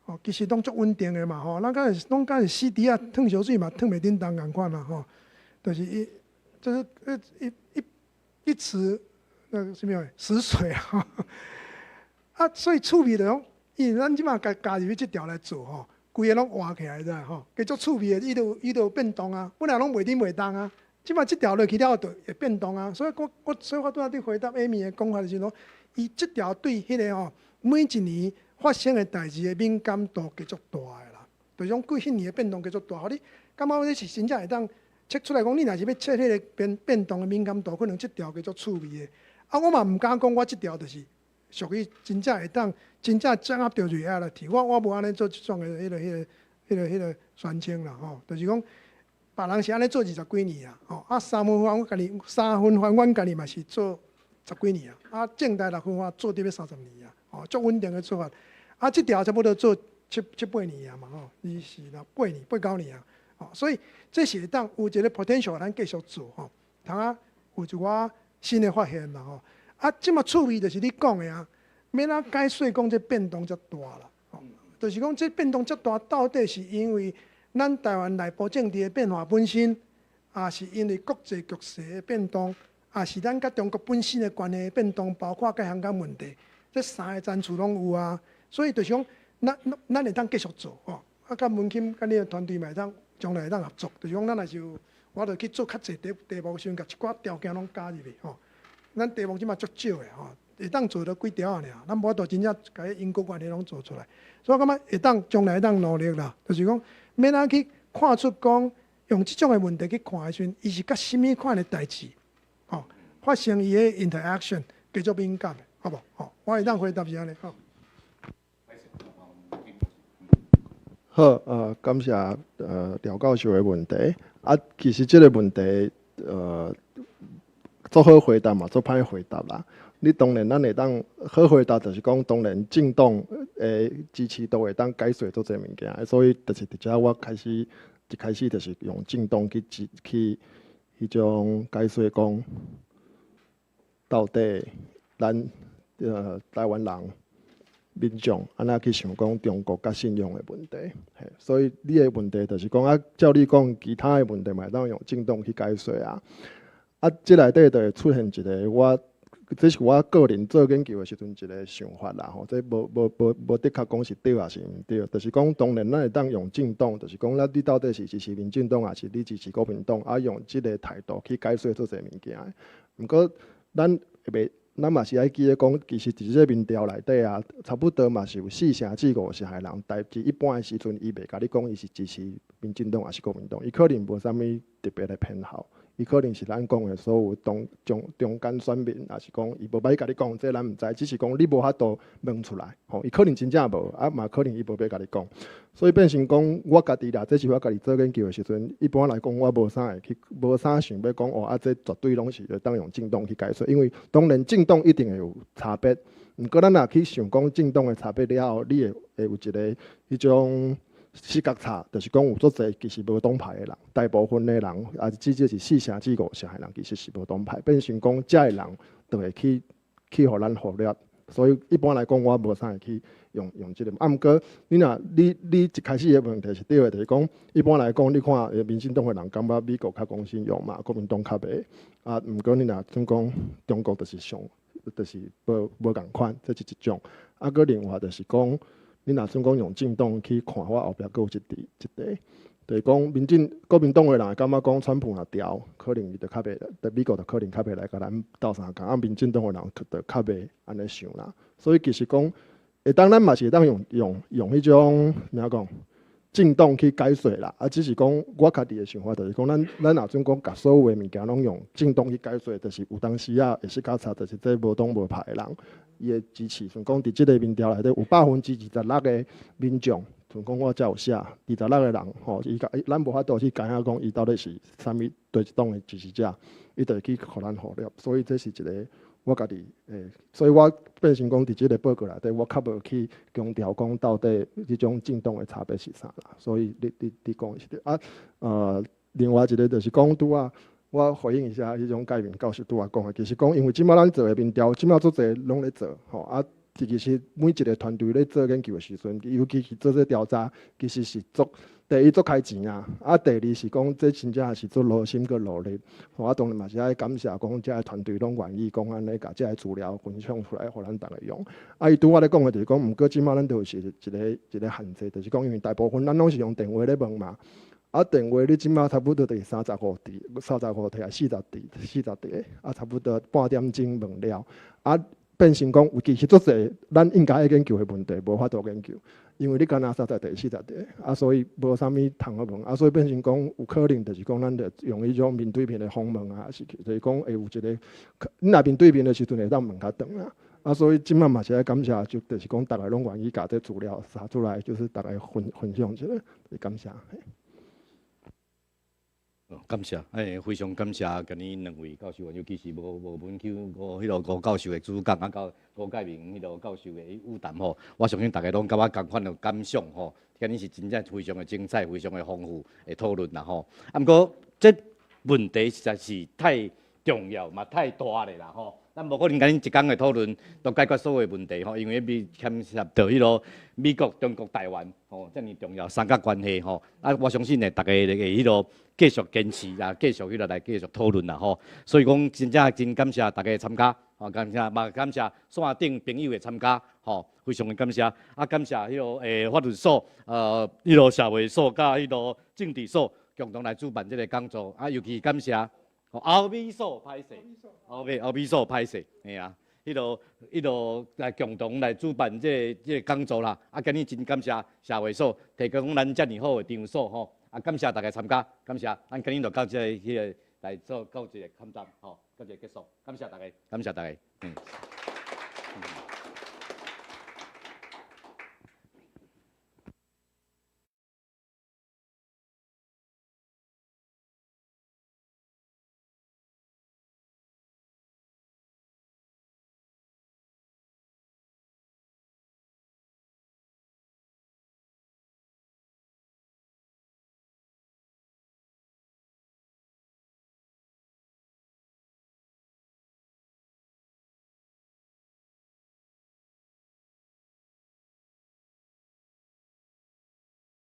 Speaker 3: 吼，其实拢足稳定的嘛吼，咱拢敢是死猪啊，烫烧水嘛，烫袂叮当共款啦吼，就是就是一池什么死水啊，啊，所以趣味的讲，因为咱即马加入去即条来做吼，规个拢活起来的吼，加足趣味的，伊就变动啊，本来拢袂叮袂当啊。即摆即条落去了就会变动啊，所以我拄仔伫回答 Amy 的讲法就是讲，伊即条对迄个吼每一年发生的代志的敏感度加足大的啦，就是讲过迄年的变动加足大，互你感觉你是真正会当测出来讲，你若是要测迄个变动的敏感度，可能即条叫做趣味的。啊，我嘛毋敢讲我即条就是属于真正会当真正掌握到 reality， 我无安尼做即种的迄个宣称啦吼，就是讲。别人是安尼做20几年啊，吼啊三分法阮家己嘛是做10几年啊，啊正大6分法做伫要30年啊，吼足稳定的做法，啊即条差不多做7、8年啊嘛吼，24啦8年8、9年啊，吼所以这是会当有一个 potential 咱继续做吼，通啊有一寡新的发现啦吼，啊即么趣味就是你讲的啊，免啊解说讲这变动遮大啦，吼，就是讲这变动遮大到底是因为。咱台湾内部政治的变化本身，也是因为国际局势的变动，也是咱甲中国本身的关系的变动，包括甲香港问题，这三个层次拢有啊。所以就是讲，咱会当继续做吼，啊，甲文钦甲你的团队嘛会当将来会当合作，就是讲咱若是有，我着去做较济题目先，甲一寡条件拢加入去吼。咱题目即马足少的吼，会当做到几条尔，咱无法度真正甲迄因果关系拢做出来。所以我感觉会当将来会当努力啦，就是讲。免啊去看出讲用即种的问题去看的时阵，伊是甲什么款的代志，吼发生伊的 interaction 叫做敏感的，好无？吼，我会当回答是安尼，吼。
Speaker 2: 好，感谢廖教授的问题。啊，其实这个问题做好回答嘛，做歹回答啦。你当然咱会当好回答，就是讲当然政党诶支持都会当解说做这物件，所以就是伫遮我一开始就是用政党去迄种解说讲，到底咱台湾人民众安怎去想讲中国甲信用的问题，所以你的问题就是讲啊，照你讲其他的问题嘛，会当用政党去解说啊，即内底就会出现一个这是我个人做研究的时阵一个想法啦吼，这无的确讲是对还是毋对，就是讲当然咱会当用政党，就是讲你到底是支持民进党还是你支持国民党，啊用即个态度去解说做这物件。毋过咱嘛是爱记得讲，其实伫这民调内底啊，差不多嘛是有4成至5成的人，但是一般的时阵伊袂甲你讲伊是支持民进党还是国民党，伊可能无啥物特别的偏好。伊可能是咱讲的所有中间选民，也是讲伊无要甲你讲，这咱毋知，只是讲你无法度问出来，吼，伊可能真正无，啊嘛可能伊无要甲你讲，所以变成讲我家己啦，这是我家己做研究的时阵，一般来讲我无啥想要讲哦，啊这绝对拢是要当用政党去解说，因为当然政党一定会有差别，毋过咱若去想讲政党的差别了后，你会有一个迄种。视觉差，就是讲有足侪其实无党派的人，大部分的人，啊，至少是4成至5成的人，其实是无党派，变成讲遮的人就会去互咱忽略。所以一般来讲，我无啥会去用即个。啊，毋过你一开始的问题是对的，就是讲一般来讲，你看民进党的人感觉美国较讲信用嘛，国民党较袂。啊，毋过你若总讲中国就是无共款，这是一种。啊，佮另外就是讲。你若算讲用政党去看，我后壁佫有一题，就是讲国民党的人感觉讲川普若调，可能伊就较袂，在美国就可能较袂来甲咱斗相共，啊，民进党的人就较袂安尼想啦。所以其实讲，当咱嘛是会当用迄种怎讲政党去解说啦，啊，只是讲我家己的想法就是讲，咱若总讲甲所有的物件拢用政党去解说，就是有当时啊会是较差，就是这无党无派的人。伊的支持，像讲伫即个民调内底有26%的民众，像讲我才有写26%的人吼，咱无法度去解讲伊到底是啥物对一党的支持者，伊就去互咱忽略，所以这是一个我家己所以我变成讲伫即个报告内底，我较无去强调讲到底即种政党的差别是啥啦，所以你讲的是对啊，另外一个就是讲拄啊。我回应一下迄种介面教授拄仔讲的，其实讲因为即摆咱做的民调，即摆做侪拢咧做，吼啊，其实每一个团队咧做研究的时阵，尤其是做这调查，其实是第一做开钱啊，啊第二是讲这真正是做劳心个努力，吼啊当然嘛是爱感谢讲这个团队拢愿意讲安尼甲这个资料分享出来，互咱大家用。啊伊拄仔咧讲的就是讲，毋过即摆咱都是一个限制，就是讲因为大部分咱拢是用电话咧问嘛。啊，电话你即马差不多得35题啊，40题啊，差不多半点钟问了，啊，变成讲有其实足侪咱应该研究的问题无法度研究，因为你敢若30题、40题，啊，所以无啥物通好问，啊，所以变成讲有可能就是讲咱着用迄种面对面的访问啊，是就是讲会有一个，你若面对面的时阵会当问较长啊。啊，所以即摆嘛是爱感谢，就是讲大家拢愿意甲这资料撒出来，就是大家分享一下，就是感谢。
Speaker 1: 感谢，非常感谢甲你两位教授，尤其是无文丘迄个吴教授的主讲，啊，到吴介明迄个教授的舞谈吼，我相信大家拢甲我同款的感想吼，今日是真正非常的精彩，非常的丰富的讨论啦吼。啊，毋过这问题实在是太重要嘛，太大咧啦吼。咱无可能甲恁一工的讨论都解决所有问题吼，因为牵涉到迄个美国、中国、台湾吼，遮尔重要三角关系吼。啊，我相信呢，大家会迄个继续坚持啊，继续迄个来继续讨论啦吼。所以讲真正真感谢大家的参加，吼，感谢嘛感谢线顶朋友的参加，吼，非常的感谢。啊，感谢迄个法律所、迄个社会所甲迄个政治所共同来主办这个讲座，啊，尤其感谢。后美所歹势，后美所歹势，嘿啊，迄个来共同来主办这个讲座啦。啊，今日真感谢社会所提供咱遮尔好的场所吼。啊，感谢大家参加，感谢，咱今日就到这个来做到一个勘站，吼，到这个结束。感谢大家，感谢大家，